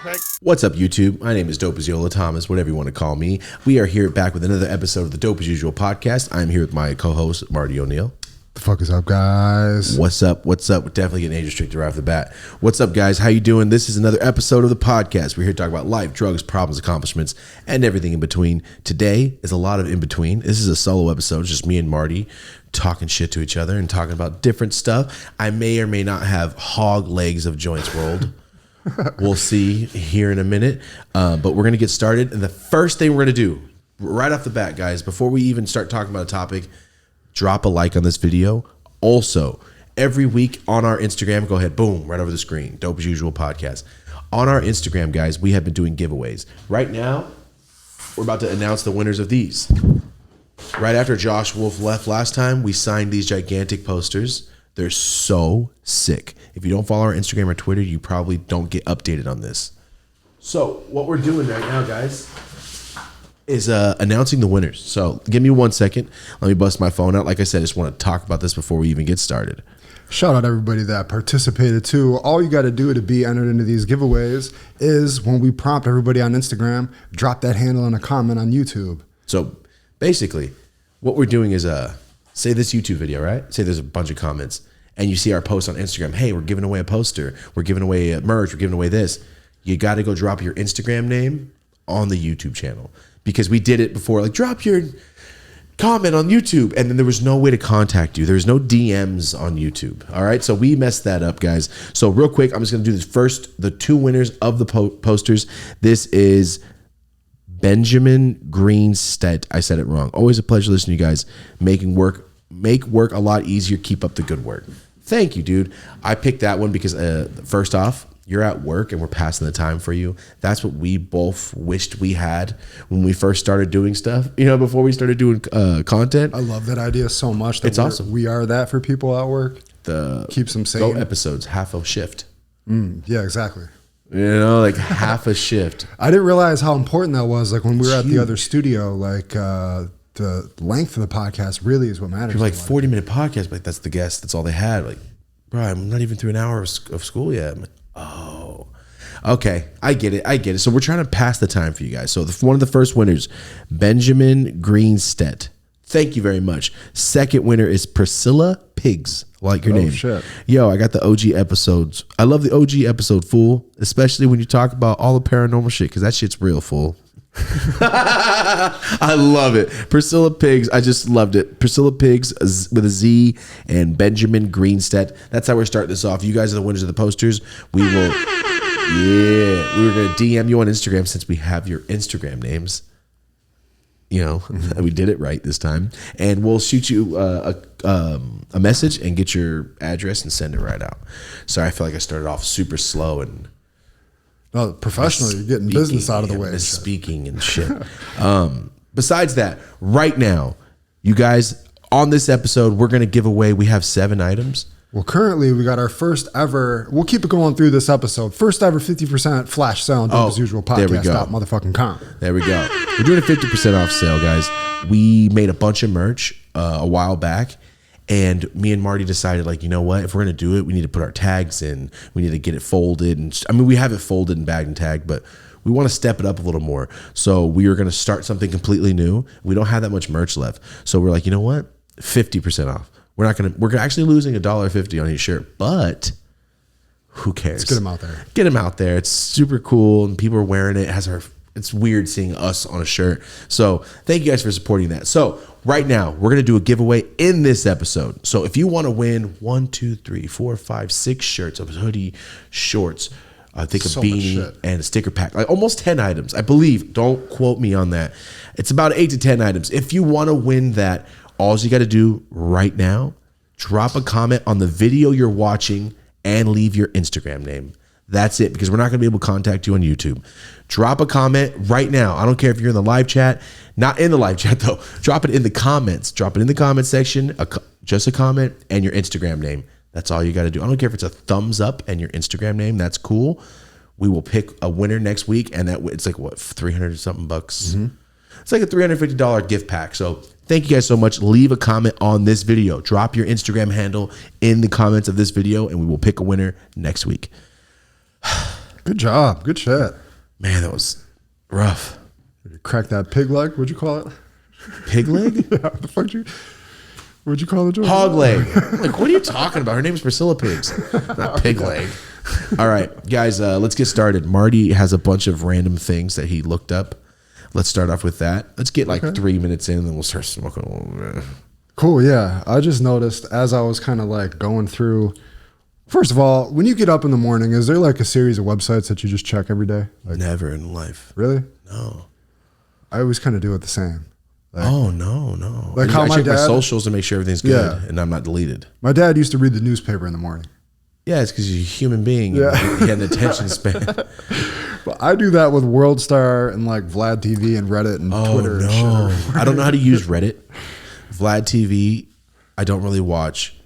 Perfect. What's up, YouTube? My name is Dope as Yola Thomas, whatever you want to call me. We are here back with another episode of the Dope as Usual podcast. I'm here with my co-host, Marty O'Neill. The fuck is up, guys? What's up? What's up? We're definitely getting age restricted right off the bat. What's up, guys? How you doing? This is another episode of the podcast. We're here to talk about life, drugs, problems, accomplishments, and everything in between. Today is a lot of in between. This is a solo episode. It's just me and Marty talking shit to each other and talking about different stuff. I may or may not have hog legs of joints rolled. We'll see here in a minute. But we're going to get started. And the first thing we're going to do right off the bat, guys, before we even start talking about a topic, drop a like on this video. Also, every week on our Instagram, go ahead, boom, right over the screen. Dope as Usual podcast. On our Instagram, guys, we have been doing giveaways. Right now, we're about to announce the winners of these. Right after Josh Wolf left last time, we signed these gigantic posters. They're so sick. If you don't follow our Instagram or Twitter, you probably don't get updated on this. So what we're doing right now, guys, is announcing the winners. So give me 1 second. Let me bust my phone out. Like I said, I just want to talk about this before we even get started. Shout out everybody that participated too. All you got to do to be entered into these giveaways is when we prompt everybody on Instagram, drop that handle in a comment on YouTube. So basically, what we're doing is say this YouTube video, right? Say there's a bunch of comments and you see our post on Instagram. Hey, we're giving away a poster. We're giving away merch. We're giving away this. You got to go drop your Instagram name on the YouTube channel. Because we did it before, like drop your comment on YouTube, and then there was no way to contact you. There was no DMs on YouTube. All right, so we messed that up, guys. So real quick, I'm just gonna do this first. The two winners of the posters. This is Benjamin Greenstead. I said it wrong. Always a pleasure listening to you guys. Make work a lot easier. Keep up the good work. Thank you, dude. I picked that one because first off, you're at work and we're passing the time for you. That's what we both wished we had when we first started doing stuff, before we started doing content. I love that idea so much. It's awesome. We are that for people at work. Keeps them sane. Go episodes, half a shift. Yeah, exactly. Like half a shift. I didn't realize how important that was. Like when we were at the other studio, like the length of the podcast really is what matters. You're like 40-minute podcast, but like that's the guest. That's all they had. Like, bro, I'm not even through an hour of school yet. I'm like, oh, okay. I get it. So we're trying to pass the time for you guys. So one of the first winners, Benjamin Greenstead. Thank you very much. Second winner is Priscilla Pigs. Like your name. Shit. Yo, I got the OG episodes. I love the OG episode, fool. Especially when you talk about all the paranormal shit, because that shit's real, fool. I love it. Priscilla Pigs. I just loved it. Priscilla Pigs with a Z and Benjamin Greenstead. That's how we're starting this off. You guys are the winners of the posters. We were going to DM you on Instagram since we have your Instagram names. We did it right this time. And we'll shoot you a message and get your address and send it right out. Sorry, I feel like I started off super slow and professionally, you're getting business out of the way. Speaking and shit. Besides that, right now, you guys, on this episode, we're going to give away, we have 7 items. Well, currently, we got our first ever, we'll keep it going through this episode, first ever 50% flash sale on Dope as Usual podcast. There we go. Motherfucking com. There we go. We're doing a 50% off sale, guys. We made a bunch of merch a while back. And me and Marty decided, like, you know what? If we're going to do it, we need to put our tags in. We need to get it folded. And we have it folded and bagged and tagged, but we want to step it up a little more. So we are going to start something completely new. We don't have that much merch left. So we're like, you know what? 50% off. We're actually losing $1.50 on each shirt, but who cares? Let's get them out there. Get them out there. It's super cool. And people are wearing it. It's weird seeing us on a shirt. So thank you guys for supporting that. So right now, we're going to do a giveaway in this episode. So if you want to win 1, 2, 3, 4, 5, 6 shirts, a hoodie, shorts, I think a beanie and a sticker pack, like almost 10 items, I believe. Don't quote me on that. It's about 8 to 10 items. If you want to win that, all you got to do right now, drop a comment on the video you're watching and leave your Instagram name. That's it, because we're not going to be able to contact you on YouTube. Drop a comment right now. I don't care if you're in the live chat. Not in the live chat, though. Drop it in the comments. Drop it in the comment section. Just a comment and your Instagram name. That's all you got to do. I don't care if it's a thumbs up and your Instagram name. That's cool. We will pick a winner next week, and it's like, what, 300 something bucks? Mm-hmm. It's like a $350 gift pack. So thank you guys so much. Leave a comment on this video. Drop your Instagram handle in the comments of this video, and we will pick a winner next week. Good job. Good shit. Man, that was rough. Crack that pig leg. What'd you call it? Pig leg? Yeah, what the fuck what'd you call the joint? Hog leg. Like, what are you talking about? Her name is Priscilla Pigs, not pig leg. All right, guys, let's get started. Marty has a bunch of random things that he looked up. Let's start off with that. Let's get like 3 minutes in, and then we'll start smoking a little bit. Cool, yeah. I just noticed as I was kind of like going through. First of all, when you get up in the morning, is there like a series of websites that you just check every day? Like, never in life. Really? No. I always kind of do it the same. Like, no. Like how I my check my dad, socials to make sure everything's good and I'm not deleted. My dad used to read the newspaper in the morning. Yeah, it's because you're a human being. Yeah. You had an attention span. But I do that with World Star and like Vlad TV and Reddit and Twitter. No. And shit. I don't know how to use Reddit. Vlad TV, I don't really watch.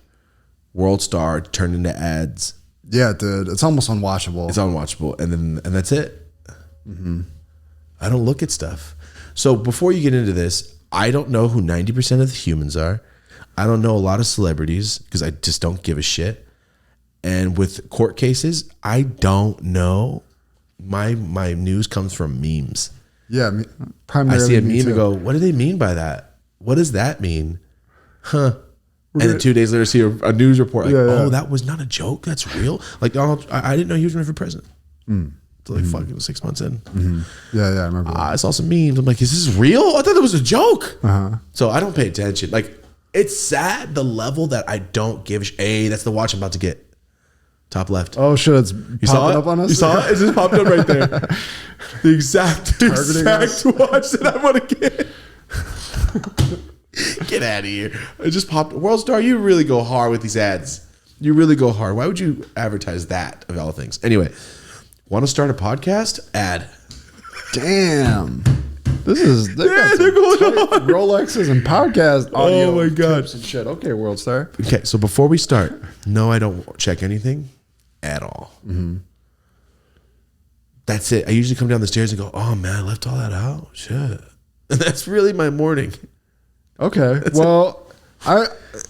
World Star turned into ads. Yeah, dude. It's almost unwatchable. It's unwatchable. And that's it. Mm-hmm. I don't look at stuff. So before you get into this, I don't know who 90% of the humans are. I don't know a lot of celebrities because I just don't give a shit. And with court cases, I don't know. My news comes from memes. Yeah, I primarily. see a meme and go, what do they mean by that? What does that mean? Huh. And then 2 days later, see a news report like, oh, that was not a joke. That's real. Like, I didn't know he was running for president. Until like fucking 6 months in. Yeah, I remember. I saw some memes. I'm like, is this real? I thought that was a joke. So I don't pay attention. Like, it's sad the level that I don't give a shit. Hey, that's the watch I'm about to get. Top left. Oh shit, it's you popping up on us? You saw it? It just popped up right there. The exact watch that I want to get. Get out of here. It just popped. World Star, you really go hard with these ads. You really go hard. Why would you advertise that of all things? Anyway, want to start a podcast? Ad. Damn. They're going on. Rolexes and podcast audio. Oh my God. Tips and shit. Okay, World Star. Okay, so before we start, no, I don't check anything at all. That's it. I usually come down the stairs and go, oh man, I left all that out. Shit. And that's really my morning. Okay. Well, I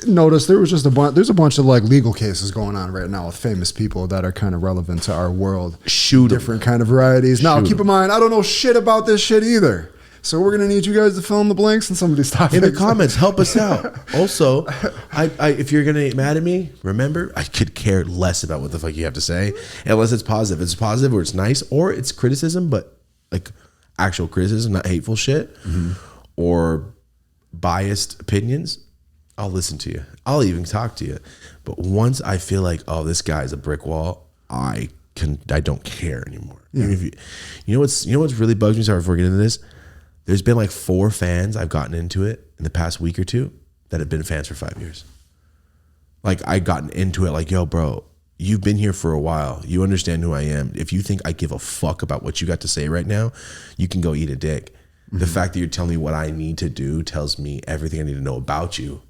noticed there was just there's a bunch of like legal cases going on right now with famous people that are kind of relevant to our world. Shoot 'em. Different kind of varieties. Now, keep in mind, I don't know shit about this shit either. So we're gonna need you guys to fill in the blanks and some of these topics. In the comments, help us out. Also, if you're gonna get mad at me, remember, I could care less about what the fuck you have to say, unless it's positive. It's positive or it's nice or it's criticism, but like actual criticism, not hateful shit or biased opinions. I'll listen to you. I'll even talk to you. But once I feel like, oh, this guy's a brick wall, I don't care anymore. Yeah. If you know what's really bugs me. Sorry, before we get into this. There's been like 4 fans I've gotten into it in the past week or 2 that have been fans for 5 years. Like I gotten into it like, yo, bro, you've been here for a while. You understand who I am. If you think I give a fuck about what you got to say right now, you can go eat a dick. The fact that you're telling me what I need to do tells me everything I need to know about you.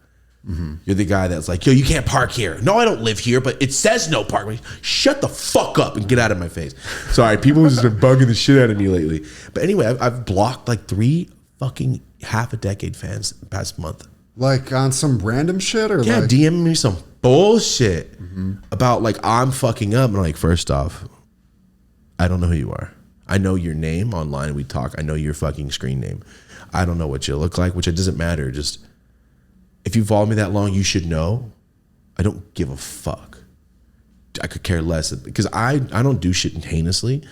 You're the guy that's like, yo, you can't park here. No, I don't live here, but it says no parking. Shut the fuck up and get out of my face. Sorry, people have just been bugging the shit out of me lately. But anyway, I've blocked like 3 fucking half a decade fans the past month. Like on some random shit or yeah, like DM me some bullshit about like I'm fucking up. And I'm like, first off, I don't know who you are. I know your name online. We talk. I know your fucking screen name. I don't know what you look like, which it doesn't matter. Just if you followed me that long, you should know. I don't give a fuck. I could care less because I don't do shit heinously.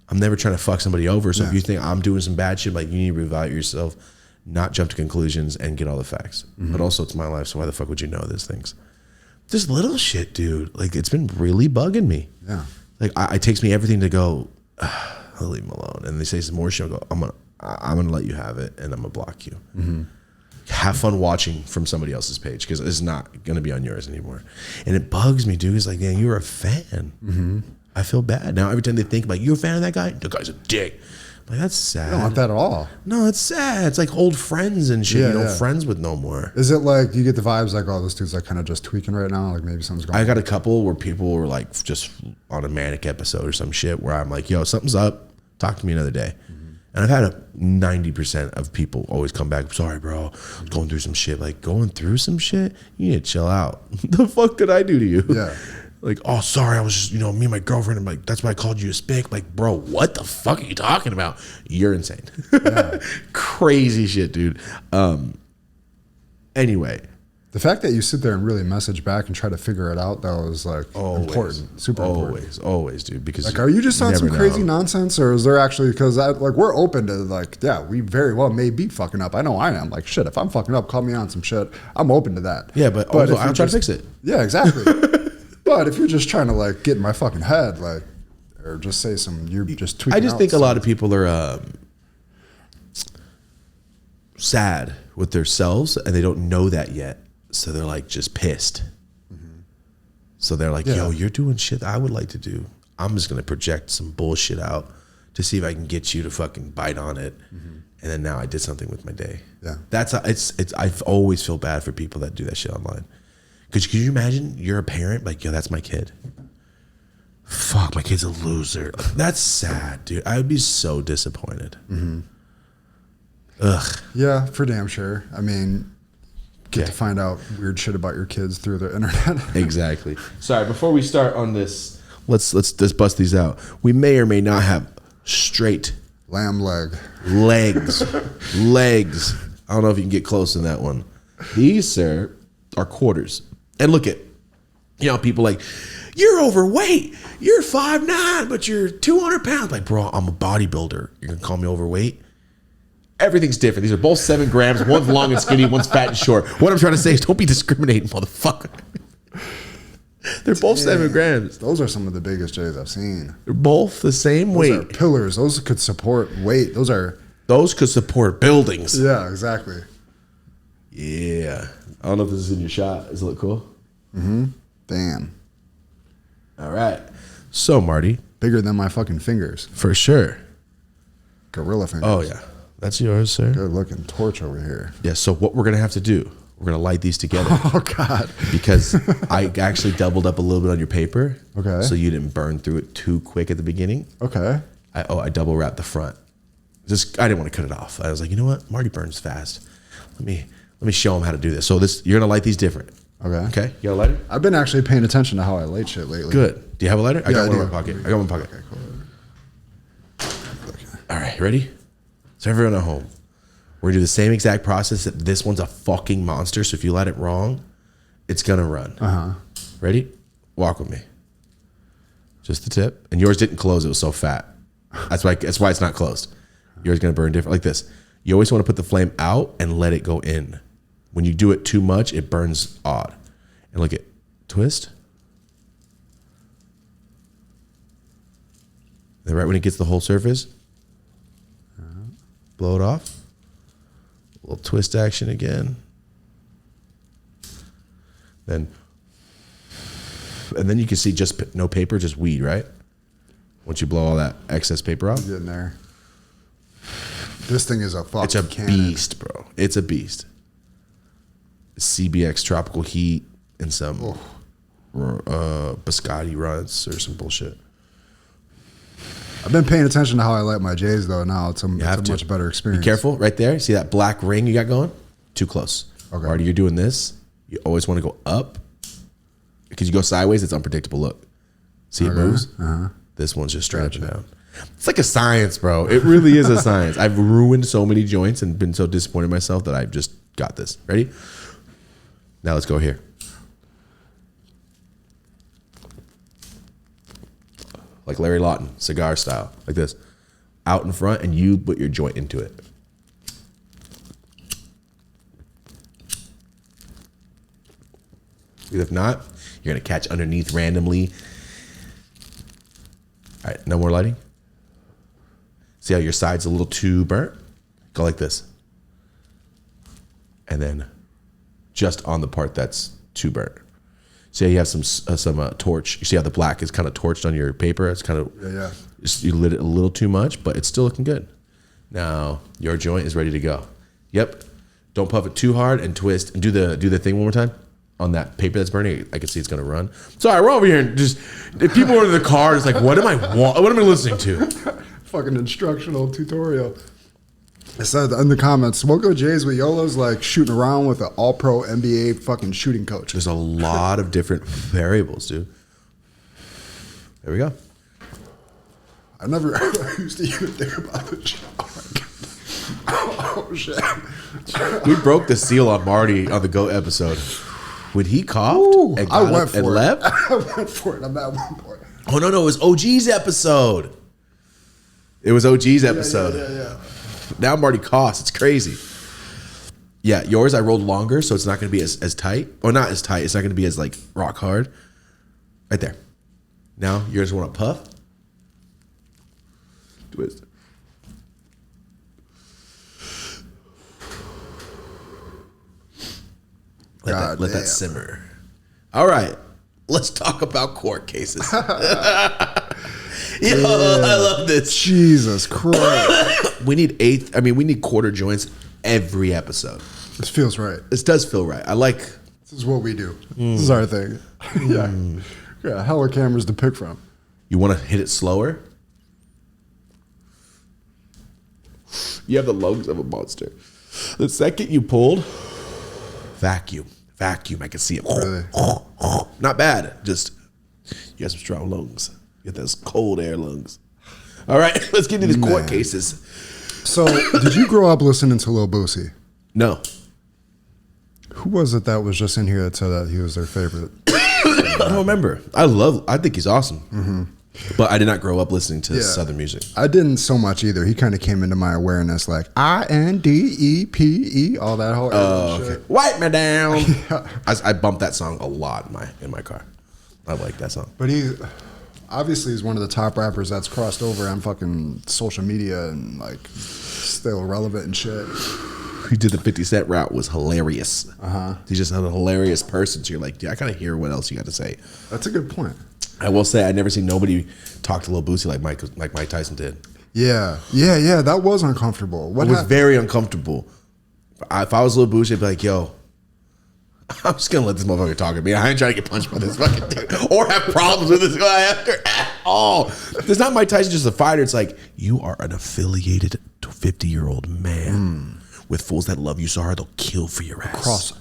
I'm never trying to fuck somebody over. So if you think I'm doing some bad shit, like you need to reevaluate yourself, not jump to conclusions and get all the facts. But also it's my life. So why the fuck would you know these things? Just little shit, dude. Like it's been really bugging me. Yeah. Like it takes me everything to go, I'll leave them alone. And they say some more shit. I go, I'm gonna let you have it, and I'm gonna block you. Have fun watching from somebody else's page because it's not gonna be on yours anymore. And it bugs me, dude. It's like, man, you're a fan. I feel bad now. Every time they think like, you're a fan of that guy, the guy's a dick. I'm like, that's sad. I don't want that at all. No, it's sad. It's like old friends and shit. Friends with no more. Is it like you get the vibes like, oh, this dude's like kind of just tweaking right now? Like maybe something's going on. I got a couple where people were like just on a manic episode or some shit where I'm like, yo, something's up. Talk to me another day. And I've had 90% of people always come back, sorry, bro, going through some shit. Like, going through some shit? You need to chill out. The fuck did I do to you? Yeah. Like, oh, sorry, I was just, me and my girlfriend. I'm like, that's why I called you a spick. Like, bro, what the fuck are you talking about? You're insane. Yeah. Crazy shit, dude. Anyway. The fact that you sit there and really message back and try to figure it out, though, is like important, super important. Always, dude. Because like, are you just on some crazy nonsense, or is there actually, because like we're open to like, yeah, we very well may be fucking up. I know I am. Like, shit, if I'm fucking up, call me on some shit. I'm open to that. Yeah, but also, I'll try to fix it. Yeah, exactly. But if you're just trying to like get in my fucking head, like, or just say some, you're just tweaking. I just think a lot of people are sad with themselves, and they don't know that yet. So they're like just pissed. Mm-hmm. So they're like, yo, you're doing shit that I would like to do. I'm just going to project some bullshit out to see if I can get you to fucking bite on it. Mm-hmm. And then now I did something with my day. Yeah. That's I always feel bad for people that do that shit online. Because could you imagine you're a parent, like, yo, that's my kid. Fuck, my kid's a loser. Like, that's sad, dude. I would be so disappointed. Mm-hmm. Ugh. Yeah, for damn sure. I mean, get to find out weird shit about your kids through the internet. Exactly. Sorry, before we start on this, let's just bust these out. We may or may not have straight lamb legs. I don't know if you can get close in that one. These, sir, are quarters. And look at, people like, you're overweight. You're 5'9", but you're 200 pounds. Like, bro, I'm a bodybuilder. You're gonna call me overweight? Everything's different. These are both 7 grams. One's long and skinny, one's fat and short. What I'm trying to say is don't be discriminating, motherfucker. They're both 7 grams. Those are some of the biggest J's I've seen. They're both the same weight. Those are pillars. Those could support weight. Those could support buildings. Yeah, exactly. Yeah. I don't know if this is in your shot. Does it look cool? Mm-hmm. Damn. All right. So, Marty. Bigger than my fucking fingers. For sure. Gorilla fingers. Oh, yeah. That's yours, sir. Good looking torch over here. Yeah, so what we're going to have to do, we're going to light these together. Oh, God. Because I actually doubled up a little bit on your paper. Okay. So you didn't burn through it too quick at the beginning. Okay. I double wrapped the front. I didn't want to cut it off. I was like, you know what? Marty burns fast. Let me show him how to do this. So you're going to light these different. Okay. Okay. You got a lighter? I've been actually paying attention to how I light shit lately. Good. Do you have a lighter? I got one in my pocket. Okay, cool. All right. Ready? So everyone at home, we're going to do the same exact process. This one's a fucking monster. So if you light it wrong, it's going to run. Uh-huh. Ready? Walk with me. Just the tip. And yours didn't close. It was so fat. That's why it's not closed. Yours is going to burn different like this. You always want to put the flame out and let it go in. When you do it too much, it burns odd. And look at twist. Then right when it gets the whole surface, blow it off. A little twist action again. And then you can see just no paper, just weed, right? Once you blow all that excess paper off. Getting there. This thing is a fucking It's a cannon. beast, bro. It's a beast. CBX tropical heat and some biscotti runs or some bullshit. I've been paying attention to how I light my J's though. Now it's a much better experience. Be careful right there. See that black ring you got going? Too close. Okay. Marty, you're doing this. You always want to go up because you go sideways. It's unpredictable. Look, see it moves. Uh-huh. This one's just straight up and down. It's like a science, bro. It really is a science. I've ruined so many joints and been so disappointed in myself that I've just got this. Ready? Now let's go here. Like Larry Lawton, cigar style, like this. Out in front, and you put your joint into it. Because if not, you're gonna catch underneath randomly. All right, no more lighting. See how your side's a little too burnt? Go like this. And then just on the part that's too burnt. See how you have some torch. You see how the black is kind of torched on your paper? It's kind of, you lit it a little too much, but it's still looking good. Now your joint is ready to go. Yep. Don't puff it too hard and twist and do the thing one more time on that paper that's burning. I can see it's gonna run. Sorry, we're over here and just, if people are in the car, it's like, what am I listening to? Fucking instructional tutorial. I said in the comments, Smoko J's with Yola's like shooting around with an all-pro NBA fucking shooting coach. There's a lot of different variables, dude. There we go. I never used to even think about this shit. Oh shit. We broke the seal on Marty on the GOAT episode. When he coughed and I got went up and for it. left. I went for it on that one point. Oh, no, it was OG's episode. It was OG's episode. Yeah. Now Marty coughs. It's crazy. Yeah, yours I rolled longer, so it's not going to be as tight. Or not as tight. It's not going to be as like rock hard. Right there. Now yours want to puff. Twist. Let that simmer. All right. Let's talk about court cases. Yo, I love this. Jesus Christ. We need quarter joints every episode. This feels right. This does feel right. I like. This is what we do. This is our thing. Yeah, hella cameras to pick from. You want to hit it slower? You have the lungs of a monster. The second you pulled, vacuum. I can see it. Really? Not bad. Just, you got some strong lungs. You got those cold air lungs. All right, let's get into these court cases. So, did you grow up listening to Lil Boosie? No. Who was it that was just in here that said that he was their favorite? I don't remember. I think he's awesome. Mm-hmm. But I did not grow up listening to Southern music. I didn't so much either. He kind of came into my awareness like INDEPE, all that whole shit. Wipe me down. I bumped that song a lot in my car. I like that song. But he obviously is one of the top rappers that's crossed over on fucking social media and like still relevant and shit. He did the 50 Cent route, was hilarious. He's just a hilarious person. So you're like, yeah, I kind of hear what else you got to say. That's a good point. I will say, I never seen nobody talk to Lil Boosie like Mike Tyson did. Yeah. That was uncomfortable. It was very uncomfortable. If I was Lil Boosie, I'd be like, yo, I'm just going to let this motherfucker talk to me. I ain't trying to get punched by this fucking dude or have problems with this guy after at all. It's not Mike Tyson just a fighter. It's like, you are an affiliated 50-year-old man with fools that love you so hard they'll kill for your ass. Across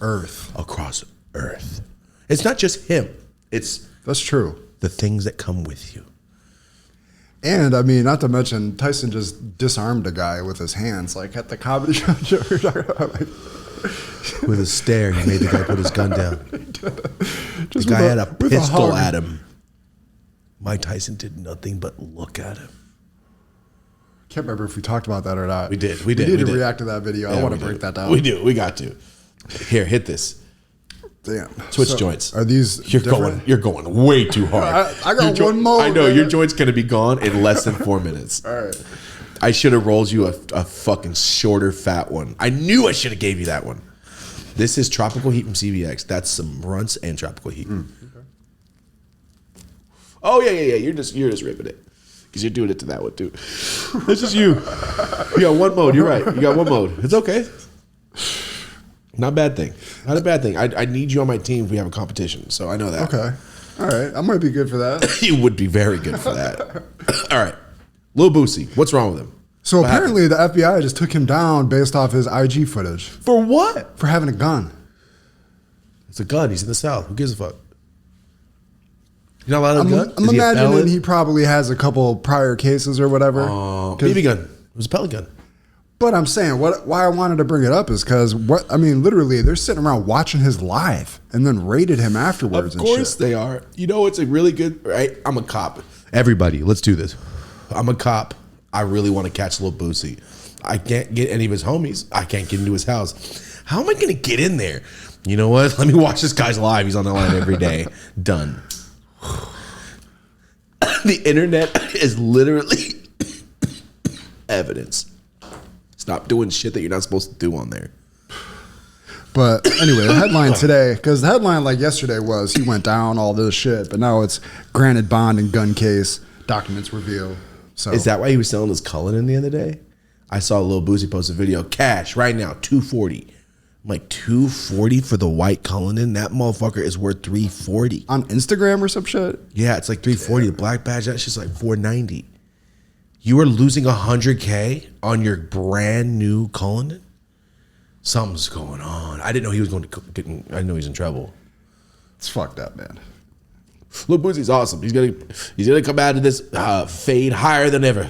Earth. It's not just him. That's true. The things that come with you. And I mean, not to mention, Tyson just disarmed a guy with his hands, like at the comedy show. With a stare, he made the guy put his gun down. The guy had a pistol at him. Mike Tyson did nothing but look at him. Can't remember if we talked about that or not. We did. We need to react to that video. I want to break that down. We do. We got to. Here, hit this. Damn. Switch joints. Are these different? You're going way too hard. I got one mode. I know, your joint's going to be gone in less than 4 minutes. All right. I should have rolled you a fucking shorter, fat one. I knew I should have gave you that one. This is Tropical Heat from CVX. That's some runts and Tropical Heat. Okay. Oh, yeah. You're just ripping it. Because you're doing it to that one, too. This is you. You got one mode. You're right. You got one mode. It's okay. Not a bad thing. Not a bad thing. I need you on my team if we have a competition. So I know that. Okay. All right. I might be good for that. You would be very good for that. All right. Lil Boosie. What's wrong with him? So apparently the FBI just took him down based off his IG footage. For what? For having a gun. It's a gun. He's in the South. Who gives a fuck? You're not allowed to gun? I'm imagining he probably has a couple prior cases or whatever. BB gun. It was a pellet gun. But I'm saying why I wanted to bring it up is because literally they're sitting around watching his live and then rated him afterwards. Of course and shit. They are. You know, it's a really good. Right? I'm a cop. Everybody, let's do this. I'm a cop. I really want to catch Lil Boosie. I can't get any of his homies. I can't get into his house. How am I going to get in there? You know what? Let me watch this guy's live. He's on the line every day. Done. The internet is literally evidence. Stop doing shit that you're not supposed to do on there. But anyway, the headline today, because the headline like yesterday was he went down, all this shit, but now it's granted bond and gun case, documents reveal. So is that why he was selling his Cullinan the other day? I saw Lil Boosie post a video, cash right now, $240. I'm like, $240 for the white Cullinan? That motherfucker is worth $340 on Instagram or some shit. Yeah, it's like $340. The black badge, that's just like $490. You are losing $100K on your brand new Cullinan? Something's going on. I didn't know he was going to get. I didn't know he was in trouble. It's fucked up, man. Lil Boosie's awesome. He's gonna come out of this fade higher than ever.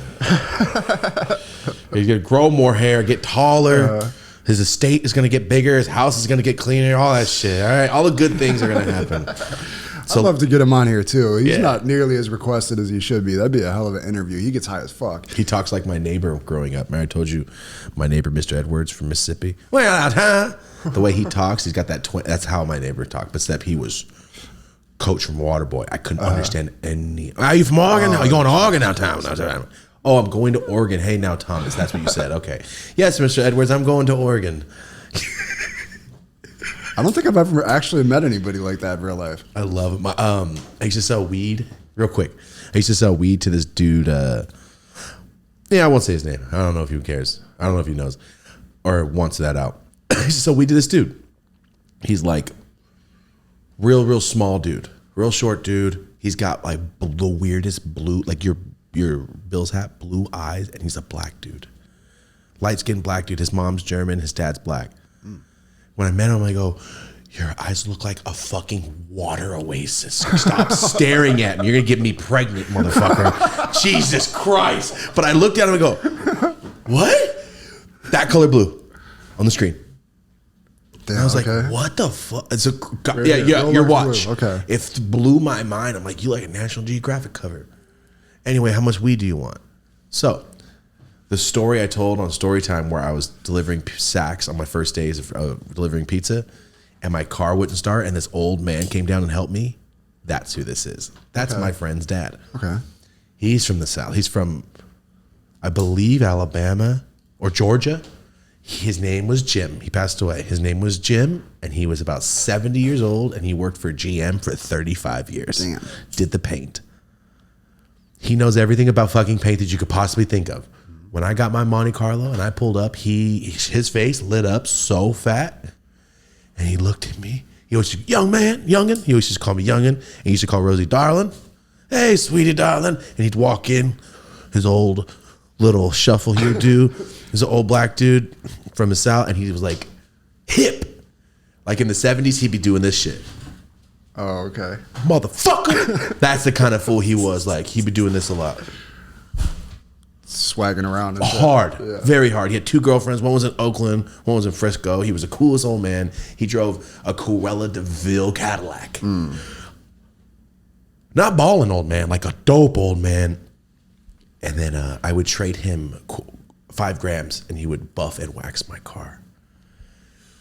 He's gonna grow more hair, get taller. His estate is gonna get bigger. His house is gonna get cleaner. All that shit. All right, all the good things are gonna happen. So, I'd love to get him on here too. He's not nearly as requested as he should be. That'd be a hell of an interview. He gets high as fuck. He talks like my neighbor growing up. Man, I told you, my neighbor, Mr. Edwards from Mississippi. Well, the way he talks, he's got that. That's how my neighbor talked. But except he was coach from Waterboy. I couldn't understand any. Are you from Oregon? Are you going to Oregon now, Tom? Oh, I'm going to Oregon. Hey, now, Thomas. That's what you said. Okay. Yes, Mr. Edwards, I'm going to Oregon. I don't think I've ever actually met anybody like that in real life. I love it. I used to sell weed. Real quick. I used to sell weed to this dude. I won't say his name. I don't know if he cares. I don't know if he knows or wants that out. I used to sell weed to this dude. He's like real small dude. Real short dude. He's got like the weirdest blue, like your Bill's hat, blue eyes, and he's a black dude. Light-skinned black dude. His mom's German. His dad's black. When I met him, I go, your eyes look like a fucking water oasis. Stop staring at me. You're going to get me pregnant, motherfucker. Jesus Christ. But I looked at him and go, what? That color blue on the screen. Damn, I was like, what the fuck? It's your watch. Blue. Okay. It blew my mind. I'm like, you like a National Geographic cover. Anyway, how much weed do you want? So the story I told on Storytime where I was delivering sacks on my first days of delivering pizza and my car wouldn't start and this old man came down and helped me, that's who this is. That's my friend's dad. Okay. He's from the South. He's from, I believe, Alabama or Georgia. His name was Jim. He passed away. His name was Jim, and he was about 70 years old, and he worked for GM for 35 years. Damn. Did the paint. He knows everything about fucking paint that you could possibly think of. When I got my Monte Carlo and I pulled up, his face lit up so fat, and he looked at me. He always said, youngin. He always used to call me youngin. And he used to call Rosie darling. Hey, sweetie darling. And he'd walk in, his old little shuffle here dude. He's an old black dude from the South, and he was like hip. Like in the 70s, he'd be doing this shit. Oh, okay. Motherfucker. That's the kind of fool he was. Like, he'd be doing this a lot. Swagging around. Hard. Yeah. Very hard. He had two girlfriends. One was in Oakland. One was in Frisco. He was the coolest old man. He drove a Cruella de Vil Cadillac. Not ballin' old man, like a dope old man. And then I would trade him 5 grams, and he would buff and wax my car.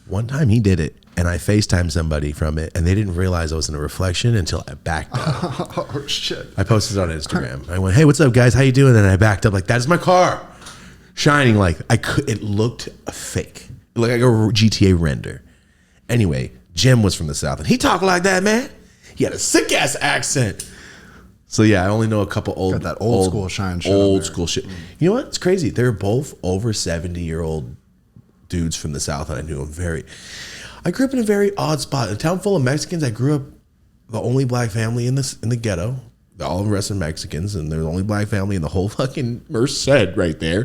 One time he did it, and I FaceTimed somebody from it, and they didn't realize I was in a reflection until I backed up. Oh, shit. I posted it on Instagram. I went, hey, what's up, guys? How you doing? And I backed up like, that is my car. Shining like, it looked fake. It looked like a GTA render. Anyway, Jim was from the South, and he talked like that, man. He had a sick-ass accent. So yeah, I only know a couple old school shine. Old school shit. You know what? It's crazy. They're both over 70-year-old dudes from the South, and I knew them I grew up in a very odd spot. In a town full of Mexicans, I grew up the only black family in the ghetto. All the rest are Mexicans, and they're the only black family in the whole fucking Merced right there.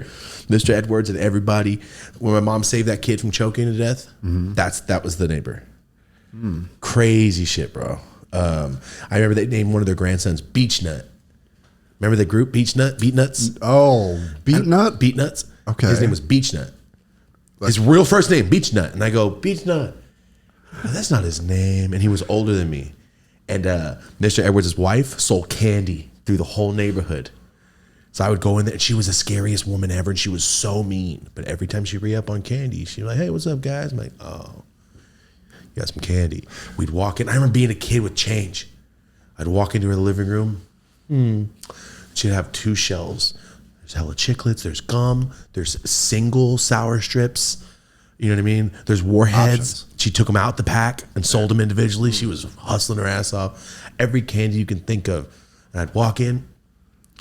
Mr. Edwards and everybody. When my mom saved that kid from choking to death, that was the neighbor. Crazy shit, bro. I remember they named one of their grandsons Beach Nut. Remember the group Beach Nuts? Oh, Beat Nut? Beat Nuts. Okay. His name was Beach Nut. His real first name, Beach Nut. And I go, Beach Nut. No, that's not his name. And he was older than me. And Mr. Edwards' wife sold candy through the whole neighborhood. So I would go in there, and she was the scariest woman ever, and she was so mean. But every time she'd re-up on candy, she'd be like, hey, what's up, guys? I'm like, oh. Got some candy. We'd walk in. I remember being a kid with change. I'd walk into her living room. She'd have 2 shelves. There's hella chiclets. There's gum. There's single sour strips. You know what I mean? There's warheads. Options. She took them out the pack and sold them individually. She was hustling her ass off. Every candy you can think of. And I'd walk in,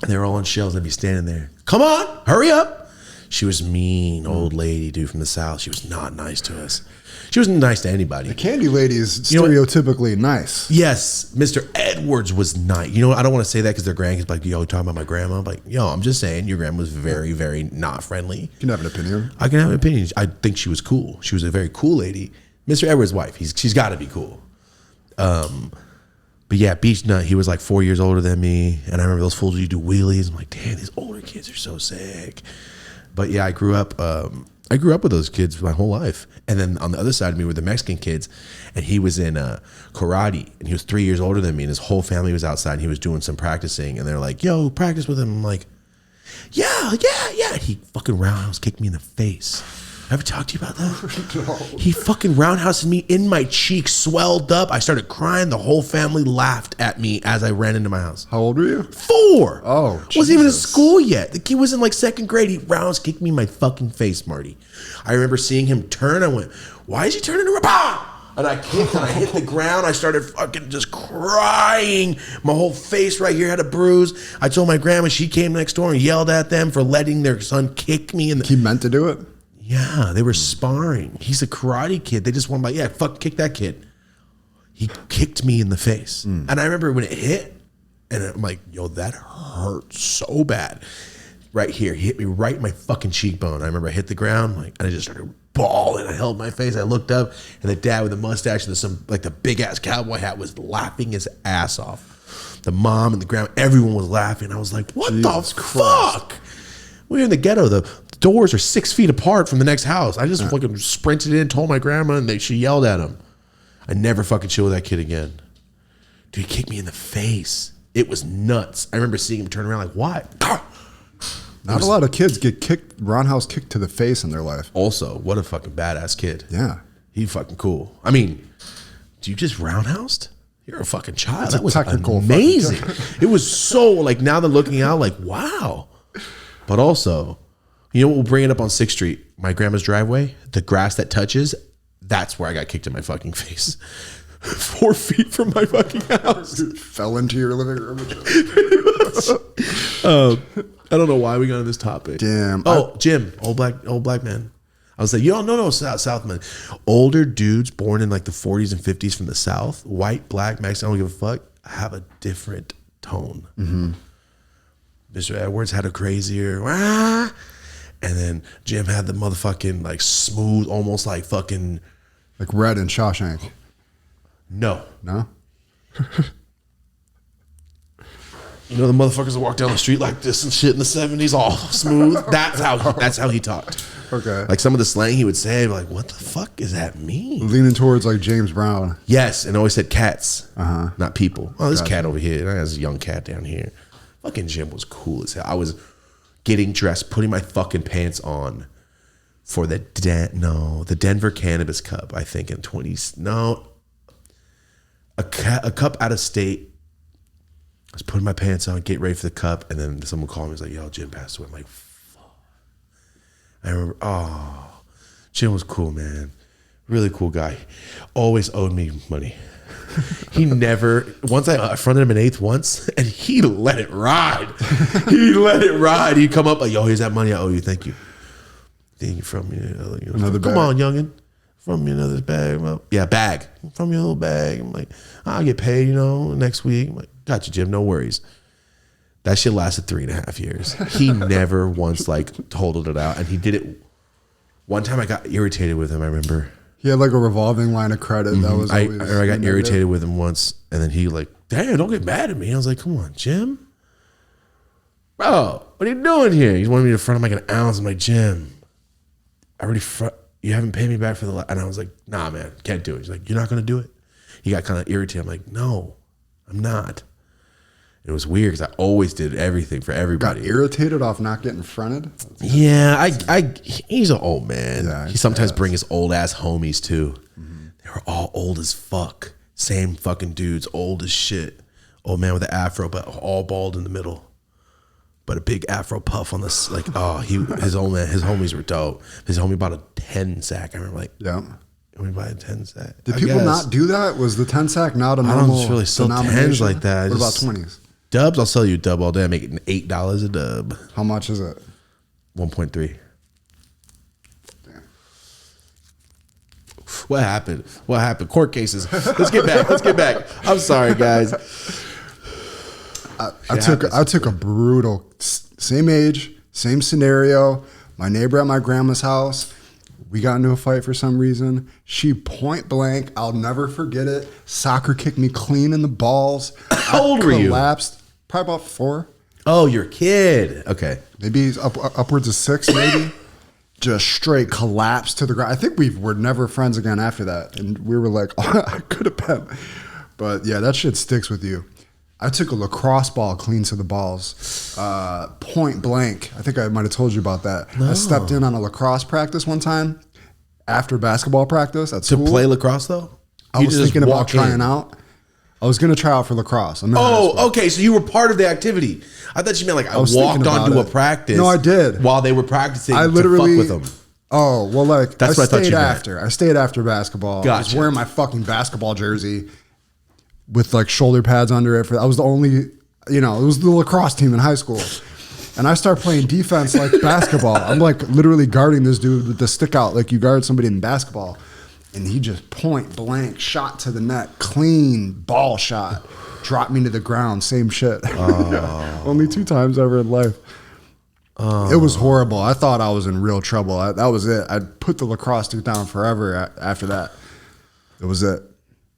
and they were all on shelves. I'd be standing there. Come on, hurry up. She was mean, old lady, dude, from the South. She was not nice to us. She wasn't nice to anybody. The candy lady is stereotypically nice. Yes, Mr. Edwards was nice. You know, I don't want to say that because their grandkids like, yo, you talking about my grandma? I'm like, yo, I'm just saying your grandma was very, very not friendly. You can have an opinion. I can have an opinion. I think she was cool. She was a very cool lady. Mr. Edwards' wife, she's got to be cool. But yeah, Beach Nut, he was like 4 years older than me. And I remember those fools, you do wheelies. I'm like, damn, these older kids are so sick. But yeah, I grew up with those kids my whole life. And then on the other side of me were the Mexican kids. And he was in karate. And he was 3 years older than me. And his whole family was outside. And he was doing some practicing. And they're like, yo, practice with him. I'm like, yeah. He fucking roundhouse kicked me in the face. Ever talked to you about that? No. He fucking roundhoused me in my cheek, swelled up. I started crying. The whole family laughed at me as I ran into my house. How old were you? 4. Oh, wasn't even in school yet. The kid was in like 2nd grade. He roundhouse kicked me in my fucking face, Marty. I remember seeing him turn. I went, why is he turning around? Bah! And I kicked and I hit the ground. I started fucking just crying. My whole face right here had a bruise. I told my grandma, she came next door and yelled at them for letting their son kick me. He meant to do it? Yeah, they were sparring. He's a karate kid. They just wanted kick that kid. He kicked me in the face. And I remember when it hit, and I'm like, yo, that hurt so bad. Right here, he hit me right in my fucking cheekbone. I remember I hit the ground, and I just started bawling. I held my face. I looked up, and the dad with the mustache and the big ass cowboy hat was laughing his ass off. The mom and the grandma, everyone was laughing. I was like, what the fuck? We're in the ghetto. The doors are 6 feet apart from the next house. I just fucking sprinted in, told my grandma, and she yelled at him. I never fucking chill with that kid again. Dude, he kicked me in the face. It was nuts. I remember seeing him turn around like, what? Not a lot of kids get roundhouse kicked to the face in their life. Also, what a fucking badass kid. Yeah. He fucking cool. I mean, do you just roundhoused? You're a fucking child. That was technical amazing. It was so, like, now they're looking out like, wow. But also, you know what will bring it up on 6th Street? My grandma's driveway, the grass that touches, that's where I got kicked in my fucking face. 4 feet from my fucking house. Fell into your living room. I don't know why we got on this topic. Damn. Oh, Jim, old black man. I was like, yo, no, South man. Older dudes born in like the 40s and 50s from the South, white, black, Mexican, I don't give a fuck, have a different tone. Mm-hmm. Mr. Edwards had a crazier, and then Jim had the motherfucking like smooth, almost like fucking like Red in Shawshank. No. You know the motherfuckers that walk down the street like this and shit in the 70s, all smooth. That's how he talked. Okay. Like some of the slang he would say, like, what the fuck does that mean? Leaning towards like James Brown. Yes, and always said cats, not people. Oh, this Gotcha. cat over here. There's a young cat down here. Fucking Jim was cool as hell. I was getting dressed, putting my fucking pants on for the Denver Cannabis Cup, I think in 20s. A cup out of state. I was putting my pants on, get ready for the cup, and then someone called me and was like, yo, Jim passed away. I'm like, fuck. I remember, Jim was cool, man. Really cool guy. Always owed me money. He never, once I fronted him an 8th once, and he let it ride. He'd come up like, yo, here's that money I owe you. Thank you. Thank you from me. Another Come bag. on, youngin'. From me another bag. Well, yeah, bag. From your little bag. I'm like, I'll get paid, next week. I'm like, got you, Jim. No worries. That shit lasted 3.5 years. He never once totaled it out, and he did it. One time I got irritated with him. I remember. He had like a revolving line of credit. That was always I got irritated with him once, and then he damn, don't get mad at me. I was like, come on, Jim. Bro, what are you doing here? He wanted me to front him like an ounce. I'm like, Jim, I already you haven't paid me back for the and I was like, nah, man, can't do it. He's like, you're not gonna do it? He got kind of irritated. I'm like, no, I'm not. It was weird because I always did everything for everybody. Got irritated off not getting fronted? Yeah, he's an old man. Yeah, he sometimes bring his old ass homies too. Mm-hmm. They were all old as fuck. Same fucking dudes, old as shit. Old man with an afro, but all bald in the middle. But a big afro puff on this, his old man, his homies were dope. His homie bought a 10 sack. I remember yeah. We buy a 10 sack. Did people not do that? Was the 10 sack not a normal? I don't really sell 10s like that. What about 20s? Dubs, I'll sell you a dub all day. I make it $8 a dub. How much is it? 1.3. Damn. What happened? Court cases. Let's get back. I'm sorry, guys. I took a brutal, same age, same scenario. My neighbor at my grandma's house, We got into a fight for some reason. She point blank, I'll never forget it, soccer kicked me clean in the balls. How old were you? Collapsed. Probably about 4. Oh, you're a kid. Okay. Maybe upwards of 6, maybe. Just straight collapsed to the ground. I think we were never friends again after that. And we were like, oh, I could have been. But yeah, that shit sticks with you. I took a lacrosse ball clean to the balls, point blank. I think I might have told you about that. No. I stepped in on a lacrosse practice one time after basketball practice at school. To play lacrosse, though? I was thinking about trying out. I was going to try out for lacrosse. Okay. So you were part of the activity. I thought you meant like I walked onto a practice. No, I did. While they were practicing I literally, to fuck with them. Oh, well, like, that's what I thought you meant. I stayed after basketball. Gotcha. I was wearing my fucking basketball jersey with like shoulder pads under it. I was the only, it was the lacrosse team in high school. And I start playing defense like basketball. I'm like literally guarding this dude with the stick out like you guard somebody in basketball. And he just point blank shot to the net, clean ball shot, dropped me to the ground, same shit. Oh. Only 2 times ever in life. Oh. It was horrible. I thought I was in real trouble. That was it. I put the lacrosse stick down forever after that. It was it.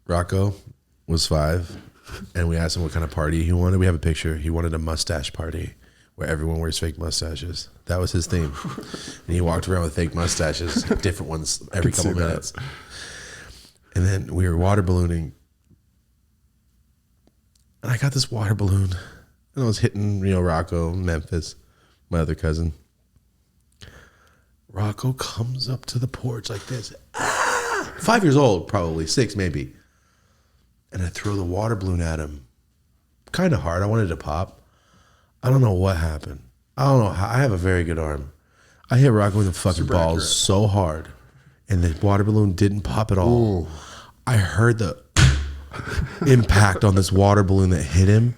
Rocco was 5, and we asked him what kind of party he wanted. We have a picture. He wanted a mustache party where everyone wears fake mustaches. That was his theme. And he walked around with fake mustaches, different ones every couple minutes. And then we were water ballooning. And I got this water balloon, and I was hitting, Rocco, Memphis, my other cousin. Rocco comes up to the porch like this. 5 years old, probably 6 maybe. And I throw the water balloon at him. Kind of hard. I wanted to pop. I don't know what happened. I don't know how. I have a very good arm. I hit Rocco in the fucking balls so hard, and the water balloon didn't pop at all. Ooh. I heard the impact on this water balloon that hit him,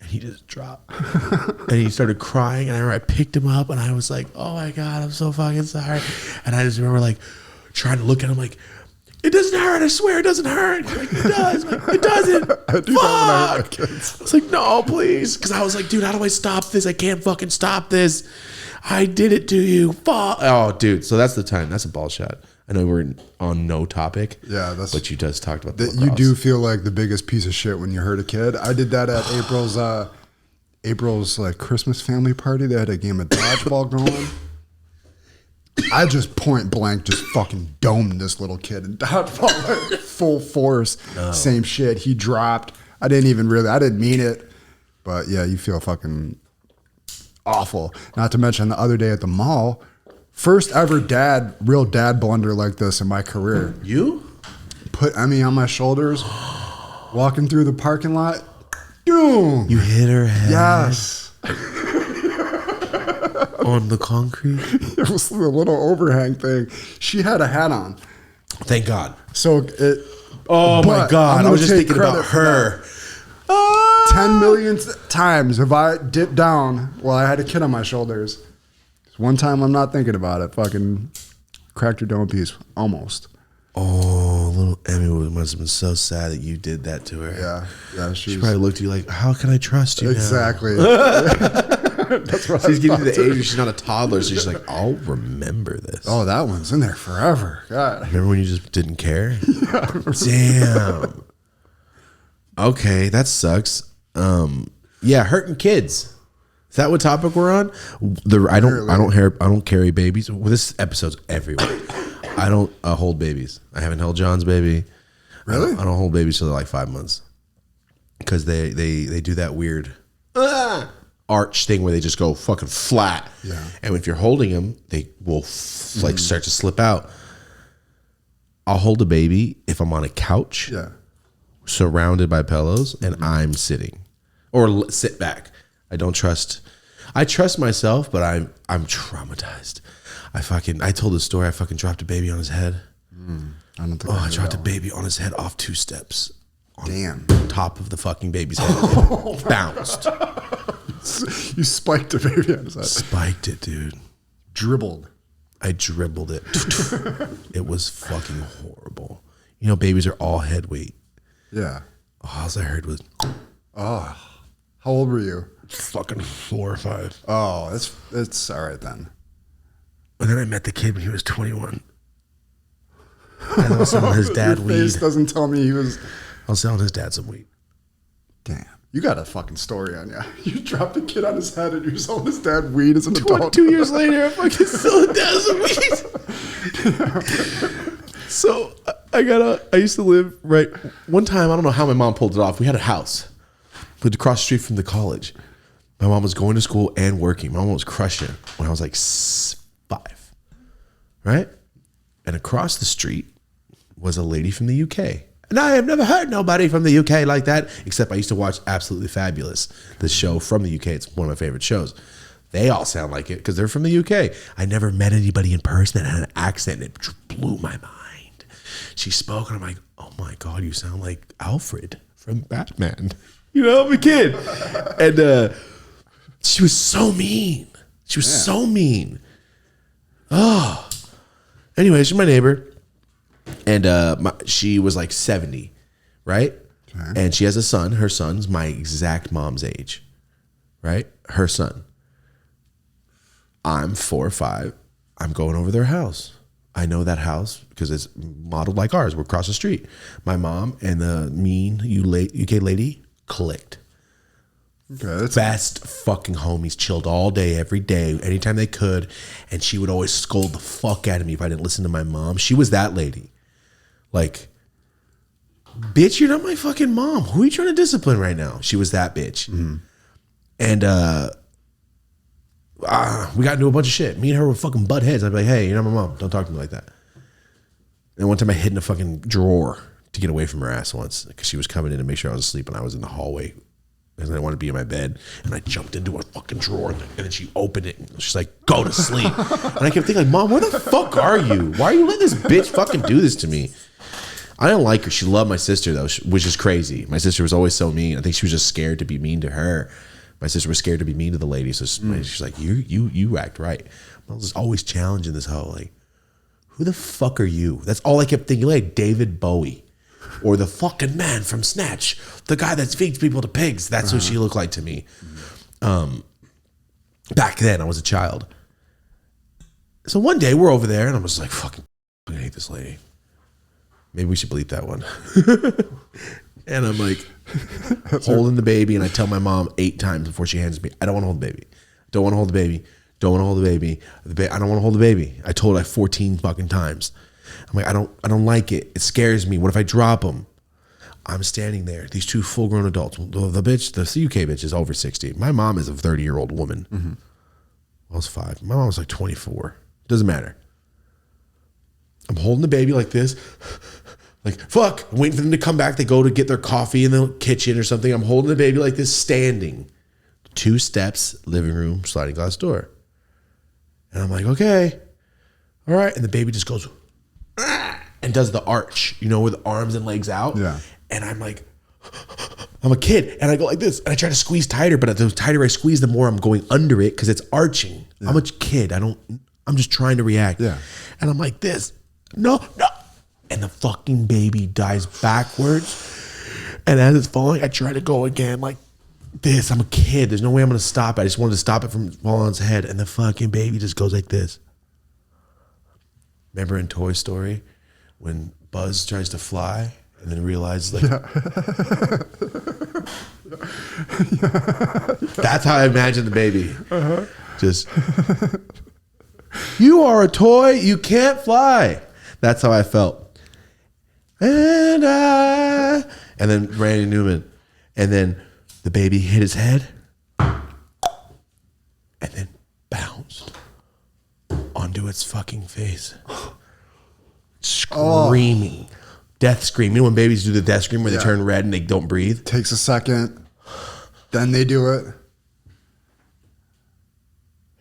and he just dropped. And he started crying, and I picked him up, and I was like, oh my God, I'm so fucking sorry. And I just remember like trying to look at him like, it doesn't hurt. I swear it doesn't hurt. Like, it does. Like, it doesn't. I do that when I hurt my kids. I was like, no, please. Because I was like, dude, how do I stop this? I can't fucking stop this. I did it to you. Fuck. Oh, dude. So that's the time. That's a ball shot. I know we're on no topic. Yeah, but you just talked about that. You do feel like the biggest piece of shit when you hurt a kid. I did that at April's like Christmas family party. They had a game of dodgeball going. I just point blank just fucking domed this little kid and dodgeball like full force. Oh. Same shit. He dropped. I didn't mean it. But yeah, you feel fucking awful. Not to mention the other day at the mall, first ever real dad blunder like this in my career. You? Put Emmy on my shoulders, walking through the parking lot. Boom! You hit her head. Yes. On the concrete? It was the little overhang thing. She had a hat on. Thank God. So oh my God. I was just thinking about her. 10 million times have I dipped down while I had a kid on my shoulders. One time I'm not thinking about it. Fucking cracked her dome piece. Almost. Oh, little Emmy must have been so sad that you did that to her. Yeah. She probably looked at you like, how can I trust you exactly. That's what she's getting to the age where she's not a toddler, so she's like, I'll remember this. Oh, that one's in there forever. God. Remember when you just didn't care? Damn. Okay, that sucks. Yeah, hurting kids. Is that what topic we're on? I don't carry babies. Well, this episode's everywhere. I don't hold babies. I haven't held John's baby. Really? I don't hold babies till they're like 5 months because they do that weird arch thing where they just go fucking flat. Yeah. And if you're holding them, they will start to slip out. I'll hold a baby if I'm on a couch, surrounded by pillows, and I'm sitting or sit back. I trust myself, but I'm traumatized. I told the story. I fucking dropped a baby on his head. I don't think I dropped a baby on his head off 2 steps. Damn. Top of the fucking baby's head. Bounced. You spiked a baby on his head. Spiked it, dude. Dribbled. I dribbled it. It was fucking horrible. You know, babies are all head weight. Yeah. All I heard was, oh. How old were you? Fucking 4 or 5. Oh, it's all right then. And then I met the kid when he was 21. And I was selling his dad Your weed. face doesn't tell me he was. I was selling his dad some weed. Damn. You got a fucking story on you. You dropped a kid on his head and you're selling his dad weed as an adult. 2 years later, I'm fucking selling dad some weed. So I used to live right. One time, I don't know how my mom pulled it off. We had a house. We lived across the street from the college. My mom was going to school and working. My mom was crushing it when I was like 5. Right? And across the street was a lady from the UK. And I have never heard nobody from the UK like that, except I used to watch Absolutely Fabulous, the show from the UK. It's one of my favorite shows. They all sound like it because they're from the UK. I never met anybody in person that had an accent, and it blew my mind. She spoke, and I'm like, oh my God, you sound like Alfred from Batman. You know, I'm a kid. And she was so mean. She was so mean. Oh. Anyway, she's my neighbor. And she was like 70, right? Okay. And she has a son. Her son's my exact mom's age, right? Her son. I'm 4 or 5. I'm going over their house. I know that house because it's modeled like ours. We're across the street. My mom and the mean UK lady clicked. Okay, best fucking homies, chilled all day, every day, anytime they could. And she would always scold the fuck out of me if I didn't listen to my mom. She was that lady. Like, bitch, you're not my fucking mom. Who are you trying to discipline right now? She was that bitch. Mm-hmm. And we got into a bunch of shit. Me and her were fucking butt heads. I'd be like, hey, you're not my mom. Don't talk to me like that. And one time I hid in a fucking drawer to get away from her ass once because she was coming in to make sure I was asleep, and I was in the hallway because I didn't want to be in my bed. And I jumped into a fucking drawer, and then she opened it. And she's like, go to sleep. And I kept thinking, like, Mom, where the fuck are you? Why are you letting this bitch fucking do this to me? I didn't like her. She loved my sister, though, which is crazy. My sister was always so mean. I think she was just scared to be mean to her. My sister was scared to be mean to the lady. So she's like, you act right. I was always challenging this hoe, like, who the fuck are you? That's all I kept thinking, like David Bowie. Or the fucking man from Snatch. The guy that feeds people to pigs. That's what she looked like to me. Back then, I was a child. So one day, we're over there, and I'm just like, fucking, I hate this lady. Maybe we should bleep that one. And I'm like holding the baby, and I tell my mom 8 times before she hands me, I don't want to hold the baby. Don't want to hold the baby. Don't want to hold the baby. I don't want to hold the baby. I told her like 14 fucking times. I'm like, I don't like it. It scares me. What if I drop him? I'm standing there. These 2 full-grown adults. The UK bitch is over 60. My mom is a 30-year-old woman. Mm-hmm. I was 5. My mom was like 24. Doesn't matter. I'm holding the baby like this. Like, fuck. I'm waiting for them to come back. They go to get their coffee in the kitchen or something. I'm holding the baby like this, standing. 2 steps, living room, sliding glass door. And I'm like, okay. All right. And the baby just goes, and does the arch, you know, with arms and legs out. Yeah. And I'm like, I'm a kid. And I go like this. And I try to squeeze tighter. But the tighter I squeeze, the more I'm going under it because it's arching. Yeah. I'm a kid. I'm just trying to react. Yeah. And I'm like this. No. And the fucking baby dies backwards. And as it's falling, I try to go again like this. I'm a kid. There's no way I'm going to stop it. I just wanted to stop it from falling on its head. And the fucking baby just goes like this. Remember in Toy Story when Buzz tries to fly and then realizes like, that's how I imagine the baby. Uh-huh. Just, you are a toy, you can't fly. That's how I felt. And then Randy Newman. And then the baby hit his head and then bounced onto its fucking face. Screaming. Death scream. You know when babies do the death scream where they turn red and they don't breathe? Takes a second. Then they do it.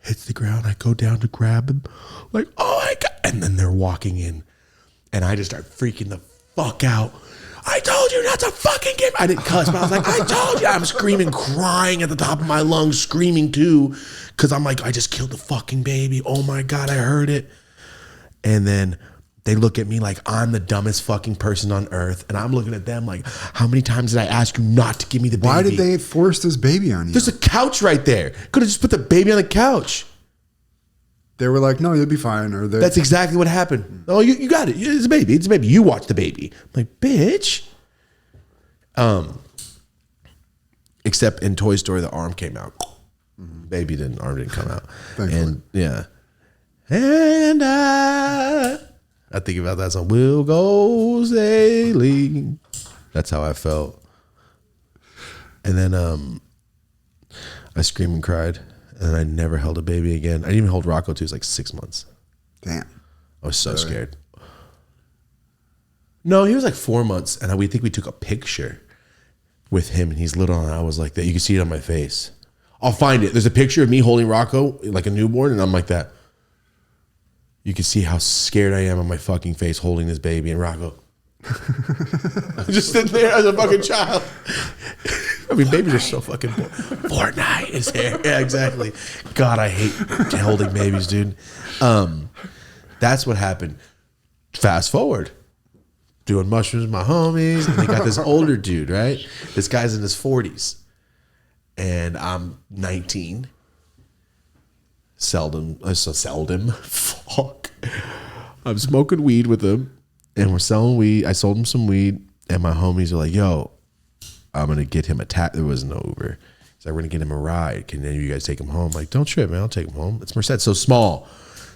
Hits the ground. I go down to grab him. Like, oh my God. And then they're walking in. And I just start freaking the fuck out. I told you not to fucking get. I didn't cuss, but I was like, I told you. I'm screaming, crying at the top of my lungs, screaming too. Because I'm like, I just killed the fucking baby. Oh my God, I heard it. And then they look at me like I'm the dumbest fucking person on earth. And I'm looking at them like, how many times did I ask you not to give me the baby? Why did they force this baby on you? There's a couch right there. Could have just put the baby on the couch. they were like, no, you'll be fine. Or that's exactly what happened. Oh, you got it. It's a baby. It's a baby. You watch the baby. I'm like, bitch. Except in Toy Story, the arm came out. Baby arm didn't come out. Thankfully. And yeah. And I think about that song. We'll go sailing. That's how I felt. And then I screamed and cried. And then I never held a baby again. I didn't even hold Rocco till he was like 6 months. Damn. I was so scared. No, he was like 4 months. And we think we took a picture with him. And he's little. And I was like that. You can see it on my face. I'll find it. There's a picture of me holding Rocco like a newborn. And I'm like that. You can see how scared I am on my fucking face holding this baby. And Rocco. I'm just sitting there as a fucking child. I mean, babies are so fucking boring. Fortnite is here. Yeah, exactly. God, I hate holding babies, dude. That's what happened. Fast forward. Doing mushrooms with my homies. And they got this older dude, right? This guy's in his 40s. And I'm 19. Seldom. Fuck. I'm smoking weed with him. And we're selling weed. I sold him some weed. And my homies are like, yo, I'm going to get him a There was no Uber. He's like, we're going to get him a ride. Can any of you guys take him home? I'm like, don't trip, man. I'll take him home. It's Merced. So small.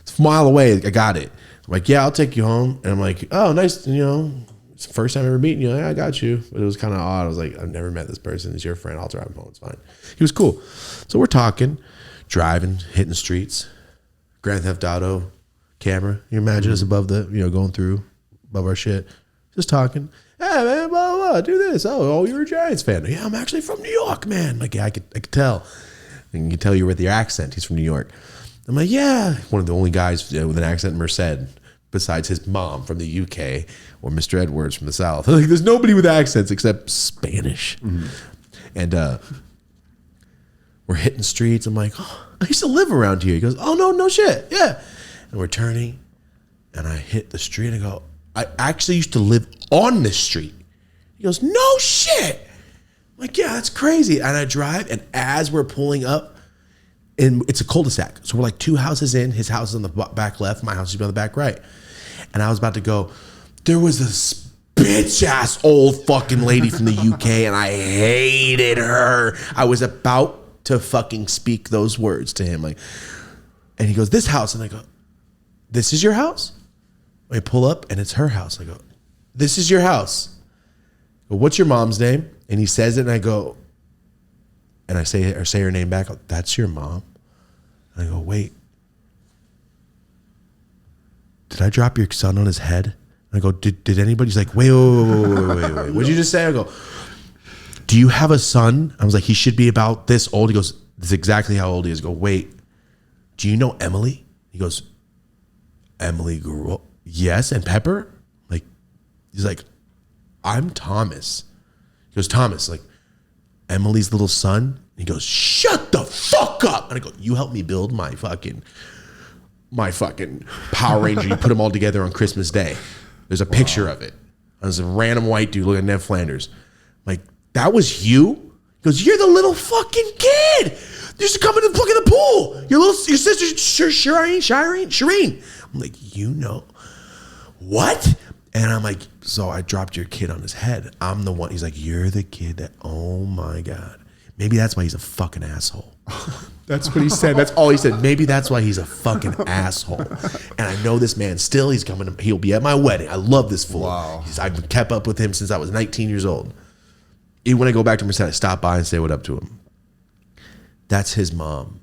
It's a mile away. I got it. I'm like, yeah, I'll take you home. And I'm like, oh, nice. You know, it's the first time ever meeting you. Yeah, I got you. But it was kind of odd. I was like, I've never met this person. He's your friend. I'll drive him home. It's fine. He was cool. So we're talking, driving, hitting streets. Grand Theft Auto camera. You imagine us above the, going through. Above our shit, just talking. Hey man, blah, blah, blah, do this. Oh, you're a Giants fan. Yeah, I'm actually from New York, man. Like, yeah, I could tell. And you can tell you with your accent. He's from New York. I'm like, yeah. One of the only guys with an accent in Merced, besides his mom from the UK or Mr. Edwards from the South. Like, there's nobody with accents except Spanish. Mm-hmm. And we're hitting streets. I'm like, oh, I used to live around here. He goes, oh no shit, yeah. And we're turning, and I hit the street and I go, I actually used to live on this street. He goes, no shit. I'm like, yeah, that's crazy. And I drive, and as we're pulling up, and it's a cul-de-sac. So we're like 2 houses in. His house is on the back left. My house is on the back right. And I was about to go, there was this bitch-ass old fucking lady from the UK, and I hated her. I was about to fucking speak those words to him. And he goes, this house. And I go, this is your house? I pull up and it's her house. I go, this is your house. I go, what's your mom's name? And he says it and I go, and I say her name back. I go, that's your mom? And I go, wait. Did I drop your son on his head? And I go, did anybody? He's like, wait. What'd you just say? I go, do you have a son? I was like, he should be about this old. He goes, this is exactly how old he is. I go, wait, do you know Emily? He goes, Emily grew up. Yes, and Pepper? Like, he's like, I'm Thomas. He goes, Thomas, like, Emily's little son? And he goes, shut the fuck up. And I go, you helped me build my fucking Power Ranger. You put them all together on Christmas Day. There's a picture of it. There's a random white dude looking at Ned Flanders. I'm like, that was you? He goes, you're the little fucking kid. You used to come in and look at the pool. Your sister, Shireen. I'm like, what? And I'm like, so I dropped your kid on his head. I'm the one. He's like, you're the kid that, oh my God. Maybe that's why he's a fucking asshole. That's what he said. That's all he said. Maybe that's why he's a fucking asshole. And I know this man still. He'll be at my wedding. I love this fool. Wow. I've kept up with him since I was 19 years old. Even when I go back to Merced, I stop by and say what up to him. That's his mom,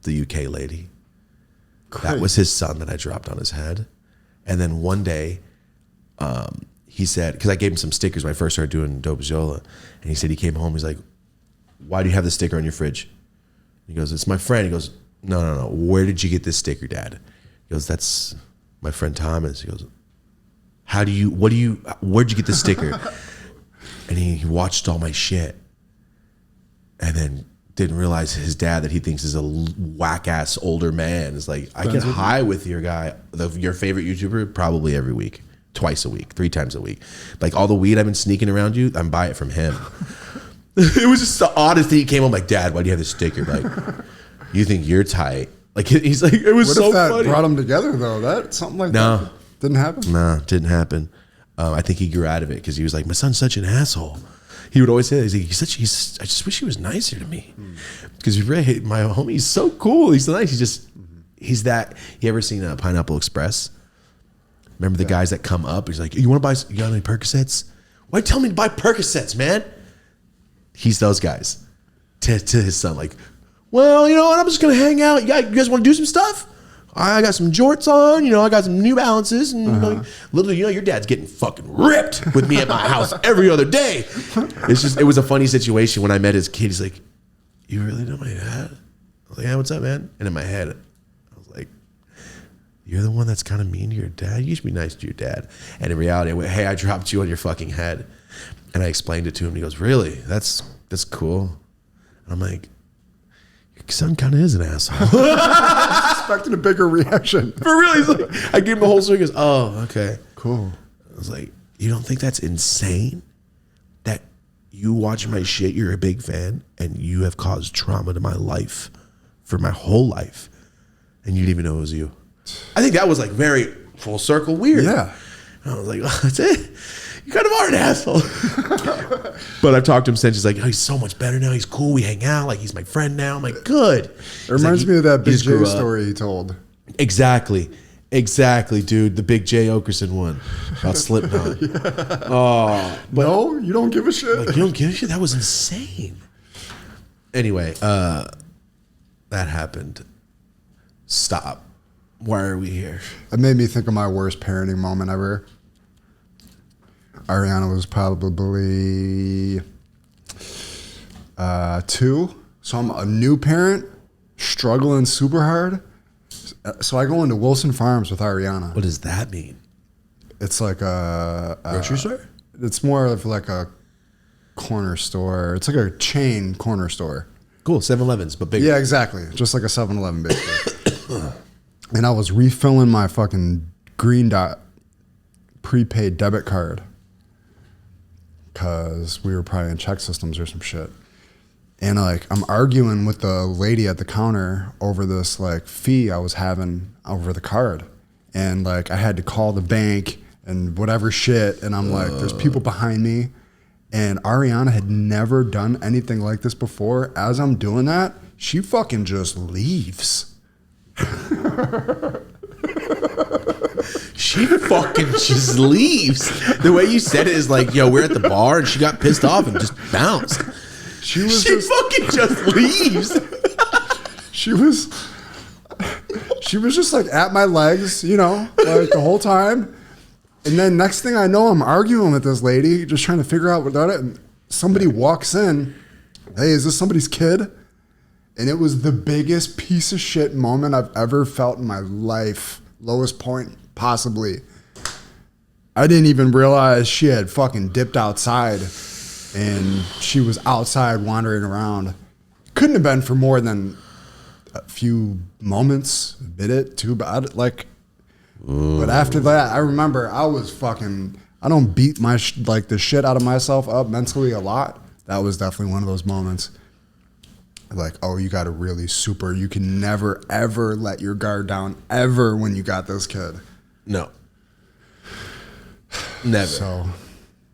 the UK lady. Great. That was his son that I dropped on his head. And then one day, he said, because I gave him some stickers when I first started doing Dope as Yola. And he said he came home, he's like, why do you have this sticker on your fridge? He goes, it's my friend. He goes, no. Where did you get this sticker, Dad? He goes, that's my friend Thomas. He goes, where'd you get this sticker? And he watched all my shit. And then didn't realize his dad that he thinks is a whack ass older man is like, I get high with your guy, your favorite YouTuber, probably every week, twice a week, 3 times a week. Like all the weed I've been sneaking around you, I'm buying it from him. It was just the oddest thing. He came home like, Dad, why do you have this sticker? Like, you think you're tight Like he's like, it was what so if that funny. brought them together though? That something like that didn't happen. No, didn't happen. I think he grew out of it because he was like, my son's such an asshole. He would always say that. He's like, I just wish he was nicer to me. Because my homie, he's so cool. He's so nice. He's that. You ever seen Pineapple Express? Remember the guys that come up? He's like, you want to buy, you got any Percocets? Why tell me to buy Percocets, man? He's those guys to his son. Like, well, you know what? I'm just going to hang out. You guys want to do some stuff? I got some jorts on, I got some New Balances, and little your dad's getting fucking ripped with me at my house every other day. It was a funny situation when I met his kid. He's like, you really know my dad? I was like, yeah, what's up, man? And in my head, I was like, you're the one that's kind of mean to your dad? You should be nice to your dad. And in reality, I went, hey, I dropped you on your fucking head. And I explained it to him. And he goes, really? That's cool. And I'm like, your son kind of is an asshole. Expecting a bigger reaction. For real, he's like, I gave him the whole story. He goes, oh, okay. Cool. I was like, you don't think that's insane? That you watch my shit, you're a big fan, and you have caused trauma to my life for my whole life, and you didn't even know it was you. I think that was like very full circle weird. Yeah. And I was like, oh, that's it. You kind of are an asshole. But I've talked to him since. He's like, oh, he's so much better now. He's cool. We hang out. Like, he's my friend now. I'm like, good. It reminds me of that Big J story he told. Exactly, dude. The Big J Okerson one about Slipknot. Yeah. Oh, but no, you don't give a shit. Like, you don't give a shit? That was insane. Anyway, that happened. Stop. Why are we here? It made me think of my worst parenting moment ever. Ariana was probably 2. So I'm a new parent, struggling super hard. So I go into Wilson Farms with Ariana. What does that mean? It's like a grocery store? It's more of like a corner store. It's like a chain corner store. Cool, 7-Elevens, but bigger. Yeah, exactly. Just like a 7-Eleven basically. And I was refilling my fucking Green Dot prepaid debit card because we were probably in check systems or some shit. And like I'm arguing with the lady at the counter over this like fee I was having over the card. And like I had to call the bank and whatever shit. And I'm like, there's people behind me. And Ariana had never done anything like this before. As I'm doing that, she fucking just leaves. She fucking just leaves. The way you said it is like, yo, we're at the bar and she got pissed off and just bounced. She fucking just leaves. She was just like at my legs, like the whole time. And then next thing I know, I'm arguing with this lady, just trying to figure out what it. And somebody walks in. Hey, is this somebody's kid? And it was the biggest piece of shit moment I've ever felt in my life. Lowest point, possibly. I didn't even realize she had fucking dipped outside and she was outside wandering around. Couldn't have been for more than a few moments, a minute, 2, but like, but after that, I remember I was fucking, I don't beat the shit out of myself up mentally a lot. That was definitely one of those moments. Like, oh, you got to really you can never, ever let your guard down ever when you got this kid. No. Never. So,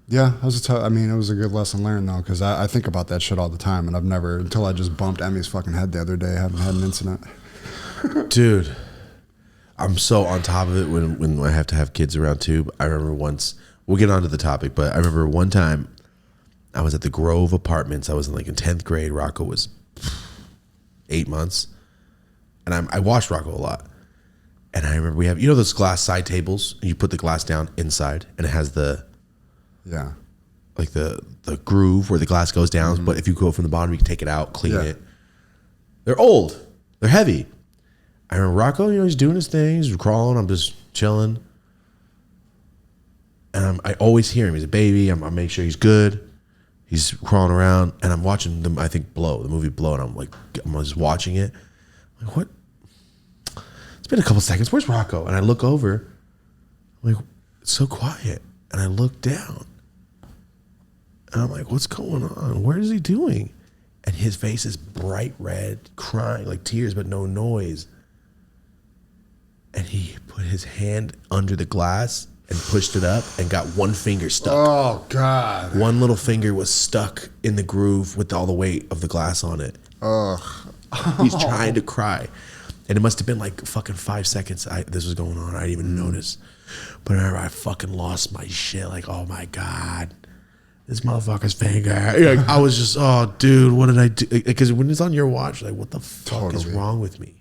yeah, it was it was a good lesson learned, though, because I think about that shit all the time, and I've never, until I just bumped Emmy's fucking head the other day, I haven't had an incident. Dude, I'm so on top of it when I have to have kids around, too. I remember once, we'll get onto the topic, but I remember one time I was at the Grove Apartments. I was in 10th grade. Rocco was 8 months, and I watched Rocco a lot. And I remember we have those glass side tables, and you put the glass down inside, and it has the groove where the glass goes down. Mm-hmm. But if you go from the bottom, you can take it out, clean it. They're old, they're heavy. I remember Rocco, he's doing his thing, he's crawling. I'm just chilling, and I always hear him. He's a baby. I make sure he's good. He's crawling around, and I'm watching them, I think, the movie Blow, and I'm just watching it. I'm like, what? It's been a couple seconds. Where's Rocco? And I look over. I'm like, it's so quiet. And I look down. And I'm like, what's going on? What is he doing? And his face is bright red, crying, like tears, but no noise. and he put his hand under the glass and pushed it up and got one finger stuck. Oh, God. One little finger was stuck in the groove with all the weight of the glass on it. Ugh. He's trying to cry. And it must have been like fucking 5 seconds this was going on. I didn't even notice. But I fucking lost my shit. Like, oh my God. This motherfucker's finger. Like, I was just, oh, dude, what did I do? Because when it's on your watch, like, what the fuck is wrong with me?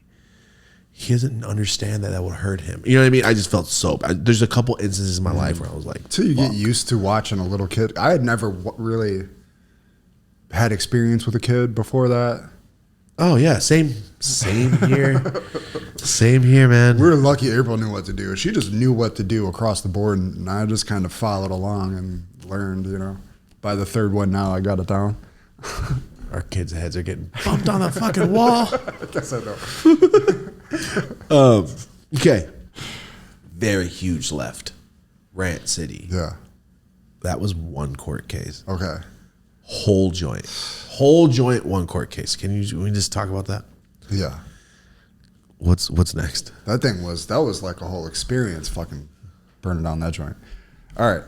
He doesn't understand that would hurt him. You know what I mean? I just felt so bad. There's a couple instances in my life where I was like, until you get used to watching a little kid. I had never really had experience with a kid before that. Oh yeah, same here. Same here, man. We were lucky April knew what to do. She just knew what to do across the board, and I just kind of followed along and learned, you know. By the third one now, I got it down. Our kids' heads are getting bumped on the fucking wall. I guess I know. Okay. Very huge left. Rant City. Yeah. That was one court case. Okay. Whole joint, one court case. Can we just talk about that? Yeah. What's next? That was like a whole experience, fucking burning down that joint. All right.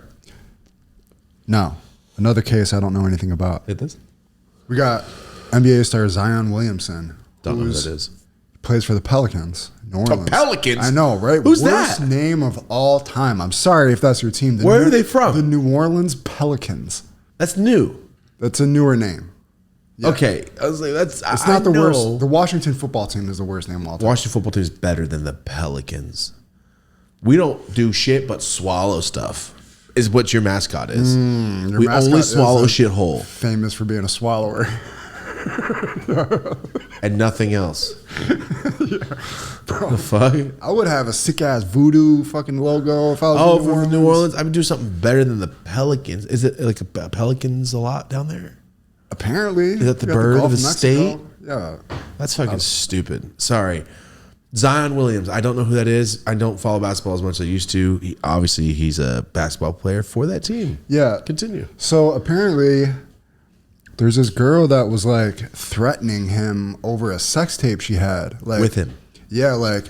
Now, another case I don't know anything about. Hit this? We got NBA star Zion Williamson. Don't know who that is. Plays for the Pelicans, New Orleans. The Pelicans? I know, right? Who's Worst that? name of all time. I'm sorry if that's your team. Where are they from? The New Orleans Pelicans. That's new. That's a newer name. Yeah. Okay. I was like, it's not the worst. The Washington football team is the worst name of all time. Washington football team is better than the Pelicans. We don't do shit but swallow stuff, is what your mascot is. We only swallow shit whole. Famous for being a swallower. And nothing else. Yeah, bro. The fuck? I would have a sick ass voodoo fucking logo if I was from New Orleans. I would do something better than the Pelicans. Is it like a Pelicans a lot down there? Apparently. Is that the bird of the state? Yeah. That's fucking stupid. Sorry. Zion Williams. I don't know who that is. I don't follow basketball as much as I used to. He's a basketball player for that team. Yeah. Continue. So apparently there's this girl that was like threatening him over a sex tape she had. Like, with him. Yeah, like,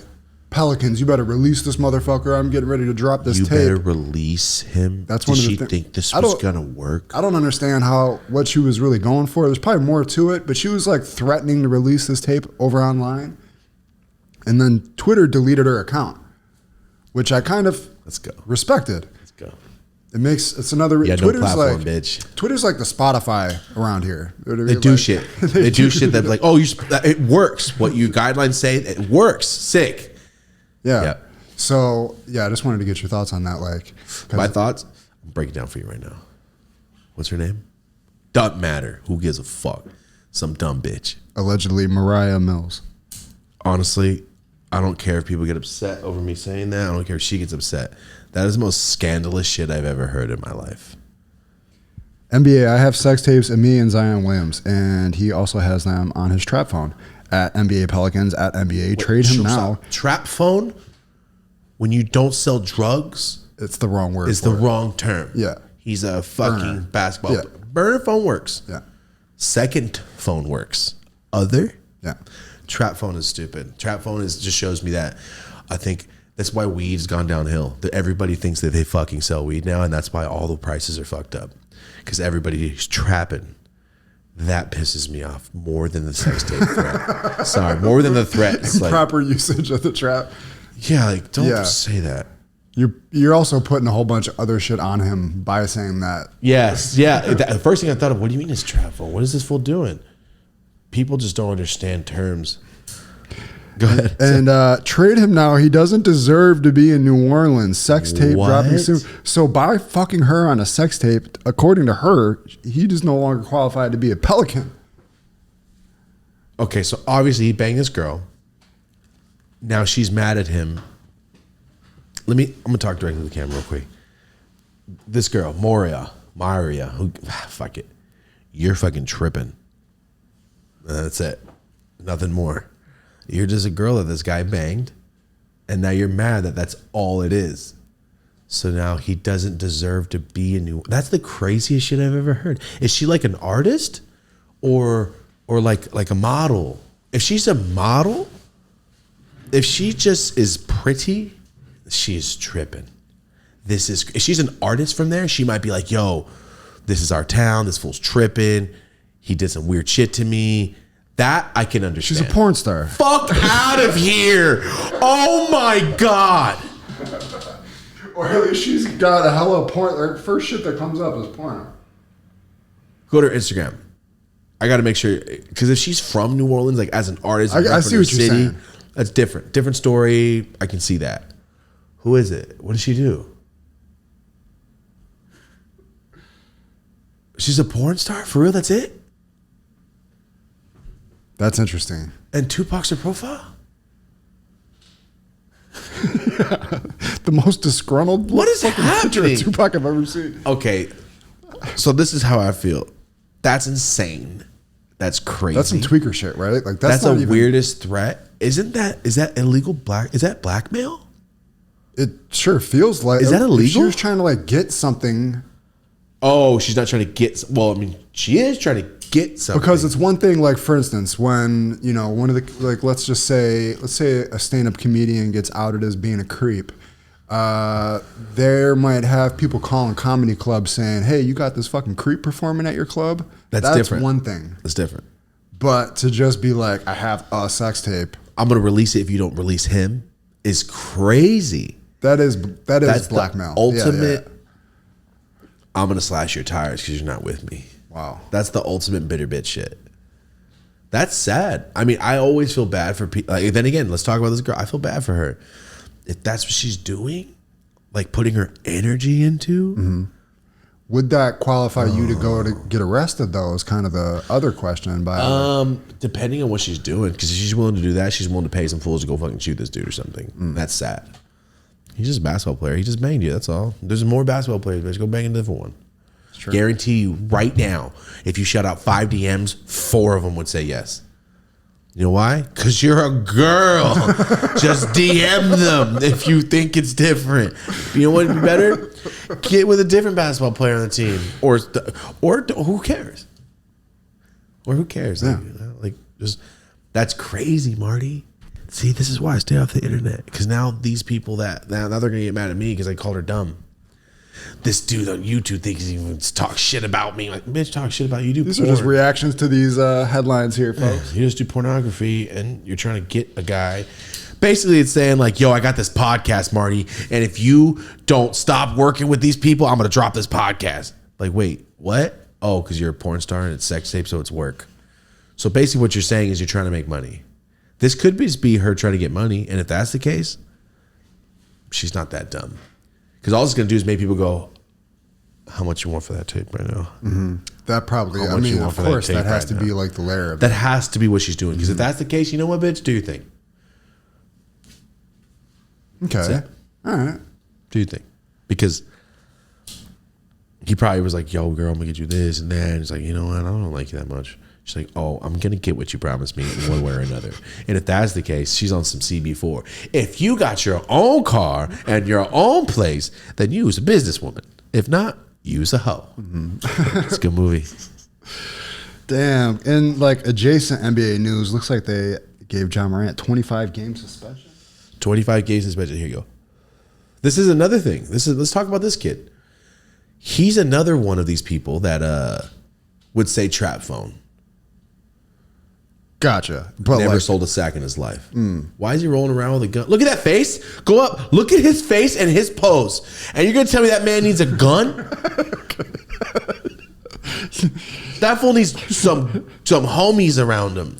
Pelicans, you better release this motherfucker. I'm getting ready to drop this tape. You better release him. That's one of the things. Did she think this was going to work? I don't understand what she was really going for. There's probably more to it, but she was like threatening to release this tape over online. And then Twitter deleted her account, which I kind of respected. Let's go. It's another. Yeah, Twitter's no platform, like, bitch. Twitter's like the Spotify around here. They do shit. They do shit that's like, oh, it works. What you guidelines say, it works. Sick. Yeah. So yeah, I just wanted to get your thoughts on that. Like, my thoughts. I'll break it down for you right now. What's her name? Doesn't matter. Who gives a fuck? Some dumb bitch. Allegedly, Mariah Mills. Honestly, I don't care if people get upset over me saying that. I don't care if she gets upset. That is the most scandalous shit I've ever heard in my life. NBA, I have sex tapes of me and Zion Williams, and he also has them on his trap phone at NBA Pelicans, at NBA. Trade him now. Trap phone? When you don't sell drugs? It's the wrong word. It's the wrong term. Yeah. He's a fucking basketball player. Burner phone works. Yeah. Second phone works. Other? Yeah. Trap phone is stupid. Trap phone just shows me that I think that's why weed's gone downhill. That everybody thinks that they fucking sell weed now, and that's why all the prices are fucked up. Because everybody's trapping. That pisses me off more than the sex tape threat. Sorry, more than the threat. It's like, proper usage of the trap. Yeah, like don't say that. You're also putting a whole bunch of other shit on him by saying that. Yes, yeah. The first thing I thought of, what do you mean it's trap phone? What is this fool doing? People just don't understand terms. Go ahead. And trade him now. He doesn't deserve to be in New Orleans. Sex tape dropping soon. So by fucking her on a sex tape, according to her, he just no longer qualified to be a Pelican. Okay, so obviously he banged this girl. Now she's mad at him. I'm gonna talk directly to the camera real quick. This girl, Maria, fuck it. You're fucking tripping. That's it. Nothing more. You're just a girl that this guy banged, and now you're mad that that's all it is. So now he doesn't deserve to be in New. That's the craziest shit I've ever heard. Is she like an artist, or like a model? If she's a model, if she just is pretty, she is tripping. If she's an artist from there, she might be like, yo, this is our town. This fool's tripping. He did some weird shit to me. That I can understand. She's a porn star. Fuck out of here. Oh my God. Or at least she's got a hella porn. Her first shit that comes up is porn. Go to her Instagram. I got to make sure, because if she's from New Orleans, like as an artist, I see what you're saying. That's different. Different story. I can see that. Who is it? What does she do? She's a porn star? For real? That's it? That's interesting. And Tupac's her profile? The most disgruntled. What is happening? Tupac I've ever seen. Okay. So this is how I feel. That's insane. That's crazy. That's some tweaker shit, right? Like that's the weirdest threat. Is that illegal is that blackmail? It sure feels like. Is that illegal? She was trying to like get something. Oh, she's not trying to get. Well, I mean, she is trying to get something. Because it's one thing, like for instance, when one of the let's say a stand-up comedian gets outed as being a creep. There might have people calling comedy clubs saying, "Hey, you got this fucking creep performing at your club." That's different. One thing. That's different. But to just be like, "I have a sex tape. I'm gonna release it if you don't release him," is crazy. That's blackmail. The ultimate. Yeah. I'm gonna slash your tires because you're not with me. Wow. That's the ultimate bitter bitch shit. That's sad. I mean, I always feel bad for people. Like, then again, let's talk about this girl. I feel bad for her. If that's what she's doing, like putting her energy into. Mm-hmm. Would that qualify you to go to get arrested though? Is kind of the other question. Depending on what she's doing, because if she's willing to do that, she's willing to pay some fools to go fucking shoot this dude or something. That's sad. He's just a basketball player. He just banged you. That's all. There's more basketball players. Let's go bang a different one. Guarantee you right now, if you shut out 5 DMs, 4 of them would say yes. You know why? Because you're a girl. Just DM them if you think it's different. You know what would be better? Get with a different basketball player on the team. Or who cares? Or who cares? Yeah. That's crazy, Marty. See, this is why I stay off the internet. Because now these people now they're going to get mad at me because I called her dumb. This dude on YouTube thinks he even talk shit about me. Like, bitch, talk shit about you. Do these porn. Are just reactions to these headlines here, folks. You just do pornography and you're trying to get a guy. Basically, it's saying like, yo, I got this podcast, Marty. And if you don't stop working with these people, I'm going to drop this podcast. Like, wait, what? Oh, because you're a porn star and it's sex tape, so it's work. So basically what you're saying is you're trying to make money. This could just be her trying to get money. And if that's the case, she's not that dumb. Because all it's going to do is make people go, how much you want for that tape right now? Mm-hmm. That probably, I mean, of course, that has to be like the layer of it. That has to be what she's doing. Because if that's the case, you know what, bitch? Do your thing. Okay. All right. Do your thing. Because he probably was like, yo, girl, I'm going to get you this and that. And he's like, you know what? I don't like you that much. She's like, oh, I'm going to get what you promised me in one way or another. And if that's the case, she's on some CB4. If you got your own car and your own place, then use a businesswoman. If not, use a hoe. Mm-hmm. It's a good movie. Damn. In like adjacent NBA news, looks like they gave John Morant 25 game suspension. 25 game suspension. Here you go. This is another thing. Let's talk about this kid. He's another one of these people that would say trap phone. Gotcha. But never sold a sack in his life. Why is he rolling around with a gun? Look at that face. Go up. Look at his face and his pose. And you're going to tell me that man needs a gun? That fool needs some homies around him.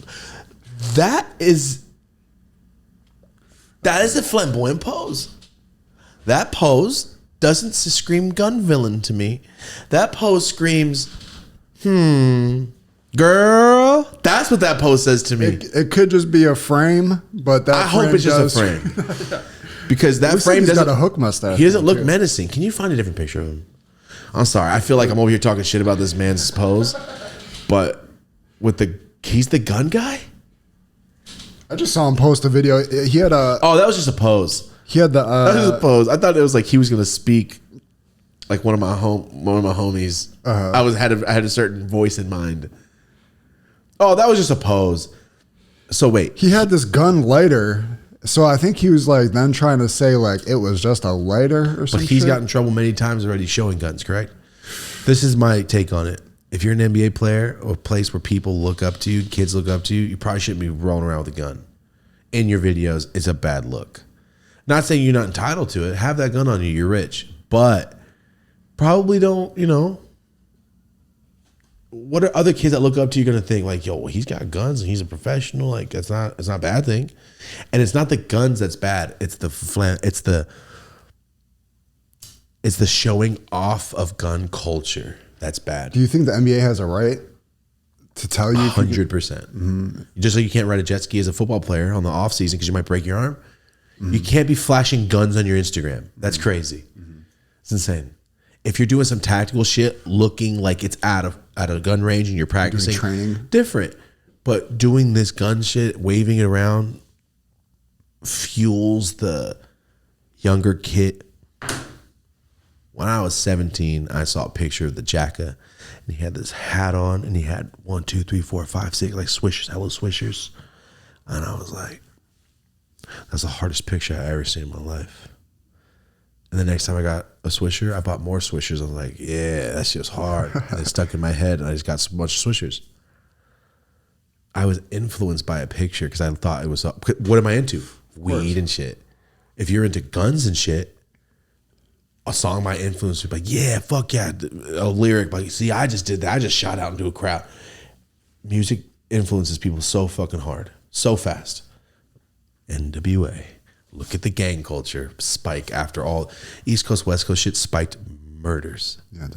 That is a flamboyant pose. That pose doesn't scream gun villain to me. That pose screams, girl, that's what that post says to me. It could just be a frame, but I hope it's just a frame. Because that frame doesn't got a hook mustache. He doesn't look menacing. Can you find a different picture of him? I'm sorry. I feel like I'm over here talking shit about this man's pose, but he's the gun guy. I just saw him post a video. He had a. Oh, that was just a pose. He had the. That was a pose. I thought it was like he was gonna speak, like one of my homies. I had a certain voice in mind. Oh, that was just a pose. So wait, he had this gun lighter So I think he was like then trying to say like it was just a lighter or something. But he's gotten in trouble many times already showing guns, correct? This is my take on it. If you're an NBA player or a place where people look up to you, kids look up to you, you probably shouldn't be rolling around with a gun in your videos. It's a bad look. Not saying you're not entitled to it. Have that gun on you. You're rich. But probably don't, you know. What are other kids that look up to you going to think? Like, yo, well, he's got guns and he's a professional. Like, it's not a bad thing. And it's not the guns that's bad. It's the showing off of gun culture that's bad. Do you think the NBA has a right to tell you? 100%. Mm-hmm. Just like you can't ride a jet ski as a football player on the off season because you might break your arm. Mm-hmm. You can't be flashing guns on your Instagram. That's crazy. Mm-hmm. It's insane. If you're doing some tactical shit, looking like it's at a gun range and you're practicing, training, different. But doing this gun shit, waving it around, fuels the younger kid. When I was 17, I saw a picture of the Jacka, and he had this hat on, and he had 1, 2, 3, 4, 5, 6 like swishers, hello swishers, and I was like, that's the hardest picture I ever seen in my life. And the next time I got a swisher, I bought more swishers. I was like, yeah, that shit was hard. And it stuck in my head, and I just got so much swishers. I was influenced by a picture because I thought it was up. What am I into? Weed and shit. If you're into guns and shit, a song might influence you. Like, yeah, fuck yeah. A lyric, like, see, I just did that. I just shot out into a crowd. Music influences people so fucking hard, so fast. NWA. Look at the gang culture spike after all East Coast, West Coast shit spiked murders. Yeah,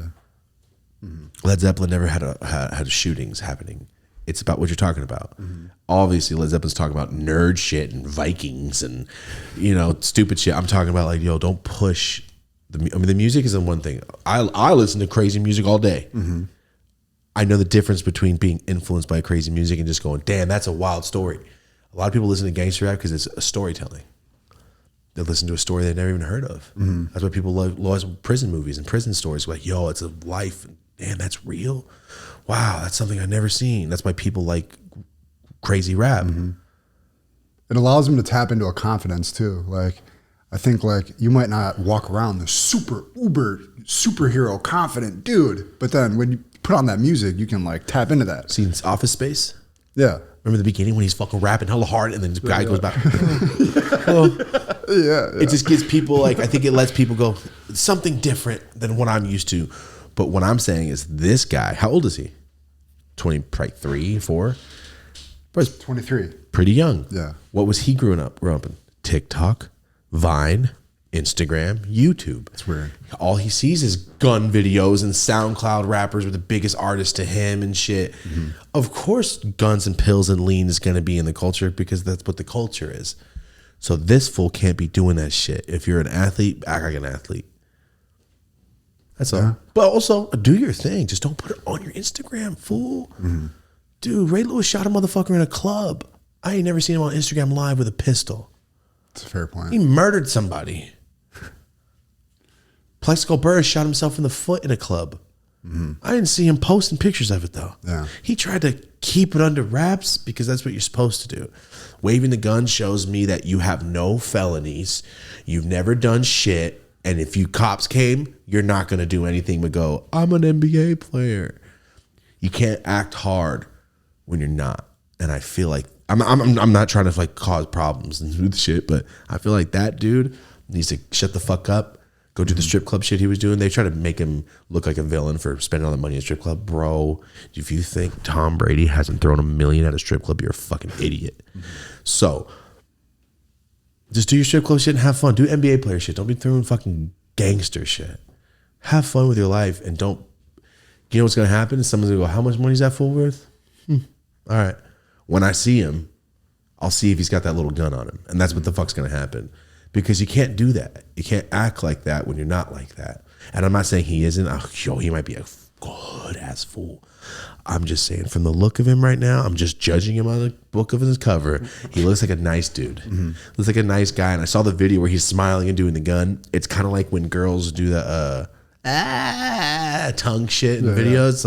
mm-hmm. Led Zeppelin never had shootings happening. It's about what you're talking about. Mm-hmm. Obviously, Led Zeppelin's talking about nerd shit and Vikings and, you know, stupid shit. I'm talking about like, yo, don't push the music isn't one thing. I listen to crazy music all day. Mm-hmm. I know the difference between being influenced by crazy music and just going, damn, that's a wild story. A lot of people listen to gangster rap because it's a storytelling. They listen to a story they've never even heard of. Mm-hmm. That's why people love prison movies and prison stories. Like, yo, it's a life. Damn, that's real. Wow, that's something I've never seen. That's why people like crazy rap. Mm-hmm. It allows them to tap into a confidence too. Like, I think like you might not walk around the superhero confident dude, but then when you put on that music, you can like tap into that. Seen Office Space? Yeah. Remember the beginning when he's fucking rapping hella hard and then the guy goes back. Yeah. It just gives people like, I think it lets people go, something different than what I'm used to. But what I'm saying is this guy, how old is he? 23, 4? 23. Pretty young. Yeah. What was he growing up in? TikTok, Vine, Instagram, YouTube. It's weird. All he sees is gun videos and SoundCloud rappers with the biggest artists to him and shit. Mm-hmm. Of course, guns and pills and lean is going to be in the culture because that's what the culture is. So this fool can't be doing that shit. If you're an athlete, act like an athlete. That's all. But also, do your thing. Just don't put it on your Instagram, fool. Mm-hmm. Dude, Ray Lewis shot a motherfucker in a club. I ain't never seen him on Instagram live with a pistol. That's a fair point. He murdered somebody. Plexico Burris shot himself in the foot in a club. Mm-hmm. I didn't see him posting pictures of it though. Yeah. He tried to keep it under wraps because that's what you're supposed to do. Waving the gun shows me that you have no felonies. You've never done shit. And if you cops came, you're not going to do anything but go, I'm an NBA player. You can't act hard when you're not. And I feel like I'm not trying to like cause problems and do the shit, but I feel like that dude needs to shut the fuck up, go do the strip club shit he was doing. They try to make him look like a villain for spending all the money at a strip club. Bro, if you think Tom Brady hasn't thrown $1 million at a strip club, you're a fucking idiot. Mm-hmm. So just do your strip club shit and have fun. Do NBA player shit. Don't be throwing fucking gangster shit. Have fun with your life and don't, you know what's going to happen? Someone's going to go, how much money is that fool worth? All right. When I see him, I'll see if he's got that little gun on him. And that's what the fuck's going to happen. Because you can't do that. You can't act like that when you're not like that. And I'm not saying he isn't. Oh, yo, he might be a good ass fool. I'm just saying from the look of him right now, I'm just judging him on the book of his cover. He looks like a nice dude. Mm-hmm. Looks like a nice guy. And I saw the video where he's smiling and doing the gun. It's kind of like when girls do the tongue shit in videos.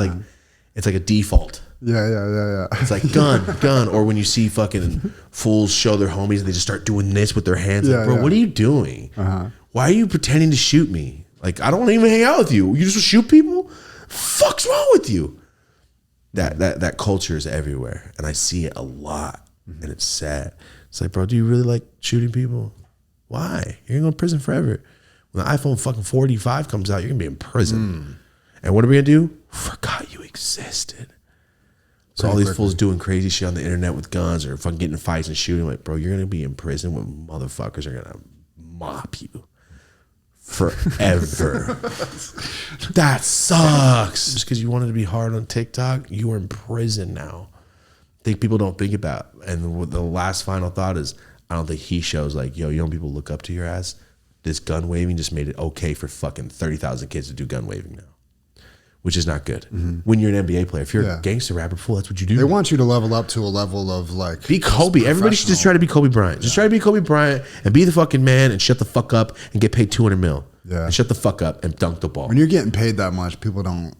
It's like a default. Yeah. It's like gun. Or when you see fucking fools show their homies and they just start doing this with their hands. Like, bro, what are you doing? Why are you pretending to shoot me? Like, I don't want to even hang out with you. You just shoot people? Fuck's wrong with you? That culture is everywhere. And I see it a lot. And it's sad. It's like, bro, do you really like shooting people? Why? You're going to go to prison forever. When the iPhone fucking 45 comes out, you're going to be in prison. And what are we going to do? Forgot you existed. So all these fools doing crazy shit on the internet with guns or fucking getting in fights and shooting. Like, bro, you're going to be in prison when motherfuckers are going to mop you forever. That sucks. Just because you wanted to be hard on TikTok, you are in prison now. I think people don't think about. And the last final thought is, I don't think he shows like, yo, you know, people look up to your ass. This gun waving just made it okay for fucking 30,000 kids to do gun waving now, which is not good. When you're an NBA player, if you're a gangster rapper, fool, that's what you do. They want you to level up to a level of like, be Kobe. Everybody should just try to be Kobe Bryant. Just try to be Kobe Bryant and be the fucking man and shut the fuck up and get paid $200 million. Yeah. And shut the fuck up and dunk the ball. When you're getting paid that much, people don't.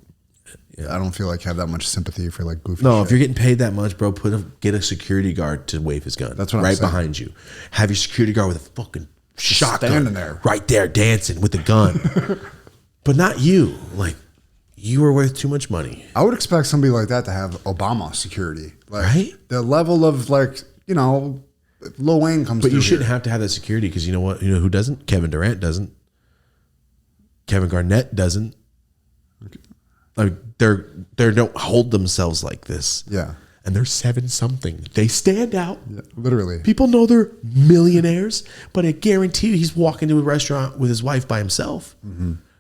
I don't feel like have that much sympathy for like goofy No, shit. if you're getting paid that much, bro, get a security guard to wave his gun. That's what I'm right saying. behind you. Have your security guard with a fucking shotgun standing there. right there dancing with the gun. But not you. Like, you are worth too much money. I would expect somebody like that to have Obama security. Like, right? The level of like, you know, Lil Wayne comes But you shouldn't here. have to have that security because you know what? You know who doesn't? Kevin Durant doesn't. Kevin Garnett doesn't. Like they don't hold themselves like this. Yeah. And they're 7-something. They stand out. Yeah, literally. People know they're millionaires, but I guarantee you he's walking to a restaurant with his wife by himself.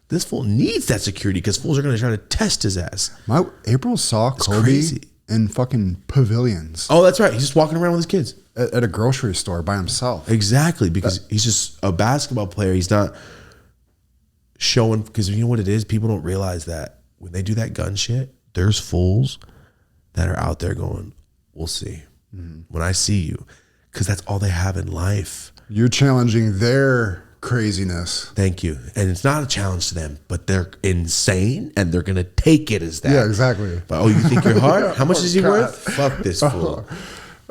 This fool needs that security because fools are going to try to test his ass. My April saw Kobe crazy. in fucking pavilions Oh, that's right. He's just walking around with his kids. at a grocery store by himself. Exactly, because he's just a basketball player. He's not showing, because you know what it is? People don't realize that when they do that gun shit, there's fools that are out there going, we'll see. When I see you, because that's all they have in life. You're challenging their craziness. Thank you. And it's not a challenge to them, but they're insane and they're going to take it as that. Yeah, exactly. But, oh, you think you're hard? How much is he worth? Fuck this fool.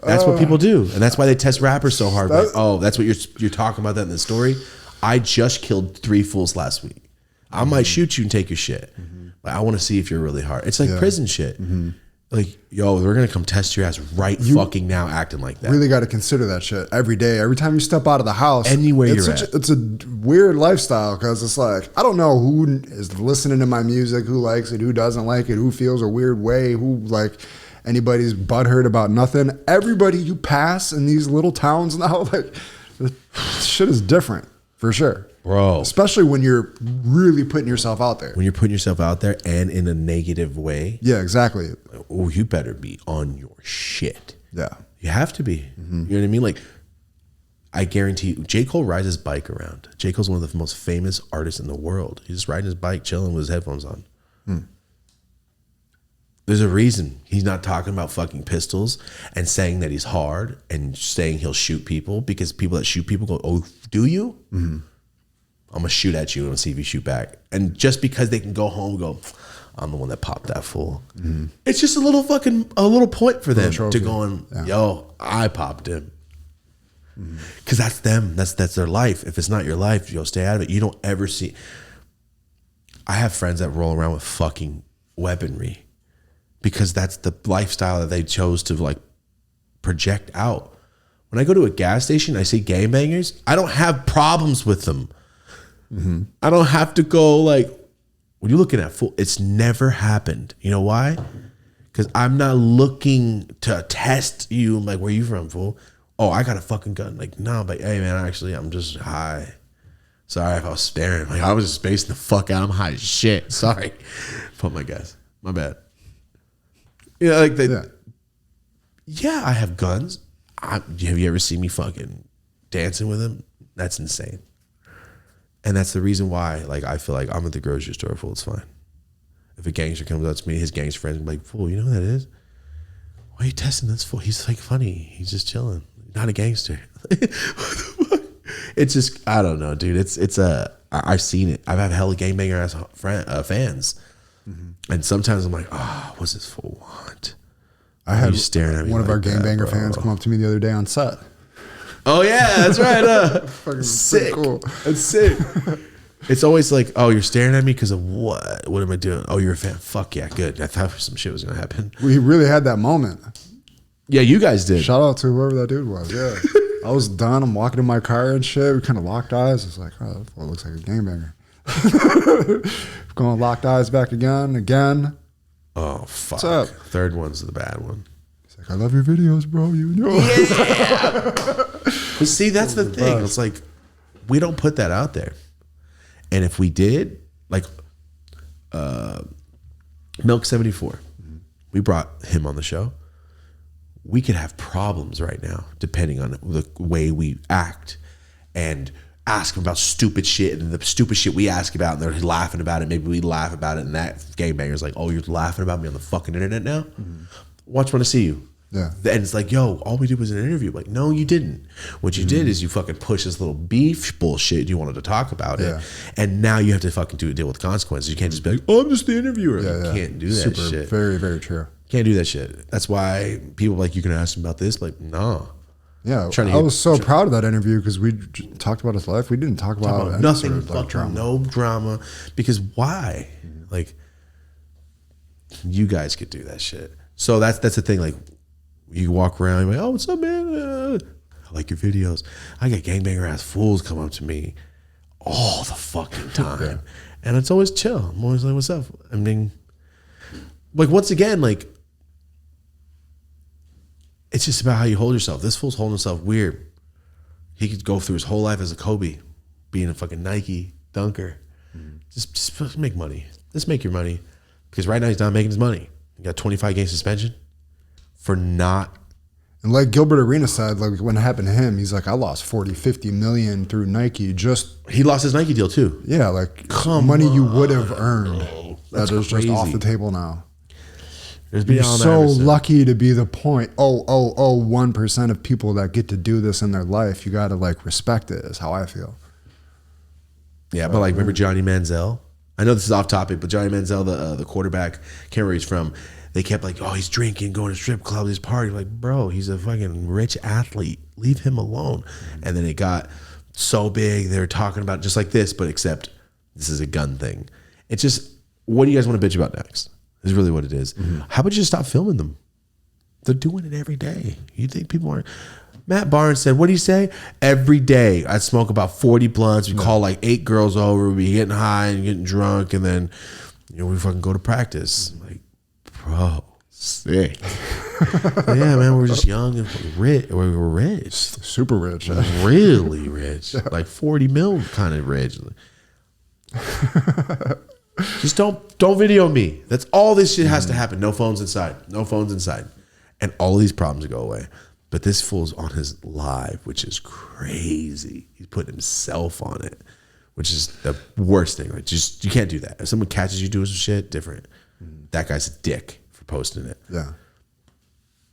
That's what people do. And that's why they test rappers so hard. Like, oh, that's what you're talking about that in the story. I just killed 3 fools last week. I might shoot you and take your shit. But I want to see if you're really hard. It's like prison shit. Like, yo, we're going to come test your ass fucking now acting like that. Really got to consider that shit every day. Every time you step out of the house. Anywhere you're at. It's a weird lifestyle because it's like, I don't know who is listening to my music, who likes it, who doesn't like it, who feels a weird way, who like anybody's butthurt about nothing. Everybody you pass in these little towns now, like, the shit is different for sure. Bro. Especially when you're really putting yourself out there. When you're putting yourself out there and in a negative way. Yeah, exactly. Oh, you better be on your shit. Yeah. You have to be. You know what I mean? Like, I guarantee you, J. Cole rides his bike around. J. Cole's one of the most famous artists in the world. He's just riding his bike, chilling with his headphones on. There's a reason he's not talking about fucking pistols and saying that he's hard and saying he'll shoot people, because people that shoot people go, oh, do you? I'm going to shoot at you and see if you shoot back. And just because they can go home and go, I'm the one that popped that fool. It's just a little point for them to go, yo, I popped him. Because that's them. That's their life. If it's not your life, you'll stay out of it. You don't ever see. I have friends that roll around with fucking weaponry because that's the lifestyle that they chose to like project out. When I go to a gas station, I see gangbangers. I don't have problems with them. I don't have to go like, what are you looking at, fool? It's never happened. You know why? Because I'm not looking to test you. I'm like, where you from, fool? Oh, I got a fucking gun. Like, no, but hey, man, actually, I'm just high. Sorry if I was staring. Like, I was just spacing the fuck out. I'm high as shit. Sorry. Put my gas. My bad. You know, like, yeah, I have guns. Have you ever seen me fucking dancing with them? That's insane. And that's the reason why, like, I feel like I'm at the grocery store, fool, it's fine. If a gangster comes up to me, his gangster friends will be like, fool, you know who that is? Why are you testing this fool? He's like funny. He's just chilling. Not a gangster. What the fuck? It's just, I don't know, dude. I've seen it. I've had hella gangbanger ass fans. And sometimes I'm like, oh, what's this fool want? I had staring at me one of like our gangbanger fans come up to me the other day on set. Oh yeah, that's right. Fucking sick. cool. That's sick. It's always like, oh, you're staring at me because of what? What am I doing? Oh, you're a fan. Fuck yeah, good. I thought some shit was gonna happen. We really had that moment. Yeah, you guys did. Shout out to whoever that dude was. Yeah, I was done. I'm walking in my car and shit. We kind of locked eyes. It's like, oh, that looks like a gangbanger. Going locked eyes back again. Oh fuck. What's up? Third one's the bad one. He's like, I love your videos, bro. You know. Yeah. But see, that's the thing. It's like we don't put that out there. And if we did, like Milk 74, we brought him on the show. We could have problems right now, depending on the way we act and ask him about stupid shit, and the stupid shit we ask about, and they're laughing about it. Maybe we laugh about it, and that gangbanger's like, oh, you're laughing about me on the fucking internet now? Watch when I see you. Yeah. And it's like, yo, all we did was an interview. Like, no, you didn't. What you did is you fucking pushed this little beef bullshit. You wanted to talk about it. And now you have to fucking deal with consequences. You can't just be like, oh, I'm just the interviewer. You can't do that shit. Very, very true. Can't do that shit. That's why people are like, you can ask him about this. Like, no. Yeah. I was so proud of that interview because we talked about his life. We didn't talk about nothing, sort of like drama. No drama. Because why? Like, you guys could do that shit. So that's the thing. Like, you walk around, you're like, oh, what's up, man? I like your videos. I get gangbanger ass fools come up to me all the fucking time. And it's always chill. I'm always like, what's up? I mean, like, once again, like, it's just about how you hold yourself. This fool's holding himself weird. He could go through his whole life as a Kobe, being a fucking Nike dunker. Just make money. Just make your money. Because right now he's not making his money. He got 25 game suspension for not. And like Gilbert Arenas said, like when it happened to him, he's like, I lost 40, 50 million through Nike. He lost his Nike deal too. Yeah, like money you would have earned that is just off the table now. You're so lucky to be the 0.0001% of people that get to do this in their life. You got to like respect it, is how I feel. Yeah, but like, remember Johnny Manziel? I know this is off topic, but Johnny Manziel, the quarterback, can't remember where he's from. They kept like, oh, he's drinking, going to strip clubs, he's partying. Like, bro, he's a fucking rich athlete. Leave him alone. And then it got so big. They were talking about just like this, but except this is a gun thing. It's just, what do you guys want to bitch about next? Is really what it is. How about you just stop filming them? They're doing it every day. You think people aren't? Matt Barnes said, what do you say? Every day I'd smoke about 40 blunts. We call like 8 girls over. We'd be getting high and getting drunk. And then, we fucking go to practice. Like, bro, sick. Yeah, man, we're just young and rich. We were rich. Super rich. Really rich. Like 40 mil kind of rich. Just don't video me. That's all this shit has to happen. No phones inside. No phones inside. And all these problems go away. But this fool's on his live, which is crazy. He's putting himself on it, which is the worst thing. Like, just, you can't do that. If someone catches you doing some shit, different. That guy's a dick for posting it. Yeah.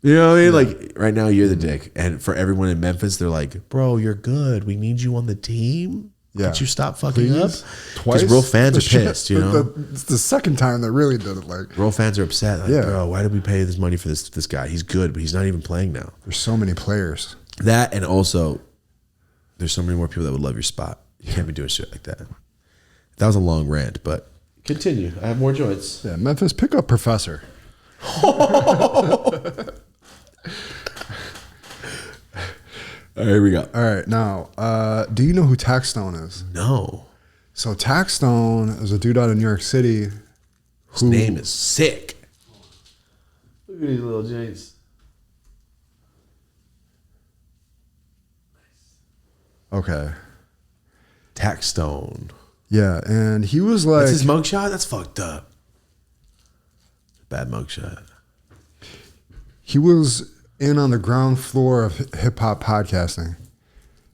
You know what I mean? Like, right now you're the dick. And for everyone in Memphis, they're like, bro, you're good. We need you on the team. Yeah. Could you stop fucking up? Twice? Because real fans are pissed, you know? It's the second time they really did it. Like, real fans are upset. Like, bro, why did we pay this money for this guy? He's good, but he's not even playing now. There's so many players. That, and also, there's so many more people that would love your spot. You can't be doing shit like that. That was a long rant, but continue. I have more joints. Yeah, Memphis, pick up Professor. All right, here we go. All right, now, do you know who Taxstone is? No. So Taxstone is a dude out of New York City. His name is sick. Look at these little joints. Okay. Taxstone. Yeah, and he was like... That's his mugshot? That's fucked up. Bad mugshot. He was in on the ground floor of hip-hop podcasting.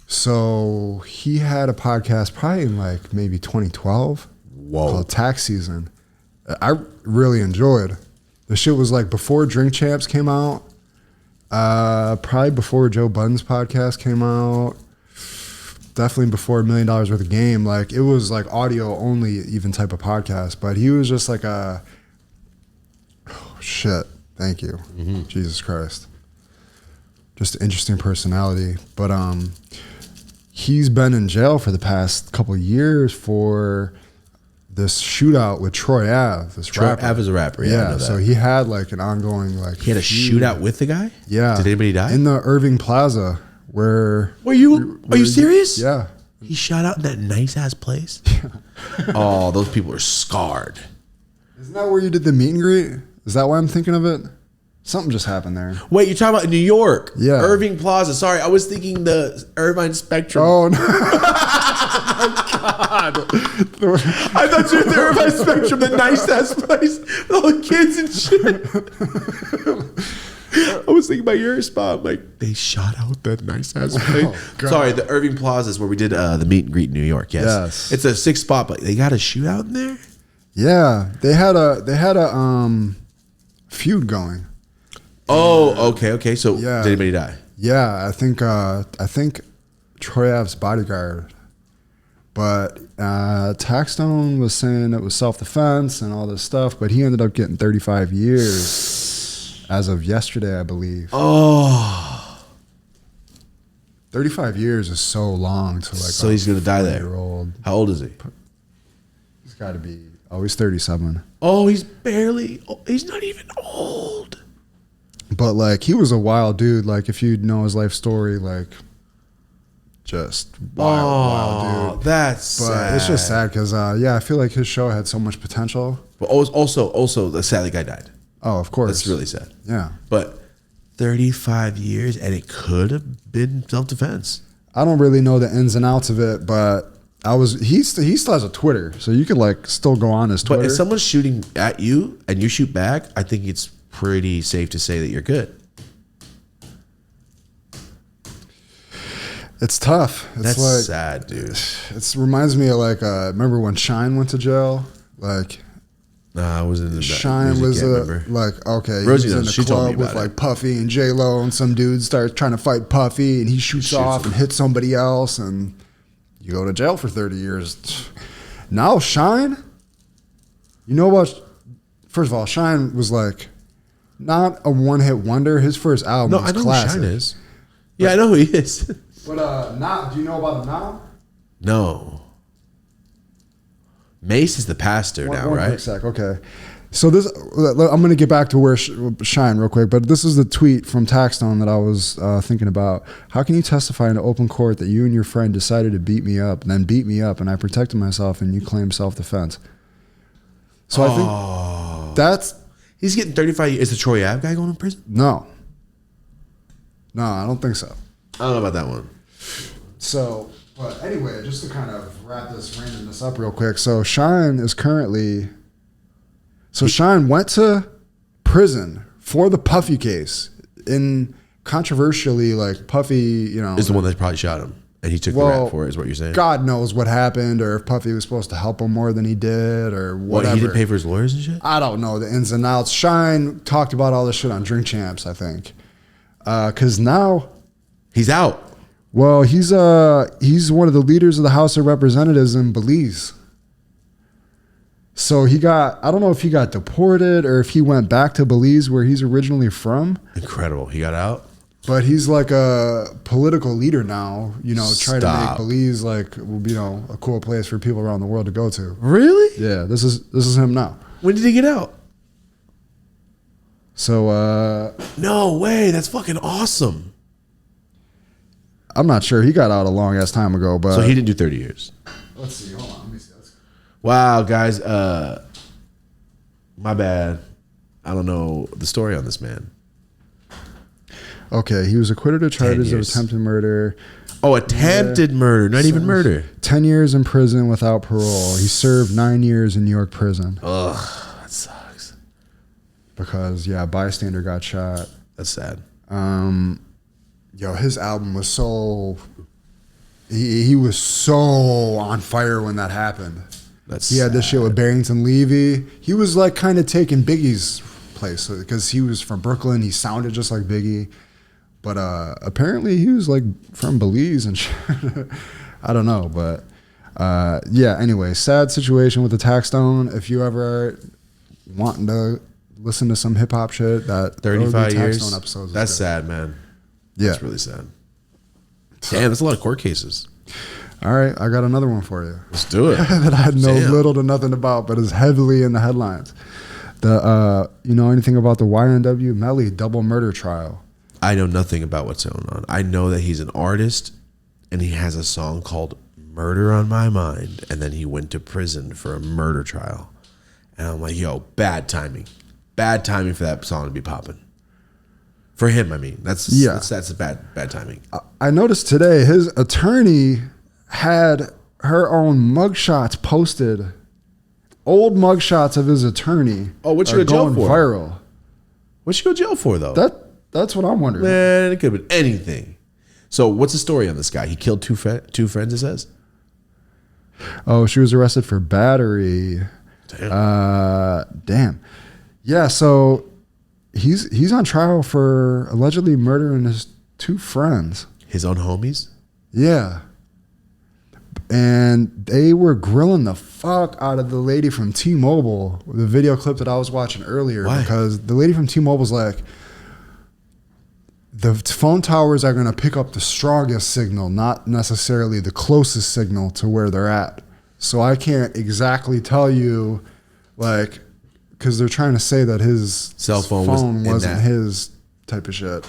So he had a podcast probably in like maybe 2012 called Tax Season. I really enjoyed. The shit was like before Drink Champs came out, probably before Joe Budden's podcast came out, definitely before $1 Million Worth of Game. Like, it was like audio only even type of podcast. But he was just like a... Oh, shit. Thank you. Jesus Christ. Just an interesting personality. But he's been in jail for the past couple of years for this shootout with Troy Ave. Troy Ave is a rapper. Yeah, I know that. So he had like an ongoing like. He had a shootout with the guy. Yeah. Did anybody die? In the Irving Plaza, where. Are you serious? Yeah. He shot out in that nice ass place. Oh, those people are scarred. Isn't that where you did the meet and greet? Is that why I'm thinking of it? Something just happened there. Wait, you're talking about New York? Yeah. Irving Plaza. Sorry, I was thinking the Irvine Spectrum. Oh, no. God. I thought you were the Irvine Spectrum, the nice ass place with all the kids and shit. I was thinking about your spot. I'm like, they shot out that nice ass place. Oh, sorry, the Irving Plaza is where we did the meet and greet in New York. Yes. It's a 6 spot, but they got a shootout in there? Yeah. They had a feud going. Oh, okay. So did anybody die? Yeah, I think Troy Ave's bodyguard. But Taxstone was saying it was self-defense and all this stuff, but he ended up getting 35 years as of yesterday, I believe. Oh. 35 years is so long to like. So he's gonna die there. How old is he? He's got to be. Oh, he's 37. Oh, he's not even old. But like, he was a wild dude. Like, if you know his life story, like, just wild dude. That's sad. It's just sad because I feel like his show had so much potential. But also the sadly guy died. Oh, of course. That's really sad. Yeah. But 35 years and it could have been self-defense. I don't really know the ins and outs of it, but he still has a Twitter, so you could like still go on his Twitter. But if someone's shooting at you and you shoot back, I think it's pretty safe to say that you're good. It's tough. That's like, sad, dude. It reminds me of like remember when Shine went to jail? Like, I wasn't in the Shine was like, okay, Rosie he was in a club with like Puffy and J-Lo, and some dude starts trying to fight Puffy, and he shoots off and hits somebody else, and you go to jail for 30 years. Now Shine, you know what? First of all, Shine was like not a one-hit wonder. His first album was classic. Who Shine is. Yeah, I know who he is. But now, do you know about him now? No. Mace is the pastor now, right? Quick sec. Okay. So I'm going to get back to where Shine real quick, but this is the tweet from Taxstone that I was thinking about. How can you testify in an open court that you and your friend decided to beat me up, and then beat me up, and I protected myself, and you claim self-defense? So I think that's... He's getting 35 years. Is the Troy Ave guy going to prison? No, I don't think so. I don't know about that one. So, but anyway, just to kind of wrap this randomness up real quick. So Shine is currently... So Shine went to prison for the Puffy case. In controversially, like Puffy, you know... Is the one that probably shot him. And he took the rap for it, is what you're saying? God knows what happened, or if Puffy was supposed to help him more than he did, or whatever. What, he didn't pay for his lawyers and shit? I don't know the ins and outs. Shine talked about all this shit on Drink Champs, I think. Because now... He's out. Well, he's one of the leaders of the House of Representatives in Belize. So I don't know if he got deported or if he went back to Belize where he's originally from. Incredible. He got out? But he's like a political leader now, you know, trying to make Belize like, you know, a cool place for people around the world to go to. Really? Yeah, this is him now. When did he get out? So no way, that's fucking awesome. I'm not sure. He got out a long ass time ago, but so he didn't do 30 years. Let's see. Hold on. Let me see. Wow, guys. My bad. I don't know the story on this man. Okay, he was acquitted of charges of attempted murder. Oh, attempted murder, not even murder. 10 years in prison without parole. He served 9 years in New York prison. Ugh, that sucks. Because a bystander got shot. That's sad. His album was so... He was so on fire when that happened. He had this shit with Barrington Levy. He was like kind of taking Biggie's place because he was from Brooklyn. He sounded just like Biggie. But apparently he was like from Belize and shit. I don't know. But anyway, sad situation with the Taxstone. If you ever are wanting to listen to some hip hop shit. That 35 years. Taxstone episodes. That's sad, man. Yeah, that's really sad. Damn, that's a lot of court cases. All right, I got another one for you. Let's do it. That I know little to nothing about, but is heavily in the headlines. You know anything about the YNW Melly double murder trial? I know nothing about what's going on. I know that he's an artist, and he has a song called "Murder on My Mind," and then he went to prison for a murder trial. And I'm like, yo, bad timing for that song to be popping. For him, I mean, that's a bad timing. I noticed today his attorney had her own mugshots posted, old mugshots of his attorney. Oh, what you go to jail for? Viral. What you go to jail for though? That's what I'm wondering. Man, it could have been anything. So what's the story on this guy? He killed two friends, it says? Oh, she was arrested for battery. Damn. Yeah, so he's on trial for allegedly murdering his two friends. His own homies? Yeah. And they were grilling the fuck out of the lady from T-Mobile, the video clip that I was watching earlier. Why? Because the lady from T-Mobile's like, the phone towers are going to pick up the strongest signal, not necessarily the closest signal to where they're at. So I can't exactly tell you, like, because they're trying to say that his cell phone wasn't his type of shit.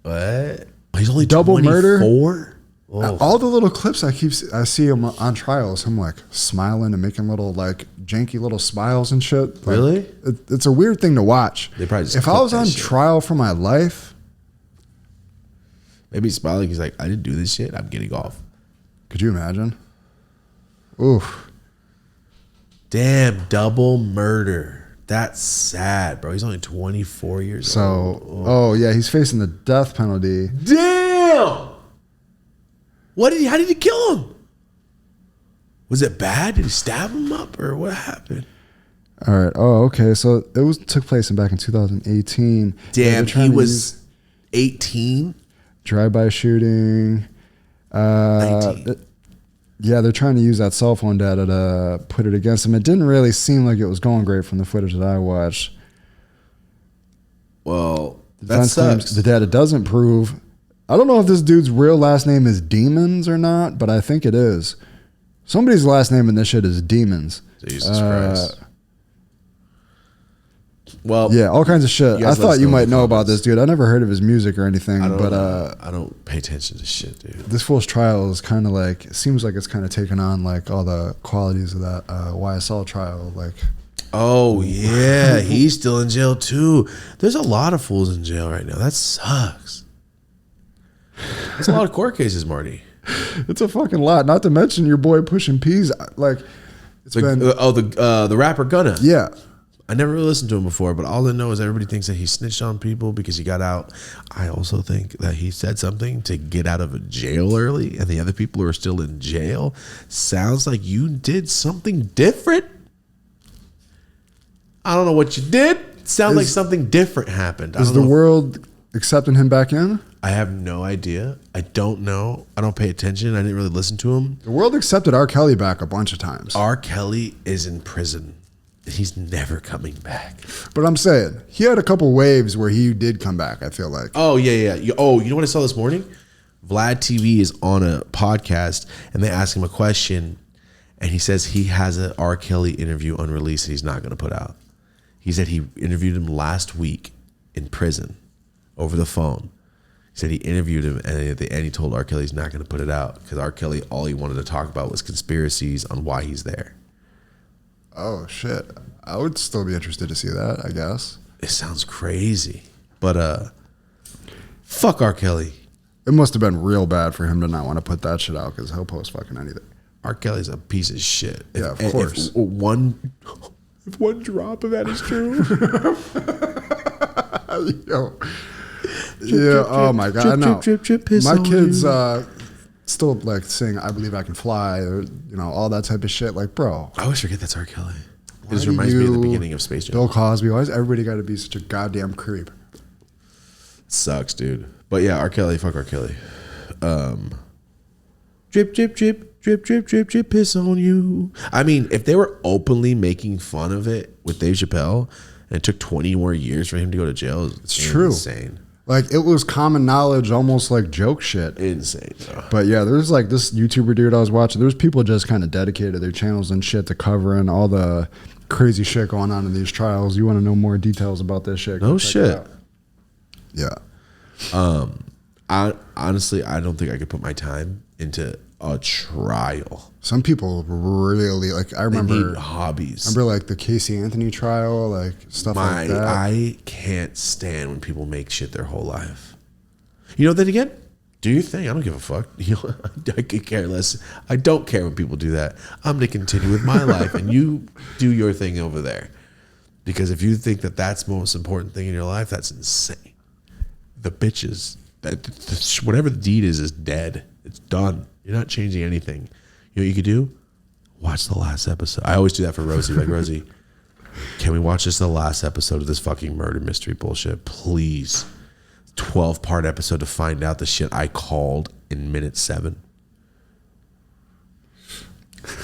What? He's only double 24? Murder. Oh. All the little clips I see him on trials, him like smiling and making little like janky little smiles and shit. Like, really? It's a weird thing to watch. They probably just if I was on trial for my life, maybe he's smiling. He's like, I didn't do this shit. I'm getting off. Could you imagine? Oof. Damn, double murder. That's sad, bro. He's only 24 years old. Oh yeah, he's facing the death penalty. Damn. How did he kill him? Was it bad? Did he stab him up or what happened? All right. Oh, okay. So it took place back in 2018. Damn, he was 18. Drive-by shooting. 19. Yeah, they're trying to use that cell phone data to put it against him. It didn't really seem like it was going great from the footage that I watched. Well, that sucks. The data doesn't prove. I don't know if this dude's real last name is Demons or not, but I think it is. Somebody's last name in this shit is Demons. Jesus Christ. Well, yeah, all kinds of shit. I thought you might know about this dude. I never heard of his music or anything, but I don't pay attention to shit, dude. This fool's trial is kind of like, it seems like it's kind of taken on like all the qualities of that YSL trial, like. Oh yeah, he's still in jail too. There's a lot of fools in jail right now. That sucks. That's a lot of court cases, Marty. It's a fucking lot. Not to mention your boy pushing P's. Like, it's been the rapper Gunna. Yeah. I never really listened to him before, but all I know is everybody thinks that he snitched on people because he got out. I also think that he said something to get out of jail early, and the other people who are still in jail. Sounds like you did something different. I don't know what you did. Sounds like something different happened. Is the world accepting him back in? I have no idea. I don't know. I don't pay attention. I didn't really listen to him. The world accepted R. Kelly back a bunch of times. R. Kelly is in prison. He's never coming back. But I'm saying, he had a couple waves where he did come back, I feel like. Oh, yeah. You know what I saw this morning? Vlad TV is on a podcast, and they ask him a question, and he says he has an R. Kelly interview unreleased that he's not going to put out. He said he interviewed him last week in prison over the phone. He said he interviewed him, and at the end he told R. Kelly he's not going to put it out because R. Kelly, all he wanted to talk about was conspiracies on why he's there. Oh, shit. I would still be interested to see that, I guess. It sounds crazy. But fuck R. Kelly. It must have been real bad for him to not want to put that shit out because he'll post fucking anything. R. Kelly's a piece of shit. Yeah, of course. If one drop of that is true. Yo. Yeah, oh my God. I know. My kids still like sing I Believe I Can Fly or, you know, all that type of shit. Like, bro. I always forget that's R. Kelly. It just reminds me of the beginning of Space Jam. Bill Cosby. Why has everybody got to be such a goddamn creep? Sucks, dude. But yeah, R. Kelly, fuck R. Kelly. Drip, drip, drip, drip, drip, drip, drip, piss on you. I mean, if they were openly making fun of it with Dave Chappelle and it took 20 more years for him to go to jail. It's true. Insane. Like, it was common knowledge, almost like joke shit. Insane. Bro. But yeah, there's like this YouTuber dude I was watching. There's people just kind of dedicated their channels and shit to covering all the crazy shit going on in these trials. You want to know more details about this shit? No shit. Yeah. I honestly, I don't think I could put my time into a trial. Some people really like. I remember they need hobbies. Remember like the Casey Anthony trial, like stuff like that. I can't stand when people make shit their whole life. You know, then again, do your thing. I don't give a fuck. You know, I could care less. I don't care when people do that. I'm gonna continue with my life, and you do your thing over there. Because if you think that that's the most important thing in your life, that's insane. The bitches, whatever the deed is dead. It's done. You're not changing anything. You know what you could do? Watch the last episode. I always do that for Rosie. Like, Rosie, can we watch just the last episode of this fucking murder mystery bullshit? Please. 12-part episode to find out the shit I called in minute 7.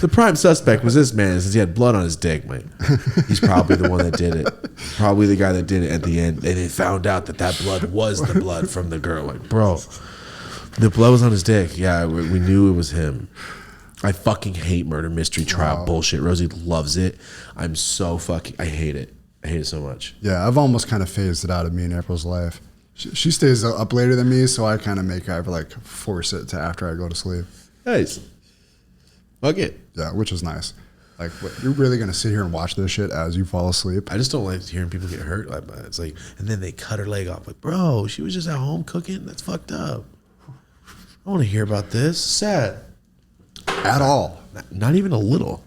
The prime suspect was this man, since he had blood on his dick, mate. He's probably the one that did it. Probably the guy that did it at the end. And they found out that blood was the blood from the girl. Like, bro, the blood was on his dick. Yeah, we knew it was him. I fucking hate murder mystery trial bullshit. Rosie loves it. I'm so fucking, I hate it. I hate it so much. Yeah, I've almost kind of phased it out of me and April's life. She stays up later than me, so I kind of make her like force it to after I go to sleep. Nice. Fuck it. Yeah, which is nice. Like, what, you're really going to sit here and watch this shit as you fall asleep? I just don't like hearing people get hurt like that. It's like, and then they cut her leg off. Like, bro, she was just at home cooking? That's fucked up. I don't want to hear about this. Sad. At all. Not even a little.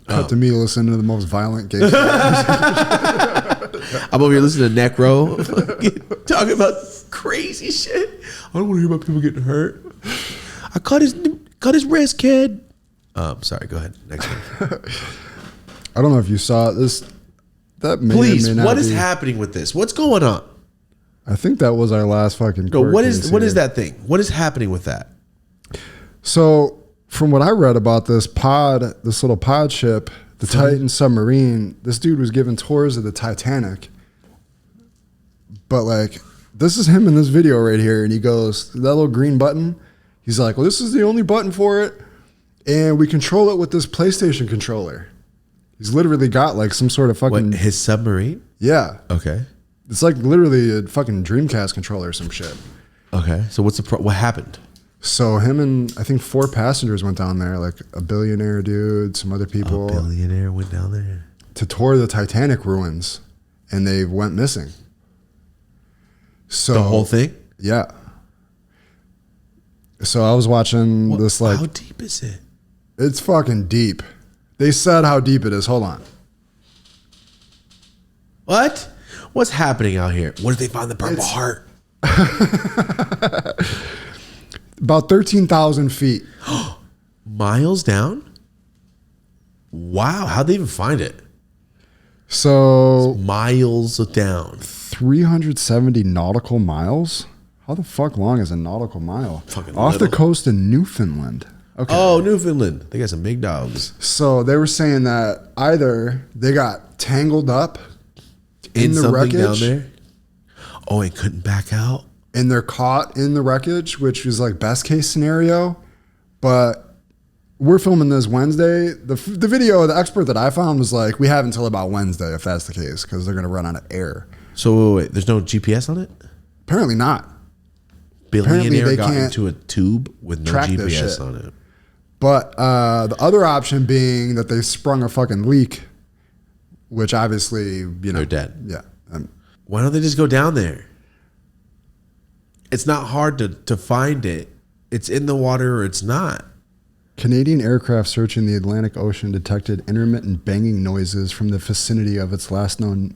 Cut to me listening to the most violent gay I'm over here listening to Necro talking about crazy shit. I don't want to hear about people getting hurt. I cut his wrist, kid. Sorry, go ahead. Next one. I don't know if you saw this. That may Please, or may not what is be. Happening with this? What's going on? I think that was our last fucking court case. What is that thing? What is happening with that? So, from what I read about this little pod ship, the Titan submarine, this dude was giving tours of the Titanic. But like, this is him in this video right here, and he goes, that little green button, he's like, well, this is the only button for it, and we control it with this PlayStation controller. He's literally got like some sort of fucking... What, his submarine? Yeah. Okay. It's like literally a fucking Dreamcast controller or some shit. Okay. So what happened? So him and I think 4 passengers went down there, like a billionaire dude, some other people. A billionaire went down there? To tour the Titanic ruins, and they went missing. So the whole thing? Yeah. So I was watching this like... How deep is it? It's fucking deep. They said how deep it is. Hold on. What? What's happening out here? What did they find the Purple Heart? About 13,000 feet. Miles down? Wow. How'd they even find it? So... It's miles down. 370 nautical miles? How the fuck long is a nautical mile? Fucking off the coast of Newfoundland. Okay. Oh, Newfoundland. They got some big dogs. So they were saying that either they got tangled up in the wreckage down there. Oh, and couldn't back out? And they're caught in the wreckage, which is like best case scenario. But we're filming this Wednesday. The video, the expert that I found was like, we have until about Wednesday if that's the case, because they're going to run out of air. So wait, there's no GPS on it? Apparently not. Billionaire got into a tube with no GPS on it. But the other option being that they sprung a fucking leak, which obviously, you know. They're dead. Yeah. Why don't they just go down there? It's not hard to find it. It's in the water or it's not. Canadian aircraft searching the Atlantic Ocean detected intermittent banging noises from the vicinity of its last known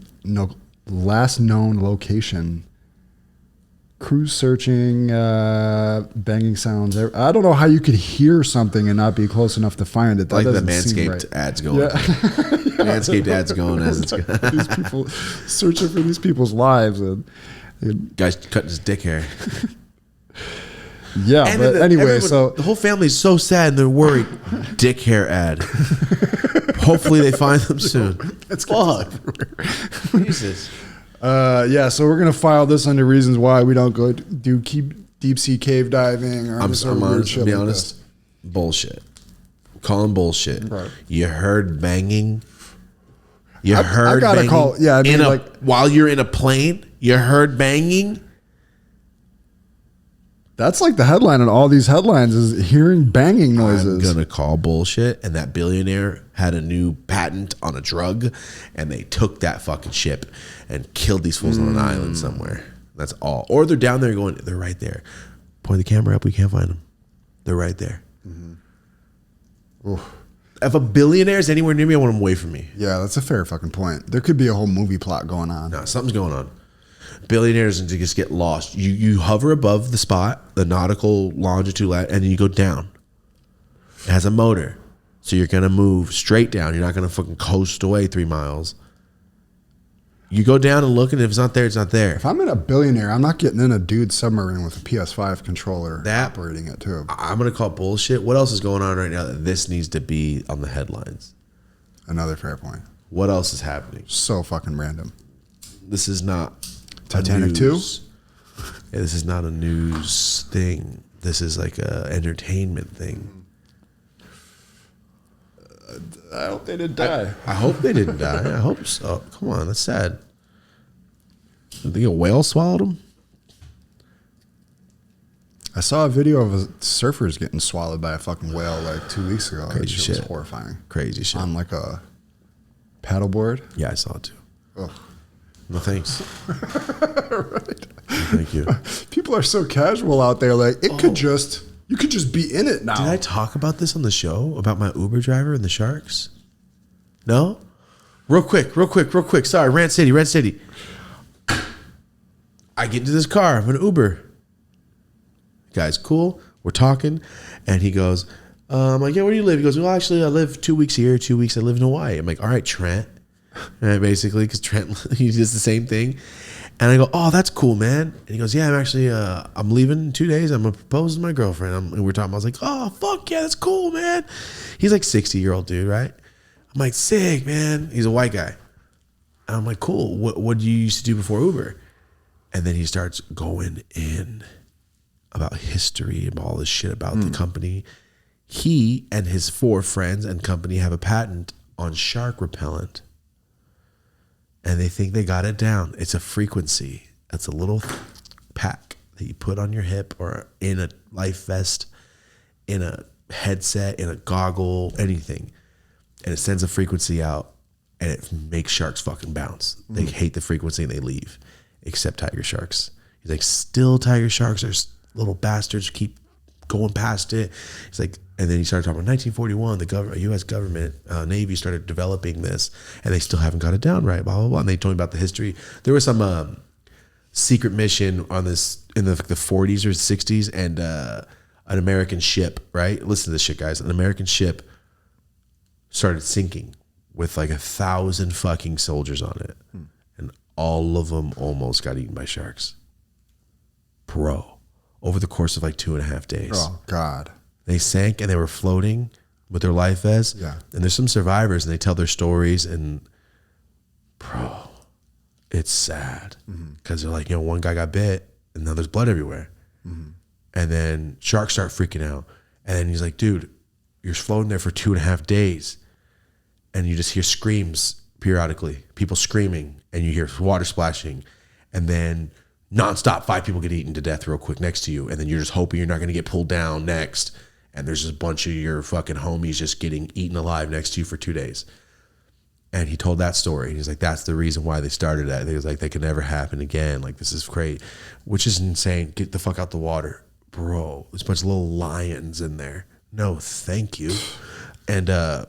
location. Crews searching, banging sounds. I don't know how you could hear something and not be close enough to find it. That like the Manscaped right. Ads going. Yeah. Manscaped ads going as it's going. These people searching for these people's lives. And guy's cutting his dick hair. Yeah, and but anyway, so the whole family's so sad and they're worried. Dick hair ad. Hopefully they find them soon. That's fuck. Jesus. Yeah, so we're gonna file this under reasons why we don't go do deep sea cave diving or I'm honest, to be like honest. Bullshit. Calling bullshit. Right. You heard banging. You heard I gotta banging. call. Yeah, I mean, like while you're in a plane, you heard banging. That's like the headline on all these headlines is hearing banging noises. I'm gonna call bullshit. And that billionaire had a new patent on a drug, and they took that fucking ship and killed these fools on an island somewhere. That's all. Or they're down there going, they're right there. Point the camera up, we can't find them. They're right there. If a billionaire is anywhere near me, I want him away from me. Yeah, that's a fair fucking point. There could be a whole movie plot going on. No, something's going on. Billionaires just get lost. You hover above the spot, the nautical longitude, and then you go down. It has a motor. So you're going to move straight down. You're not going to fucking coast away 3 miles. You go down and look, and if it's not there, it's not there. If I'm in a billionaire, I'm not getting in a dude's submarine with a PS5 controller operating it too. I'm going to call bullshit. What else is going on right now that this needs to be on the headlines? Another fair point. What else is happening? So fucking random. This is not Titanic 2? Yeah, this is not a news thing. This is like a entertainment thing. I hope they didn't die. I hope they didn't die. I hope so. Come on, that's sad. You think a whale swallowed them? I saw a video of surfers getting swallowed by a fucking whale like 2 weeks ago. Crazy shit. Was horrifying. Crazy shit. On like a paddleboard. Yeah, I saw it too. Ugh. No thanks. Right. Thank you. People are so casual out there. Like you could just be in it now. Did I talk about this on the show about my Uber driver and the sharks? No? Real quick. Sorry, Rant City. I get into this car of an Uber. Guy's cool. We're talking. And he goes, I'm like, yeah, where do you live? He goes, well, actually, I live 2 weeks here, 2 weeks I live in Hawaii. I'm like, all right, Trent. Right, basically, because Trent, he does the same thing. And I go, oh, that's cool, man. And he goes, yeah, I'm actually, I'm leaving in 2 days. I'm going to propose to my girlfriend. And we're talking. I was like, oh, fuck yeah, that's cool, man. He's like 60-year-old dude, right? I'm like, sick, man. He's a white guy. And I'm like, cool. What did you used to do before Uber? And then he starts going in about history and all this shit about the company. He and his 4 friends and company have a patent on shark repellent. And they think they got it down. It's a frequency. It's a little pack that you put on your hip or in a life vest, in a headset, in a goggle, anything. And it sends a frequency out and it makes sharks fucking bounce. They hate the frequency and they leave, except tiger sharks. He's like, still tiger sharks are little bastards, keep going past it. He's like, and then he started talking about 1941, the U.S. government, Navy started developing this, and they still haven't got it down right, blah, blah, blah. And they told me about the history. There was some secret mission on this in the 40s or 60s, and an American ship, right? Listen to this shit, guys. An American ship started sinking with like 1,000 fucking soldiers on it. And all of them almost got eaten by sharks. Bro, over the course of like 2.5 days. Oh, God. They sank and they were floating with their life vests. Yeah. And there's some survivors and they tell their stories. And bro, it's sad. Because they're like, one guy got bit and now there's blood everywhere. And then sharks start freaking out. And then he's like, dude, you're floating there for 2.5 days. And you just hear screams periodically, people screaming, and you hear water splashing. And then nonstop, 5 people get eaten to death real quick next to you. And then you're just hoping you're not going to get pulled down next. And there's just a bunch of your fucking homies just getting eaten alive next to you for 2 days. And he told that story. And he's like, that's the reason why they started that. He was like, that could never happen again. Like, this is great, which is insane. Get the fuck out the water. Bro, there's a bunch of little lions in there. No, thank you. And and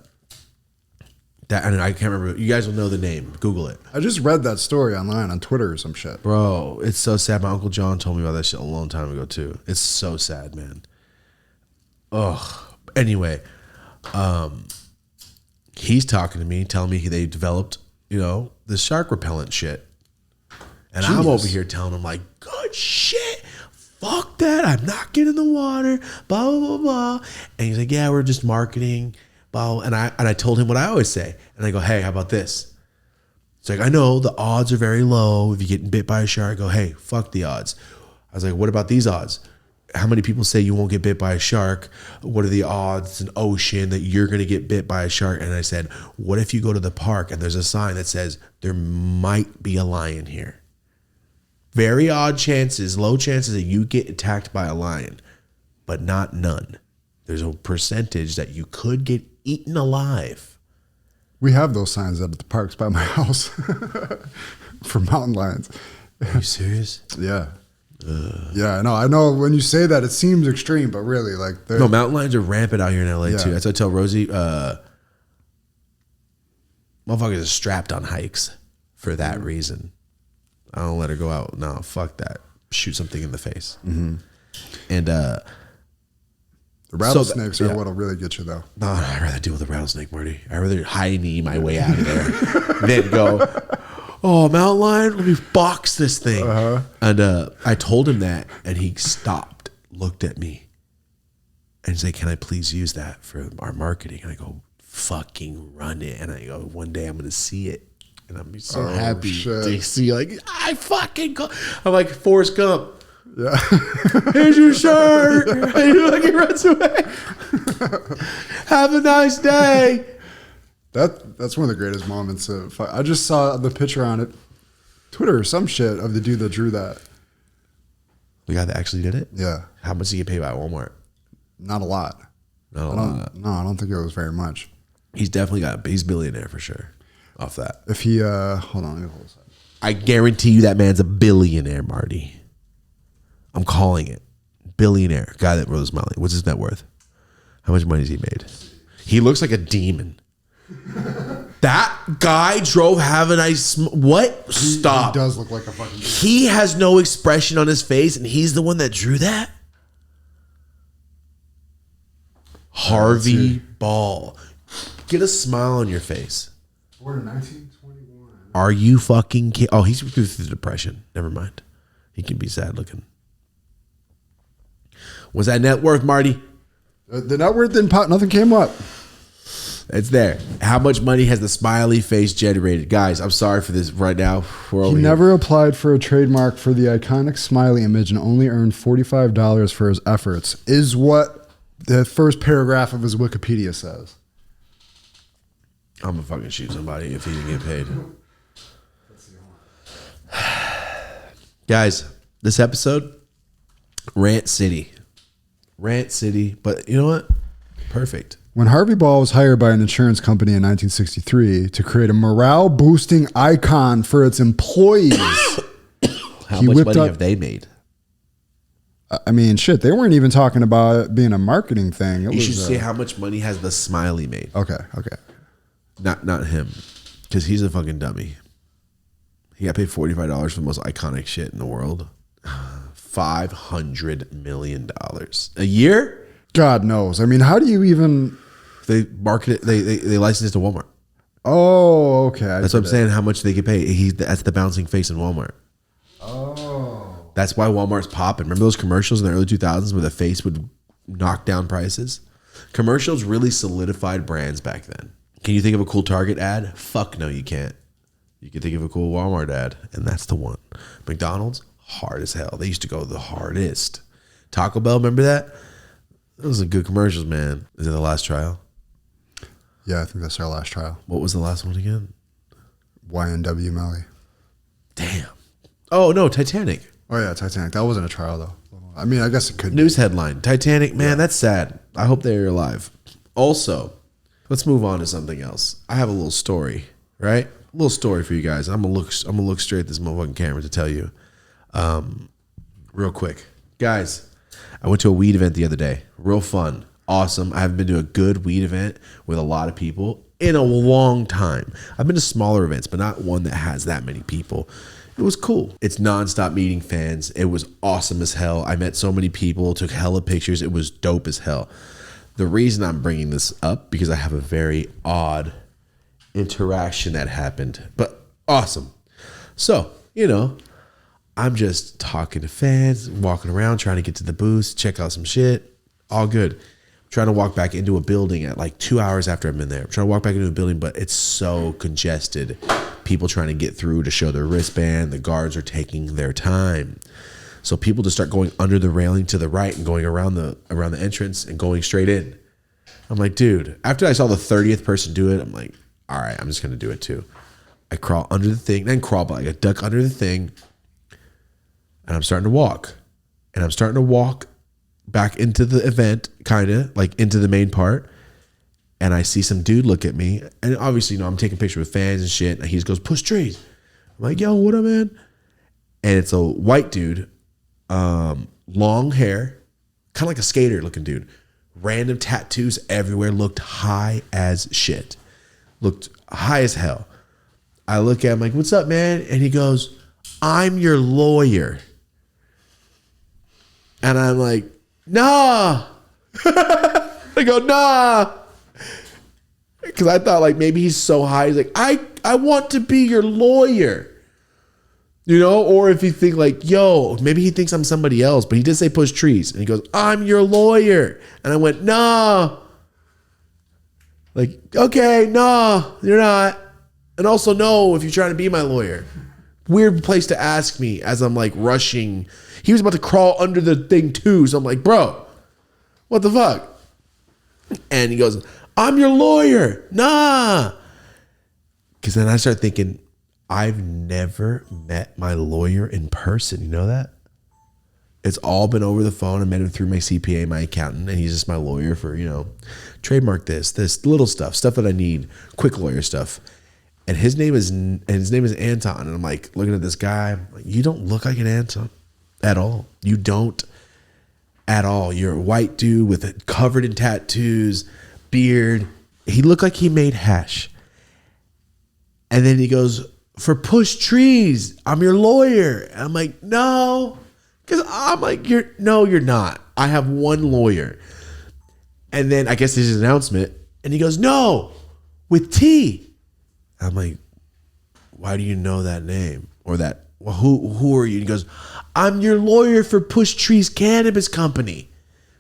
I can't remember. You guys will know the name. Google it. I just read that story online on Twitter or some shit. Bro, it's so sad. My Uncle John told me about that shit a long time ago too. It's so sad, man. Ugh. Anyway, he's talking to me, telling me they developed, the shark repellent shit. And I'm over here telling him like, good shit. Fuck that. I'm not getting in the water. Blah, blah, blah, blah. And he's like, yeah, we're just marketing. Bo, and I told him what I always say. And I go, hey, how about this? It's like, I know the odds are very low if you get bit by a shark. I go, hey, fuck the odds. I was like, what about these odds? How many people say you won't get bit by a shark? What are the odds in ocean that you're going to get bit by a shark? And I said, what if you go to the park and there's a sign that says there might be a lion here? Very odd chances, low chances that you get attacked by a lion, but not none. There's a percentage that you could get eaten alive. We have those signs at the parks by my house for mountain lions. Are you serious? Yeah. Yeah, I know. When you say that, it seems extreme, but really, like, no, mountain lions are rampant out here in LA too. That's what I tell Rosie. Motherfuckers are strapped on hikes for that reason. I don't let her go out. No, fuck that. Shoot something in the face. Mm-hmm. And the rattlesnakes are what'll really get you, though. No, I'd rather deal with a rattlesnake, Marty. I'd rather high knee my way out of there than go, oh, mountain lion, let me box this thing. And I told him that, and he stopped, looked at me, and he's like, can I please use that for our marketing? And I go, fucking run it. And I go, one day I'm going to see it. And I'm so happy to see, like, I fucking go. I'm like, Forrest Gump. Yeah. Here's your shirt. And he runs away. Have a nice day. That's one of the greatest moments. I just saw the picture on it, Twitter or some shit, of the dude that drew that. The guy that actually did it? Yeah. How much did he get paid by Walmart? Not a lot. Not a lot. No, I don't think it was very much. He's definitely he's a billionaire for sure off that. If he, hold on, let me hold this up. I guarantee you that man's a billionaire, Marty. I'm calling it. Billionaire. Guy that wrote Smiley. What's his net worth? How much money has he made? He looks like a demon. That guy drove have a nice what? Stop. He does look like a fucking demon. He has no expression on his face, and he's the one that drew that? Harvey Ball. Get a smile on your face. Born in 1921. Are you fucking kidding? Oh, he's through the depression. Never mind. He can be sad looking. What's that net worth, Marty? The net worth didn't pop. Nothing came up. It's there. How much money has the smiley face generated? Guys, I'm sorry for this right now. He never applied for a trademark for the iconic smiley image and only earned $45 for his efforts, is what the first paragraph of his Wikipedia says. I'm going to fucking shoot somebody if he didn't get paid. Guys, this episode, Rant City. Rant City. But you know what? Perfect. When Harvey Ball was hired by an insurance company in 1963 to create a morale-boosting icon for its employees, how much money have they made? I mean, shit, they weren't even talking about it being a marketing thing. You should say how much money has the Smiley made. Okay. Not him, because he's a fucking dummy. He got paid $45 for the most iconic shit in the world. $500 million a year. God knows. I mean, how do you even? They market it. They license it to Walmart. Oh, okay. That's what I'm saying. How much they get paid? That's the bouncing face in Walmart. Oh. That's why Walmart's popping. Remember those commercials in the early 2000s where the face would knock down prices? Commercials really solidified brands back then. Can you think of a cool Target ad? Fuck no, you can't. You can think of a cool Walmart ad, and that's the one. McDonald's, hard as hell. They used to go the hardest. Taco Bell, remember that? Those are good commercials, man. Is it the last trial? Yeah, I think that's our last trial. What was the last one again? YNW Melly. Damn. Oh, no, Titanic. Oh, yeah, Titanic. That wasn't a trial, though. I mean, I guess it could News headline. Titanic, man, that's sad. I hope they're alive. Also, let's move on to something else. I have a little story, right? A little story for you guys. I'm gonna look straight at this motherfucking camera to tell you. Real quick. Guys, I went to a weed event the other day. Real fun. Awesome. I haven't been to a good weed event with a lot of people in a long time. I've been to smaller events, but not one that has that many people. It was cool. It's nonstop meeting fans. It was awesome as hell. I met so many people, took hella pictures. It was dope as hell. The reason I'm bringing this up, because I have a very odd interaction that happened, but awesome. So, I'm just talking to fans, walking around, trying to get to the booth, check out some shit. All good. trying to walk back into a building at like 2 hours after I've been there. I'm trying to walk back into a building, but it's so congested. People trying to get through to show their wristband. The guards are taking their time. So people just start going under the railing to the right and going around the entrance and going straight in. I'm like, dude, after I saw the 30th person do it, I'm like, all right, I'm just going to do it too. I crawl under the thing, then crawl, but like a duck under the thing. And I'm starting to walk. And I'm starting to walk back into the event, kind of like into the main part. And I see some dude look at me. And obviously, I'm taking pictures with fans and shit. And he just goes, push trees. I'm like, yo, what up, man? And it's a white dude, long hair, kind of like a skater looking dude. Random tattoos everywhere, looked high as shit. Looked high as hell. I look at him like, what's up, man? And he goes, I'm your lawyer. And I'm like, nah. I go, nah. Because I thought like maybe he's so high. He's like, I want to be your lawyer. You know, or if you think like, yo, maybe he thinks I'm somebody else, but he did say push trees. And he goes, I'm your lawyer. And I went, nah. Like, okay, nah, you're not. And also, no, if you're trying to be my lawyer. Weird place to ask me as I'm like rushing. He was about to crawl under the thing too. So I'm like, bro, what the fuck? And he goes, I'm your lawyer. Nah. Because then I start thinking, I've never met my lawyer in person. You know that? It's all been over the phone. I met him through my CPA, my accountant, and he's just my lawyer for, trademark this little stuff that I need, quick lawyer stuff. And his name is Anton. And I'm like looking at this guy. Like, you don't look like an Anton at all. You don't at all. You're a white dude with it covered in tattoos, beard. He looked like he made hash. And then he goes, for push trees, I'm your lawyer. And I'm like, no. Because I'm like, you're not. I have one lawyer. And then I guess there's an announcement. And he goes, no, with T. I'm like, why do you know that name? Or that, well, who are you? And he goes, I'm your lawyer for Push Trees Cannabis Company.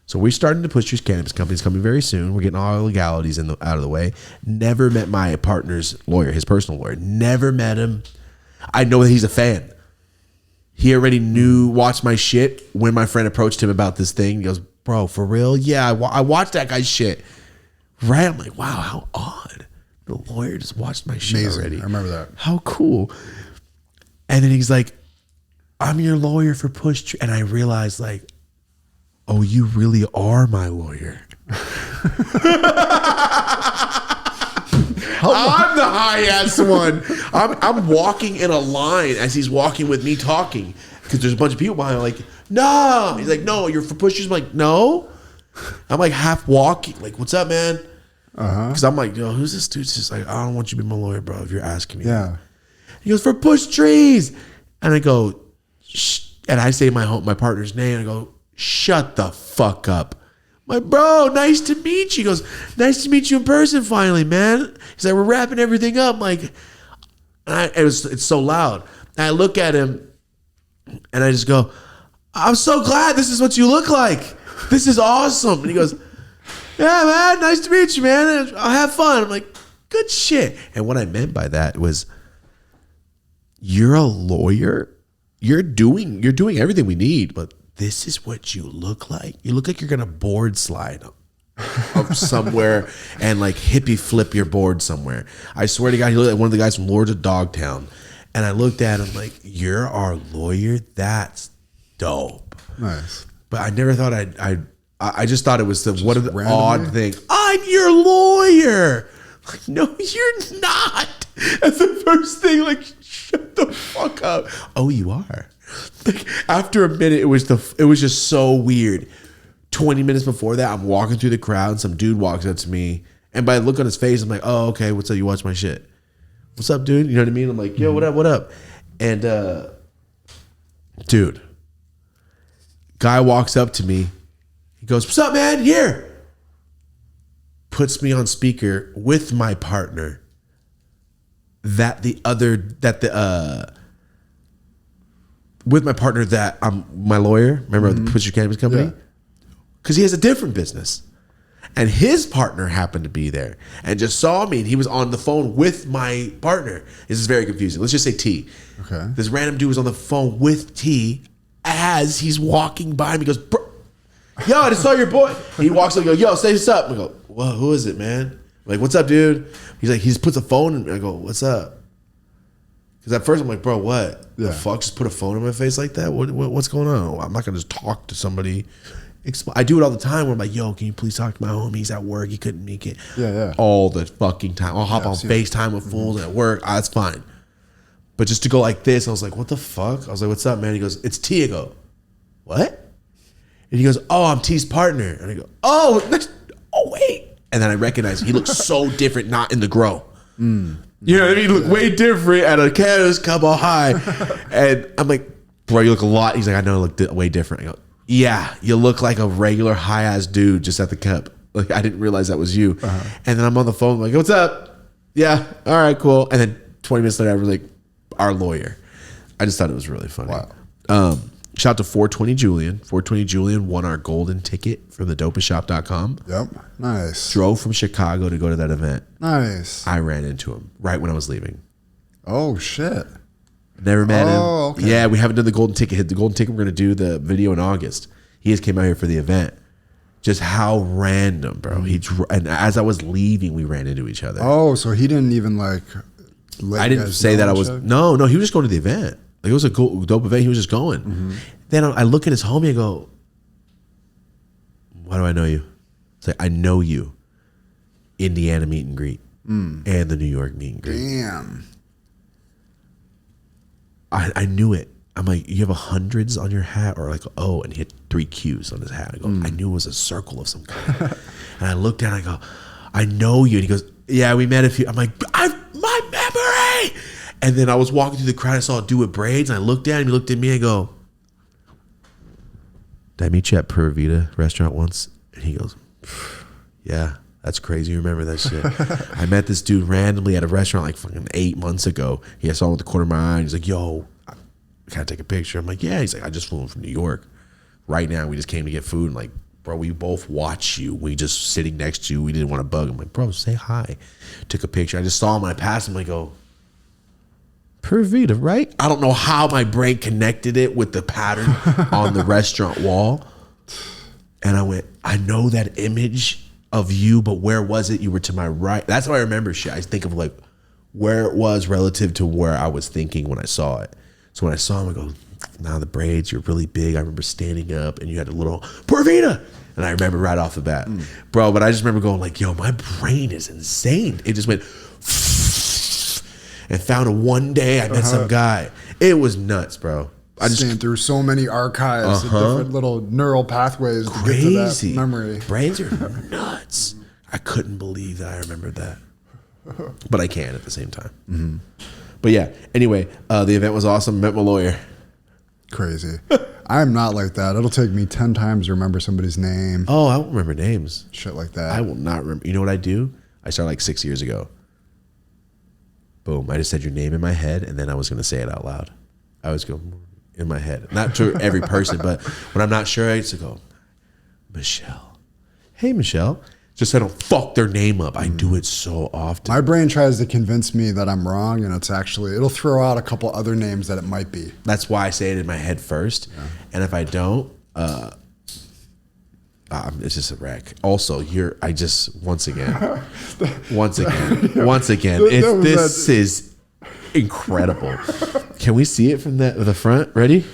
So we're starting to Push Trees Cannabis Company. It's coming very soon. We're getting all the legalities out of the way. Never met my partner's lawyer, his personal lawyer. Never met him. I know that he's a fan. He already watched my shit when my friend approached him about this thing. He goes, bro, for real? Yeah, I watched that guy's shit. Right? I'm like, wow, how odd. The lawyer just watched my shit already. I remember that. How cool. And then he's like, I'm your lawyer for Push Trees. And I realized like, oh, you really are my lawyer. I'm the high ass one. I'm walking in a line as he's walking with me talking because there's a bunch of people behind him. Like, no. He's like, no, you're for Push Trees. I'm like, no. I'm like half walking. Like, what's up, man? Because I'm like, yo, who's this dude? Just like, I don't want you to be my lawyer, bro. If you're asking me. Yeah. He goes, for Push Trees. And I go, shh. And I say my partner's name. And I go, shut the fuck up. I'm like, bro, nice to meet you. He goes, nice to meet you in person finally, man. He's like, we're wrapping everything up. I'm like, it's so loud. And I look at him and I just go, I'm so glad this is what you look like. This is awesome. And he goes, yeah, man, nice to meet you, man. I'll have fun. I'm like, good shit. And what I meant by that was, you're a lawyer. You're doing everything we need, but this is what you look like. You look like you're gonna board slide up somewhere and like hippie flip your board somewhere. I swear to God, he looked like one of the guys from Lords of Dogtown. And I looked at him like, you're our lawyer? That's dope. Nice. But I never thought I just thought it was what an odd thing. I'm your lawyer. Like, no, you're not. That's the first thing. Like, shut the fuck up. Oh, you are. Like, after a minute, it was just so weird. 20 minutes before that, I'm walking through the crowd. And some dude walks up to me, and by the look on his face, I'm like, oh, okay, what's up? You watch my shit? What's up, dude? You know what I mean? I'm like, yo, what up? What up? And dude, guy walks up to me. He goes, what's up, man? Here. Puts me on speaker with my partner. With my partner I'm my lawyer. Remember the Push Your Cannabis Company? Because he has a different business. And his partner happened to be there and just saw me, and he was on the phone with my partner. This is very confusing. Let's just say T. Okay. This random dude was on the phone with T as he's walking by me. He goes, bro, yo, I just saw your boy. He walks up and goes, yo, say what's up. I go, well, who is it, man? I'm like, what's up, dude? He's like, he just puts a phone in. I go, what's up? Because at first I'm like, bro, what? The fuck? Just put a phone in my face like that? What's going on? I'm not going to just talk to somebody. I do it all the time where I'm like, yo, can you please talk to my homie? He's at work. He couldn't make it. Yeah. All the fucking time. I'll hop on FaceTime with fools at work. That's fine. But just to go like this, I was like, what the fuck? I was like, what's up, man? He goes, it's T. I go, what? And he goes, oh, I'm T's partner. And I go, oh, wait. And then I recognize he looks so different, not in the grow. You know what I mean? He looked way different at a Canada's Cup all high. And I'm like, bro, you look a lot. He's like, I know I look way different. I go, yeah, you look like a regular high ass dude just at the Cup. Like, I didn't realize that was you. And then I'm on the phone, like, what's up? Yeah, all right, cool. And then 20 minutes later, I was like, our lawyer. I just thought it was really funny. Wow. Shout out to 420 Julian. 420 Julian won our golden ticket from the dopestshop.com. Yep. Nice. Drove from Chicago to go to that event. Nice. I ran into him right when I was leaving. Oh, shit. Never met him. Okay. Yeah, we haven't done the golden ticket. Hit the golden ticket. We're going to do the video in August. He just came out here for the event. Just how random, bro. And as I was leaving, we ran into each other. Oh, so he didn't even like... I didn't say that I was... No, he was just going to the event. Like, it was a cool, dope event. He was just going. Then I look at his homie and go, why do I know you? It's like, I know you. Indiana meet and greet and the New York meet and greet. Damn. I knew it. I'm like, you have a hundreds on your hat, or like, oh, and he had 3 Qs on his hat. I go, I knew it was a circle of some kind. And I looked at it, I go, I know you. And he goes, yeah, we met a few. I'm like, my memory. And then I was walking through the crowd. I saw a dude with braids, and I looked at him. He looked at me. I go, did I meet you at Pura Vida restaurant once? And he goes, yeah, that's crazy. You remember that shit? I met this dude randomly at a restaurant like fucking 8 months ago. I saw him with the corner of my eye. He's like, yo, can I take a picture? I'm like, yeah. He's like, I just flew in from New York. Right now, we just came to get food. And like, bro, we both watch you. We just sitting next to you. We didn't want to bug him. I'm like, bro, say hi. Took a picture. I just saw him and I passed him. I go, Pura Vida, right? I don't know how my brain connected it with the pattern on the restaurant wall. And I went, I know that image of you, but where was it? You were to my right. That's how I remember shit. I think of like where it was relative to where I was thinking when I saw it. So when I saw him, I go, nah, the braids, you're really big. I remember standing up and you had a little Pura Vida. And I remember right off the bat. Bro, but I just remember going like, yo, my brain is insane. It just went and found a one day I met some guy. It was nuts, bro. I just scanned through so many archives of different little neural pathways to get to that memory. Brains are nuts. I couldn't believe that I remembered that. But I can at the same time. But yeah, anyway, the event was awesome. Met my lawyer. Crazy. I'm not like that. It'll take me 10 times to remember somebody's name. Oh, I won't remember names. Shit like that. I will not remember. You know what I do? I started like 6 years ago. Boom. I just said your name in my head, and then I was going to say it out loud. I was going in my head. Not to every person, but when I'm not sure, I used to go, Michelle. Hey, Michelle. Just so I don't fuck their name up. I do it so often. My brain tries to convince me that I'm wrong, and it'll throw out a couple other names that it might be. That's why I say it in my head first. Yeah. And if I don't, it's just a wreck. Also, once again, this is incredible. Can we see it from the front? Ready?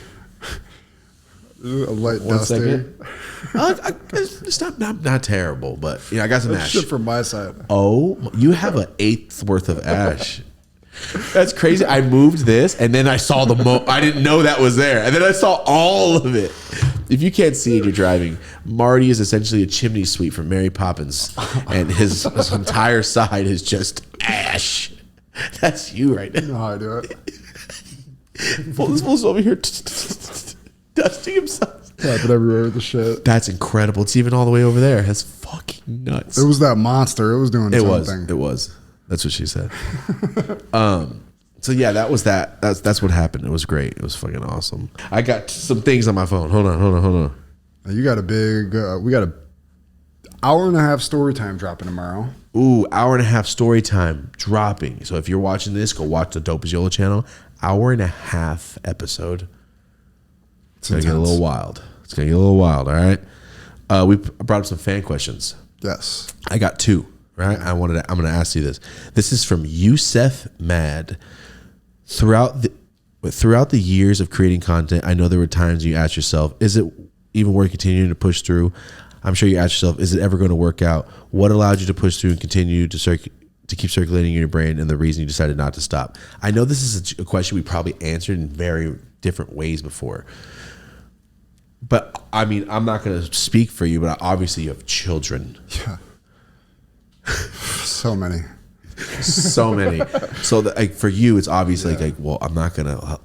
A light dusting. It's not terrible, but I got some ash. Shit from my side. Oh, you have an eighth worth of ash. That's crazy. I moved this, and then I saw I didn't know that was there, and then I saw all of it. If you can't see it, you're driving. Marty is essentially a chimney sweep from Mary Poppins, and his entire side is just ash. That's you right now. You know how I do it. This fool's over here dusting himself. Tapping everywhere with the shit. That's incredible. It's even all the way over there. That's fucking nuts. It was that monster. It was doing something. It was. That's what she said. So yeah, that was that. That's what happened. It was great. It was fucking awesome. I got some things on my phone. Hold on. You got a big. Hour and a half story time dropping tomorrow. Ooh, hour and a half story time dropping. So if you're watching this, go watch the Dope as Yola channel. Hour and a half episode. It's going to get a little wild. It's going to get a little wild, all right? We brought up some fan questions. Yes. I got 2, right? I'm going to ask you this. This is from Yusef Mad. Throughout the years of creating content, I know there were times you asked yourself, is it even worth continuing to push through? I'm sure you asked yourself, is it ever going to work out? What allowed you to push through and continue to keep circulating in your brain, and the reason you decided not to stop? I know this is a question we probably answered in very different ways before. But, I mean, I'm not going to speak for you, but obviously you have children. Yeah. So many. So many. So, like, for you, it's obviously like, well, I'm not going to...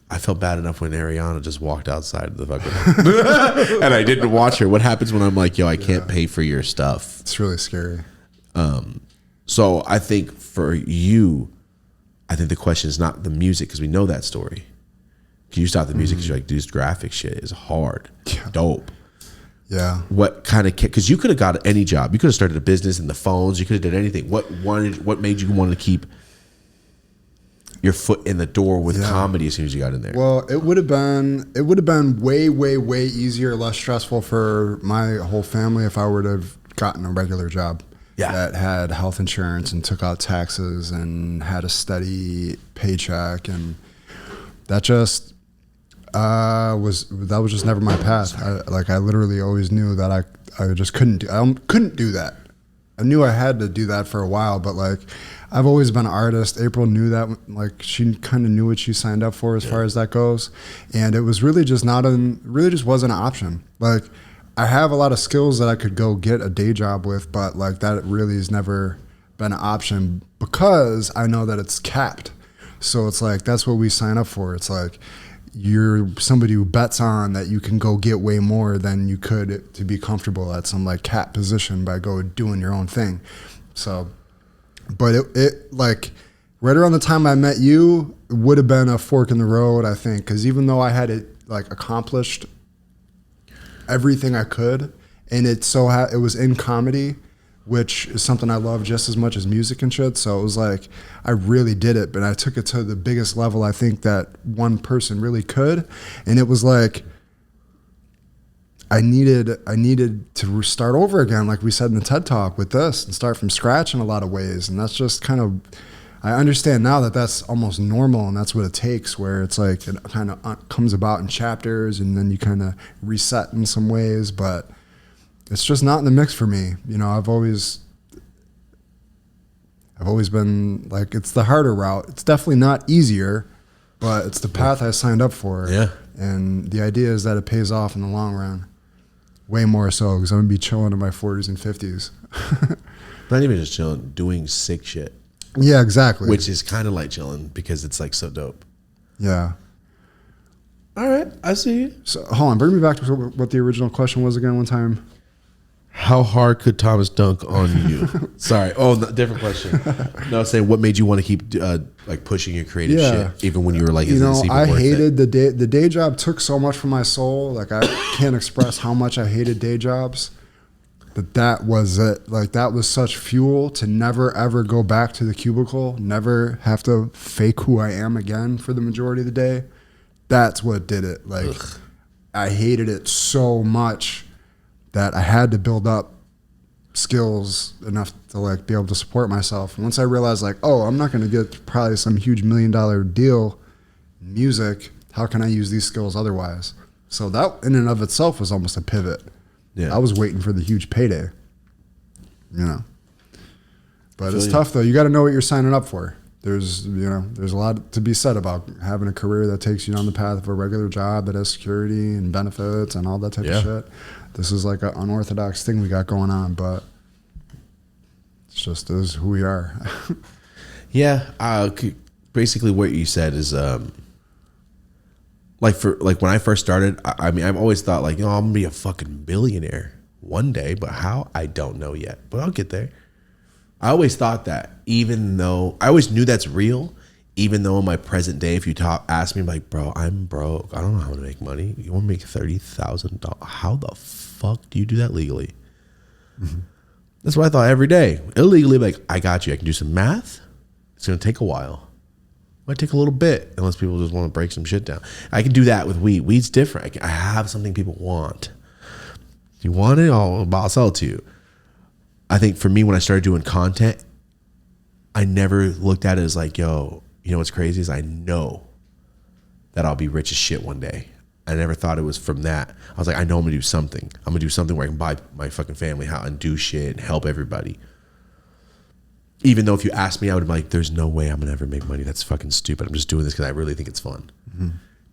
I felt bad enough when Ariana just walked outside the fucking... and I didn't watch her. What happens when I'm like, yo, I can't pay for your stuff? It's really scary. So I think for you, I think the question is not the music, because we know that story. Can you stop the music because you're like, dude, this graphic shit is hard. Yeah. Dope. Yeah. What kind of... Because you could have got any job. You could have started a business in the phones. You could have done anything. What made you want to keep your foot in the door with comedy as soon as you got in there? Well, it would have been way, way, way easier, less stressful for my whole family if I would have gotten a regular job that had health insurance and took out taxes and had a steady paycheck, and that just was just never my path. I literally always knew that I just couldn't do that. I knew I had to do that for a while, but like, I've always been an artist. April knew that, like, she kind of knew what she signed up for as far as that goes. And it was really just wasn't an option. Like, I have a lot of skills that I could go get a day job with, but like, that really has never been an option because I know that it's capped. So it's like, that's what we sign up for. It's like, you're somebody who bets on that you can go get way more than you could to be comfortable at some like cap position by doing your own thing. So, but it like right around the time I met you, it would have been a fork in the road, I think, because even though I had it like accomplished everything I could, and it was in comedy, which is something I love just as much as music and shit. So it was like, I really did it, but I took it to the biggest level I think that one person really could. And it was like, I needed to start over again, like we said in the TED Talk with this, and start from scratch in a lot of ways. And that's just kind of, I understand now that that's almost normal, and that's what it takes, where it's like, it kind of comes about in chapters and then you kind of reset in some ways, but it's just not in the mix for me. You know, I've always been like, it's the harder route. It's definitely not easier, but it's the path I signed up for. Yeah. And the idea is that it pays off in the long run. Way more so, because I'm going to be chilling in my 40s and 50s. Not even just chilling, doing sick shit. Yeah, exactly. Which is kind of like chilling because it's like so dope. Yeah. All right, I see you. So hold on, bring me back to what the original question was again one time. How hard could Thomas dunk on you? Sorry. Oh, no, different question. No, I was saying, what made you want to keep like pushing your creative shit, even when you were like, I hated the day job took so much from my soul. Like, I can't express how much I hated day jobs. That was it. Like, that was such fuel to never ever go back to the cubicle, never have to fake who I am again for the majority of the day. That's what did it. Like, I hated it so much that I had to build up skills enough to like be able to support myself. Once I realized like, oh, I'm not going to get probably some huge $1 million deal in music. How can I use these skills otherwise? So that in and of itself was almost a pivot. Yeah. I was waiting for the huge payday, you know, but it's tough though. You got to know what you're signing up for. There's a lot to be said about having a career that takes you down the path of a regular job that has security and benefits and all that type of shit. This is like an unorthodox thing we got going on, but it's just this is who we are. Yeah. Basically what you said is, like when I first started, I mean, I've always thought like, I'm going to be a fucking billionaire one day, but how? I don't know yet, but I'll get there. I always thought that, even though I always knew that's real, even though in my present day, if you ask me, like, bro, I'm broke. I don't know how to make money. You want to make $30,000? How the fuck do you do that legally? That's what I thought every day. Illegally, like, I got you. I can do some math. It's going to take a while. Might take a little bit unless people just want to break some shit down. I can do that with weed. Weed's different. I have something people want. If you want it, I'll sell it to you. I think for me, when I started doing content, I never looked at it as like, yo, you know what's crazy is I know that I'll be rich as shit one day. I never thought it was from that. I was like, I know I'm gonna do something. I'm gonna do something where I can buy my fucking family out and do shit and help everybody. Even though if you asked me, I would be like, there's no way I'm gonna ever make money. That's fucking stupid. I'm just doing this because I really think it's fun.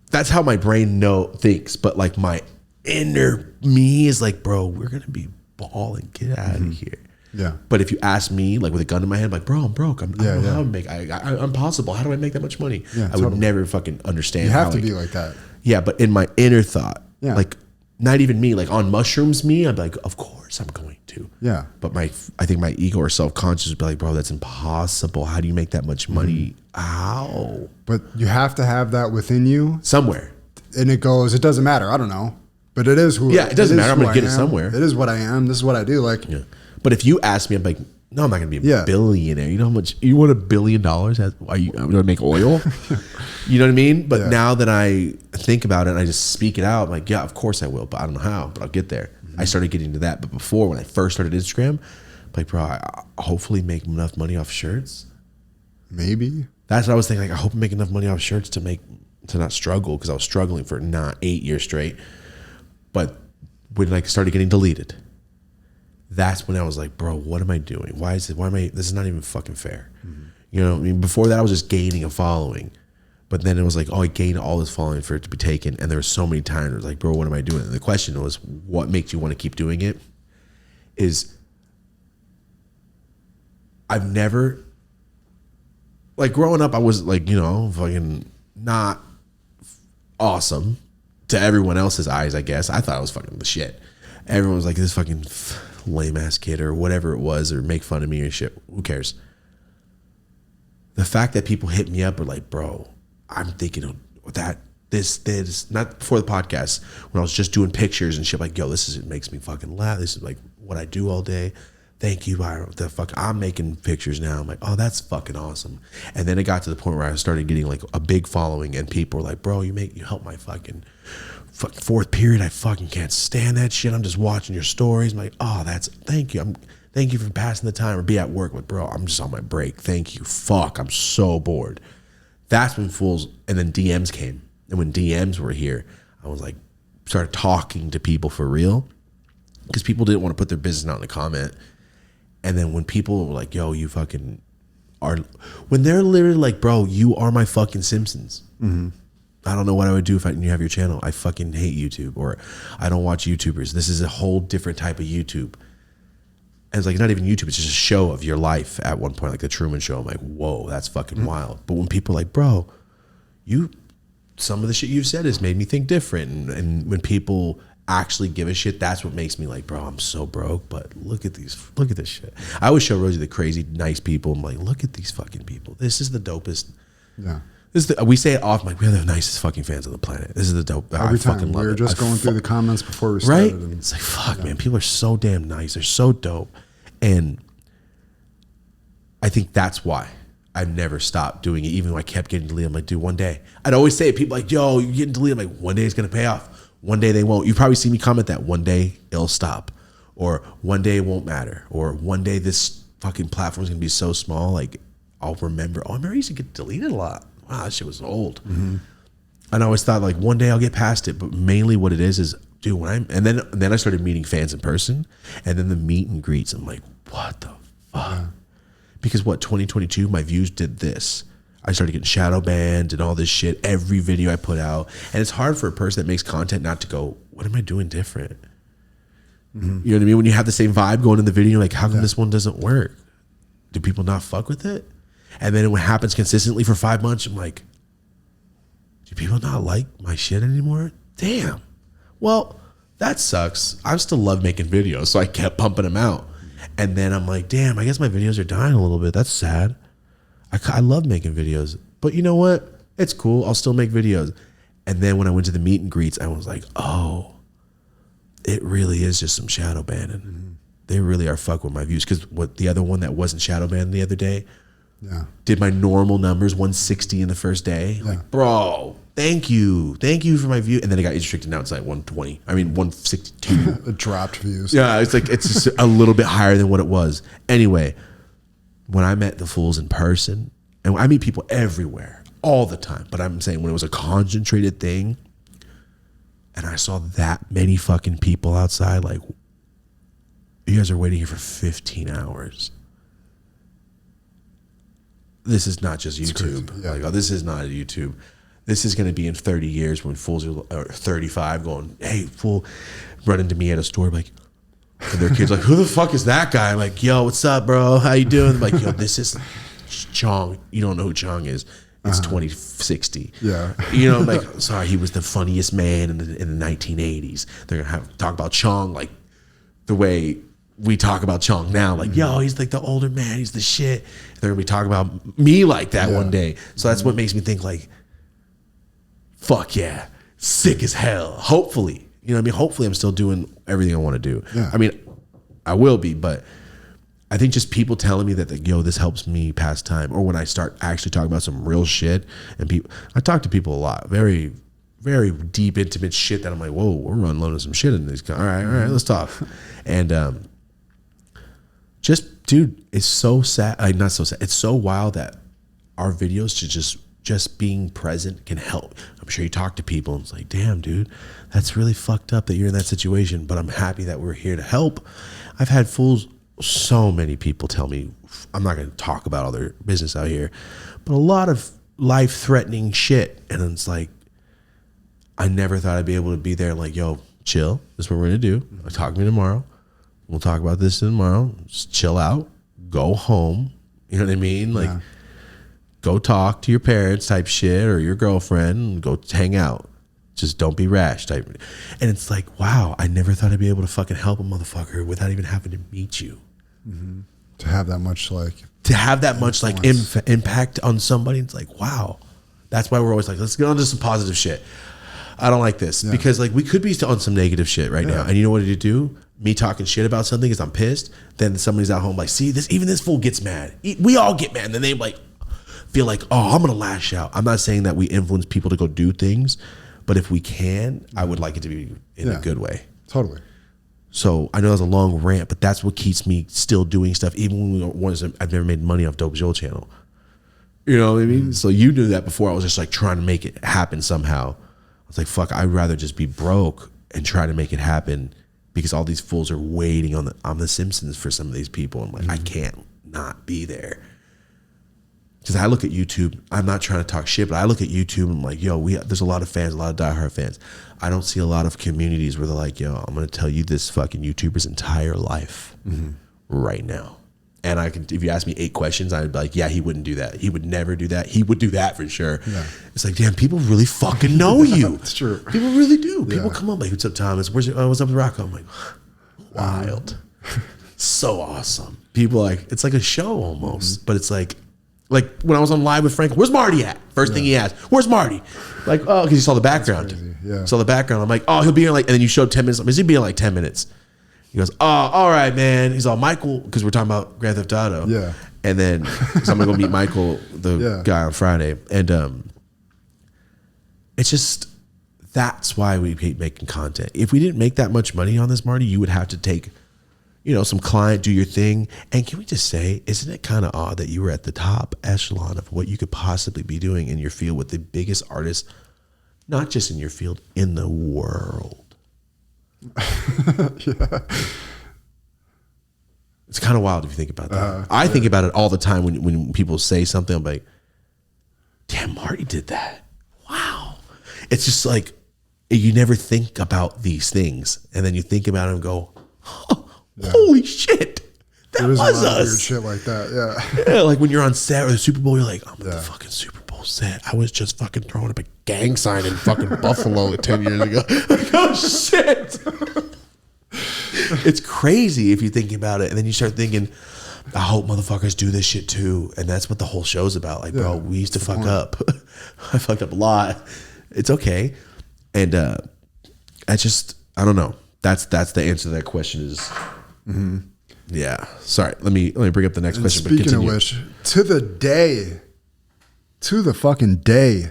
That's how my brain thinks. But like my inner me is like, bro, we're gonna be balling. Get out of here. Yeah. But if you ask me, like with a gun in my hand, like, bro, I'm broke. I don't know how to make. I'm possible. How do I make that much money? Yeah, I would never fucking understand. You have to be like that. Yeah, but in my inner thought, like, not even me, like on mushrooms, me, I'm like, of course I'm going to. Yeah. But I think my ego or self-conscious would be like, bro, that's impossible. How do you make that much money? How? But you have to have that within you somewhere. And it doesn't matter. I don't know. But it is who. Yeah, it doesn't matter. I'm gonna get it somewhere. It is what I am. This is what I do. Like. Yeah. But if you ask me, I'm like, no, I'm not gonna be a billionaire. You know how much you want $1 billion? I'm gonna make oil. You know what I mean? But now that I think about it and I just speak it out, I'm like, yeah, of course I will, but I don't know how, but I'll get there. I started getting to that. But before, when I first started Instagram, I'm like, bro, I hopefully make enough money off shirts. Maybe. That's what I was thinking. Like, I hope I make enough money off shirts to not struggle, because I was struggling for 8 years straight. But when I started getting deleted, that's when I was like, bro, what am I doing? This is not even fucking fair. You know, I mean, before that I was just gaining a following. But then it was like, oh, I gained all this following for it to be taken. And there were so many times it was like, bro, what am I doing? And the question was, what makes you want to keep doing it? Is I've never, like, growing up, I was like, you know, fucking not awesome to everyone else's eyes, I guess. I thought I was fucking the shit. Everyone was like, this fucking lame ass kid or whatever it was, or make fun of me or shit. Who cares? The fact that people hit me up are like, bro, I'm thinking of that, this, not before the podcast, when I was just doing pictures and shit, like, yo, it makes me fucking laugh. This is like what I do all day. Thank you, Byron. The fuck, I'm making pictures now. I'm like, oh, that's fucking awesome. And then it got to the point where I started getting like a big following, and people were like, bro, you help my fucking fourth period. I fucking can't stand that shit. I'm just watching your stories. I'm like, oh, thank you. Thank you for passing the time, or be at work. But bro, I'm just on my break. Thank you. Fuck, I'm so bored. That's when and then DMs came. And when DMs were here, I was like, started talking to people for real, because people didn't want to put their business out in a comment. And then when people were like, yo, you fucking are, when they're literally like, bro, you are my fucking Simpsons. I don't know what I would do if you have your channel. I fucking hate YouTube, or I don't watch YouTubers. This is a whole different type of YouTube. And it's like, not even YouTube, it's just a show of your life at one point, like the Truman Show. I'm like, whoa, that's fucking wild. But when people are like, bro, some of the shit you've said has made me think different. And when people actually give a shit, that's what makes me like, bro, I'm so broke, but look at this shit. I always show Rosie the crazy nice people. I'm like, look at these fucking people. This is the dopest. Yeah. We say it often, like, we're the nicest fucking fans on the planet. This is the dope. Every time fucking love we were it. just going through the comments before we started. Right? It's like, fuck, man. People are so damn nice. They're so dope. And I think that's why I never stopped doing it, even though I kept getting deleted. I'm like, dude, one day. I'd always say it. People like, yo, you're getting deleted. I'm like, one day it's going to pay off. One day they won't. You probably see me comment that one day it'll stop, or one day it won't matter, or one day this fucking platform is going to be so small, like, I'll remember, I used to get deleted a lot. Wow, that shit was old. And I always thought, like, one day I'll get past it. But mainly what it is, dude, and then I started meeting fans in person, and then the meet and greets. I'm like, what the fuck? Because 2022, my views did this. I started getting shadow banned and all this shit every video I put out. And it's hard for a person that makes content not to go, what am I doing different? You know what I mean? When you have the same vibe going in the video, like, how come this one doesn't work? Do people not fuck with it? And then when it happens consistently for 5 months, I'm like, do people not like my shit anymore? Damn. Well, that sucks. I still love making videos, so I kept pumping them out. And then I'm like, damn, I guess my videos are dying a little bit. That's sad. I love making videos. But you know what? It's cool. I'll still make videos. And then when I went to the meet and greets, I was like, oh, it really is just some shadow banning. they really are fuck with my views. Because what the other one that wasn't shadow banned the other day, did my normal numbers 160 in the first day. Like, bro, thank you for my view. And then it got restricted. Now it's like 120. I mean 162. It dropped views. Yeah, it's like it's just a little bit higher than what it was. Anyway, when I met the fools in person, and I meet people everywhere all the time, but I'm saying when it was a concentrated thing, and I saw that many fucking people outside, like, you guys are waiting here for 15 hours. This is not just YouTube. Yeah. Like, oh, this is not YouTube. This is going to be in 30 years when fools are 35 going, hey, fool, run into me at a store, like, and their kids like, who the fuck is that guy? I'm like, yo, what's up, bro? How you doing? I'm like, yo, this is Chong. You don't know who Chong is. It's 2060. Yeah. You know, like, sorry, he was the funniest man in the 1980s. They're going to talk about Chong like the way we talk about Chong now. Like, yo, he's like the older man. He's the shit. They're going to be talking about me like that one day. So that's what makes me think, like, fuck yeah, sick as hell. Hopefully. You know what I mean? Hopefully I'm still doing everything I want to do. Yeah. I mean, I will be, but I think just people telling me that, like, yo, this helps me pass time. Or when I start actually talking about some real shit, and people, I talk to people a lot, very, very deep, intimate shit that I'm like, whoa, we're unloading some shit in this. All right, let's talk. And just, dude, it's so sad. Like, not so sad. It's so wild that our videos to just being present can help. I'm sure you talk to people and it's like, damn, dude, that's really fucked up that you're in that situation, but I'm happy that we're here to help. I've had fools, so many people tell me, I'm not going to talk about all their business out here, but a lot of life-threatening shit. And it's like, I never thought I'd be able to be there and like, yo, chill. This is what we're going to do. Talk to me tomorrow. We'll talk about this tomorrow. Just chill out. Go home. You know what I mean? Like, go talk to your parents type shit or your girlfriend and go hang out. Just don't be rash type. And it's like, wow, I never thought I'd be able to fucking help a motherfucker without even having to meet you. Mm-hmm. To have that much impact on somebody. It's like, wow. That's why we're always like, let's get on to some positive shit. I don't like this because, like, we could be on some negative shit right now. And you know what to do? Me talking shit about something is I'm pissed. Then somebody's at home like, see, even this fool gets mad. We all get mad. And then they like feel like, oh, I'm gonna lash out. I'm not saying that we influence people to go do things, but if we can, I would like it to be in a good way. Totally. So I know that's a long rant, but that's what keeps me still doing stuff, even when I've never made money off Dope Joel channel. You know what I mean? So you knew that before. I was just like trying to make it happen somehow. I was like, fuck, I'd rather just be broke and try to make it happen because all these fools are waiting on the Simpsons for some of these people. I'm like, I can't not be there. Because I look at YouTube, I'm not trying to talk shit, but I look at YouTube and I'm like, yo, there's a lot of fans, a lot of diehard fans. I don't see a lot of communities where they're like, yo, I'm going to tell you this fucking YouTuber's entire life right now. And if you ask me 8 questions, I'd be like, yeah, he wouldn't do that. He would never do that. He would do that for sure. Yeah. It's like, damn, people really fucking know you. It's true. People really do. People come up like, what's up, Thomas? What's up with Rocco? I'm like, wild. So awesome. People like, it's like a show almost, but it's like when I was on live with Frank, where's Marty at? First thing he asked, where's Marty? Like, oh, because he saw the background. Yeah. Saw the background. I'm like, oh, he'll be in like, and then you showed 10 minutes. Is he being like 10 minutes? He goes, oh, all right, man. He's all, Michael, because we're talking about Grand Theft Auto. Yeah. And then, so I'm going to go meet Michael, the guy on Friday. And it's just, that's why we hate making content. If we didn't make that much money on this, Marty, you would have to take, some client, do your thing. And can we just say, isn't it kind of odd that you were at the top echelon of what you could possibly be doing in your field with the biggest artists, not just in your field, in the world? It's kind of wild if you think about that. I think about it all the time when people say something. I'm like, damn, Marty did that. Wow. It's just like, you never think about these things. And then you think about it and go, holy shit, that was us. Weird shit like that, yeah. Like when you're on set or the Super Bowl, you're like, I'm at the fucking Super Bowl set. I was just fucking throwing up a gang sign in fucking Buffalo like 10 years ago. Like, oh shit. It's crazy if you think about it. And then you start thinking, I hope motherfuckers do this shit too. And that's what the whole show's about. Like, bro, we used to fuck up. I fucked up a lot. It's okay. And I don't know. That's the answer to that question is Yeah. Sorry. Let me bring up the next question. Speaking of which, to the fucking day,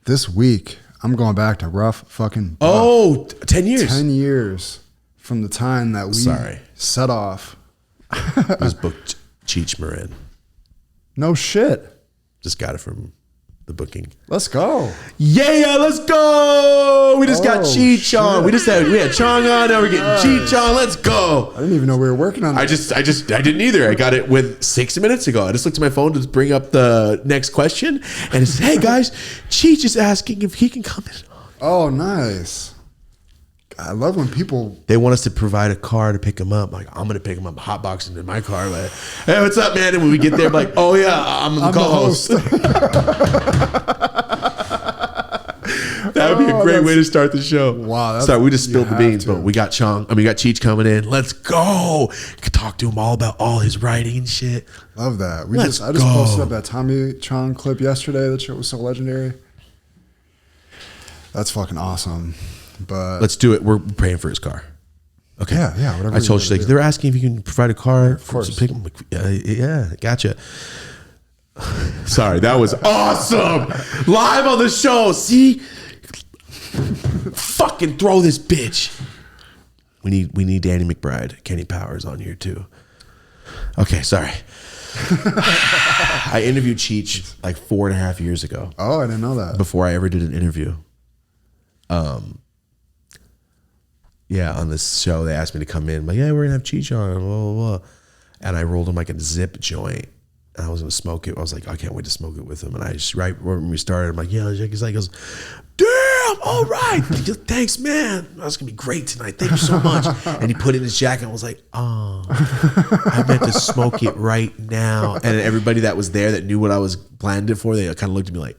this week, I'm going back to rough fucking. 10 years. 10 years from the time that we set off. It was booked Cheech Marin. No shit. Just got it from the booking. Let's go. Yeah, let's go. We just got Cheech on. We had Chong on. Now we're getting Cheech on. Let's go. I didn't even know we were working on that. I didn't either. I got it with 6 minutes ago. I just looked at my phone to bring up the next question, and it says, "Hey guys, Cheech is asking if he can come in." Oh, nice. I love when they want us to provide a car to pick him up. Like, I'm gonna pick him up, hotboxing in my car. Like, hey, what's up, man? And when we get there, I'm like, oh yeah, I'm the co-host. That would be a great way to start the show. Wow. Sorry, we just spilled the beans, but we got Cheech coming in. Let's go. Could talk to him all about all his writing and shit. Love that. I just posted up that Tommy Chong clip yesterday. That shit was so legendary. That's fucking awesome. But let's do it. We're praying for his car. Okay. Yeah, whatever. I told you, like, they're asking if you can provide a car. Of course. Pick him. Yeah, gotcha. Sorry, that was awesome. Live on the show. See? Fucking throw this bitch. We need Danny McBride, Kenny Powers on here too. Okay, sorry. I interviewed Cheech like 4.5 years ago. Oh, I didn't know that. Before I ever did an interview. Yeah, on this show, they asked me to come in. Like, yeah, we're gonna have Cheech on, blah, blah, blah. And I rolled him like a zip joint. And I was gonna smoke it. I was like, I can't wait to smoke it with him. And I just, right when we started, I'm like, yeah, he's like, he goes, damn, all right. Thanks, man. That's gonna be great tonight. Thank you so much. And he put it in his jacket. I was like, oh, I meant to smoke it right now. And everybody that was there that knew what I was planned it for, they kind of looked at me like,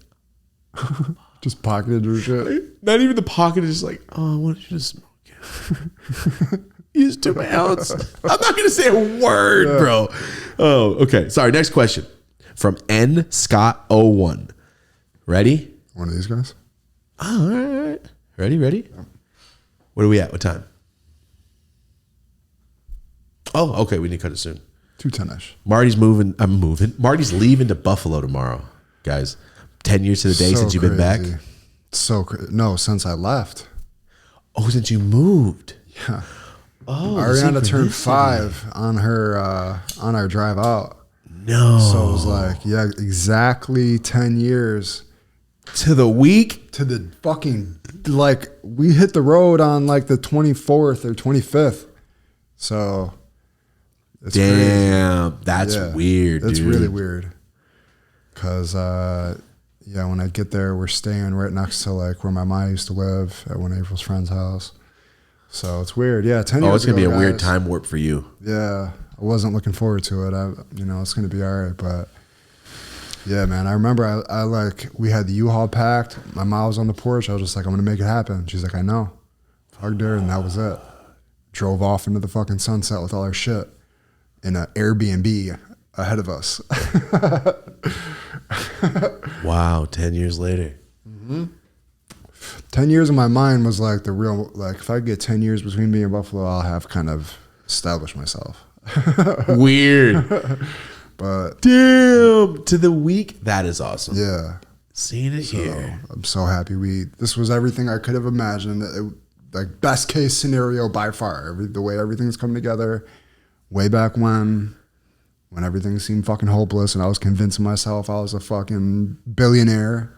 just pocketed your shit. Not even the pocket, is just like, oh, why don't you just smoke it? Use 2 ounce. I'm not gonna say a word, bro. Oh, okay. Sorry. Next question from N Scott 01. Ready? One of these guys. Oh, all right. Ready? Yep. What are we at? What time? Oh, okay. We need to cut it soon. 2:10ish. Marty's moving. I'm moving. Marty's leaving to Buffalo tomorrow, guys. 10 years to the day since you've been back. So crazy. No, since I left. Oh, since you moved. Yeah. Oh, Ariana turned 5 on our drive out. No. So it was like, yeah, exactly 10 years. To the week? To the fucking, like, we hit the road on like the 24th or 25th. So it's damn, crazy. That's weird, That's dude. really weird. Because, yeah, when I get there, we're staying right next to like where my mom used to live at one of April's friend's house. So it's weird. Yeah, 10 years Oh, it's going to be a guys, weird time warp for you. Yeah, I wasn't looking forward to it. It's going to be all right. But yeah, man, I remember I like, we had the U-Haul packed. My mom was on the porch. I was just like, I'm going to make it happen. She's like, I know. Hugged her, and that was it. Drove off into the fucking sunset with all our shit in an Airbnb ahead of us. Wow, 10 years later. Mm-hmm. 10 years in my mind was like the real, like, if I get 10 years between me and Buffalo, I'll have kind of established myself. Weird. But damn, to the week. That is awesome. Yeah. Seeing it here. I'm so happy this was everything I could have imagined. Like, best case scenario by far. The way everything's come together. Way back when everything seemed fucking hopeless and I was convincing myself I was a fucking billionaire.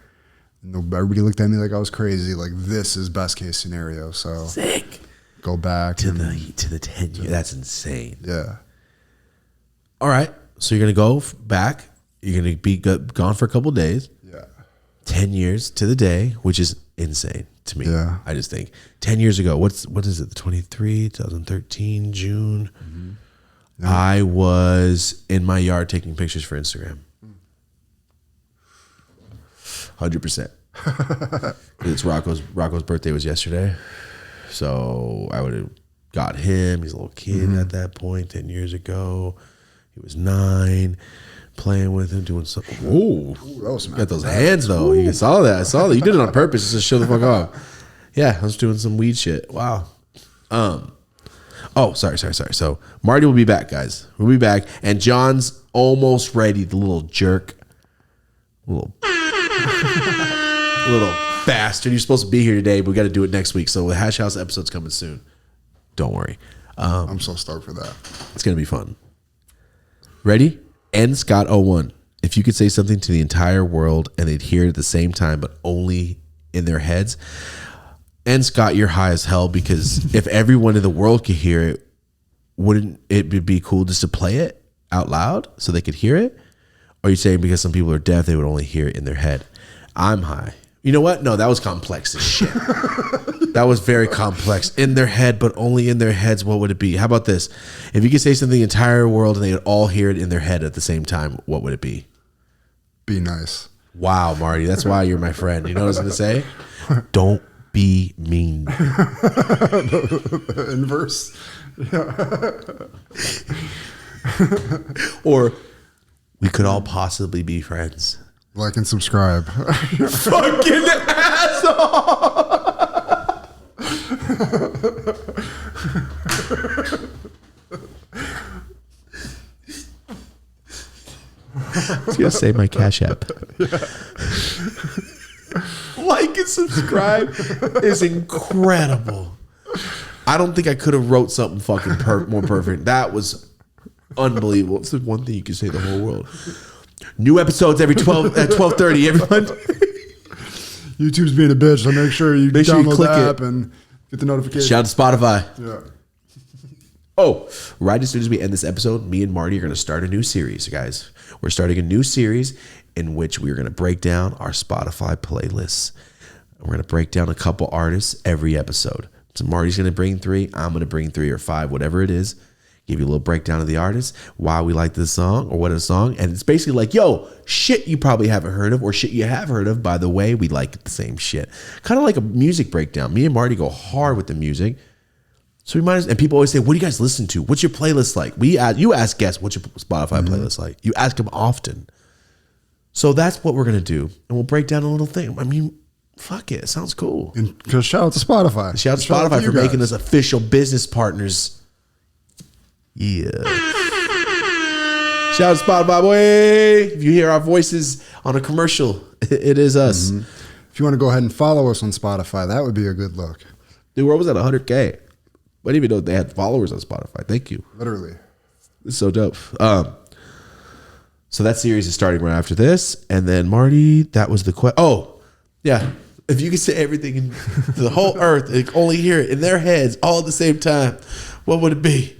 And everybody looked at me like I was crazy. Like, this is best case scenario. So sick. Go back to the 10 years. That's insane. Yeah. All right. So you're gonna go back. You're gonna be gone for a couple of days. Yeah. 10 years to the day, which is insane to me. Yeah. I just think 10 years ago. What is it? The 2013 June. Mm-hmm. Yeah. I was in my yard taking pictures for Instagram. 100%. It's Rocco's birthday was yesterday, so I would have got him. He's a little kid at that point. 10 years ago, he was 9. Playing with him, doing something. Oh, got those hands though. Ooh. You saw that. I saw that. You did it on purpose just to show the fuck off. Yeah, I was doing some weed shit. Wow. Oh, sorry. So Marty will be back, guys. We'll be back. And John's almost ready, the little jerk. Little bastard. You're supposed to be here today, but we got to do it next week. So the Hash House episode's coming soon. Don't worry. I'm so stoked for that. It's going to be fun. Ready? N Scott 01. If you could say something to the entire world and they'd hear it at the same time, but only in their heads. And Scott, you're high as hell, because if everyone in the world could hear it, wouldn't it be cool just to play it out loud so they could hear it? Or are you saying because some people are deaf, they would only hear it in their head? I'm high. You know what? No, that was complex as shit. That was very complex. In their head, but only in their heads, what would it be? How about this? If you could say something to the entire world and they would all hear it in their head at the same time, what would it be? Be nice. Wow, Marty. That's why you're my friend. You know what I was going to say? Don't be mean. The inverse. Yeah. Or we could all possibly be friends. Like and subscribe. Fucking asshole. I was going to say my Cash App. Yeah. Like and subscribe is incredible. I don't think I could have wrote something fucking more perfect. That was unbelievable. It's the one thing you can say to the whole world. New episodes every 12:30. Everyone. YouTube's being a bitch, so make sure you download the app and get the notification. Shout out to Spotify. Yeah. Oh, right as soon as we end this episode, me and Marty are going to start a new series, guys. We're starting a new series in which we're going to break down our Spotify playlists. We're going to break down a couple artists every episode. So Marty's going to bring 3. I'm going to bring 3 or 5, whatever it is. Give you a little breakdown of the artist, why we like this song or what is a song. And it's basically like, yo, shit you probably haven't heard of or shit you have heard of. By the way, we like the same shit. Kind of like a music breakdown. Me and Marty go hard with the music. So we might as, and people always say, what do you guys listen to? What's your playlist like? You ask guests, what's your Spotify playlist like? You ask them often. So that's what we're going to do. And we'll break down a little thing. I mean, fuck it. It sounds cool. And just shout out to Spotify. Shout out to Spotify for making us official business partners. Yeah. Shout out to Spotify, boy. If you hear our voices on a commercial, it is us. Mm-hmm. If you want to go ahead and follow us on Spotify, that would be a good look. Dude, we're almost at 100K. I didn't even know they had followers on Spotify. Thank you. Literally. It's so dope. So that series is starting right after this. And then Marty, that was the question. Oh, yeah. If you could say everything in the whole earth, they can only hear it in their heads all at the same time, what would it be?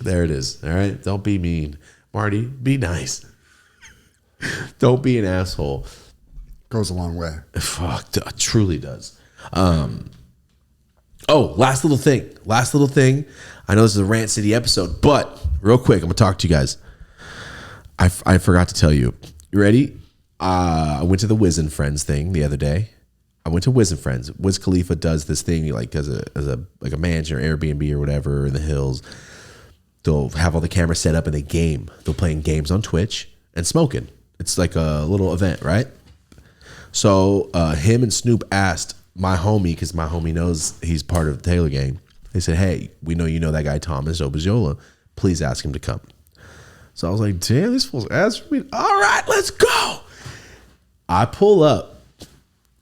There it is. All right. Don't be mean. Marty, be nice. Don't be an asshole. Goes a long way. Fuck, truly does. Oh, last little thing. I know this is a Rant City episode, but real quick, I'm gonna talk to you guys. I forgot to tell you. You ready? I went to the Wiz and Friends thing the other day. I went to Wiz and Friends. Wiz Khalifa does this thing like as a mansion or Airbnb or whatever in the hills. They'll have all the cameras set up and they game. They're playing games on Twitch and smoking. It's like a little event, right? So him and Snoop asked my homie, because my homie knows he's part of the Taylor gang. They said, hey, we know you know that guy Thomas dope as Yola. Please ask him to come. So I was like, damn, this fool's asked me. All right, let's go. I pull up.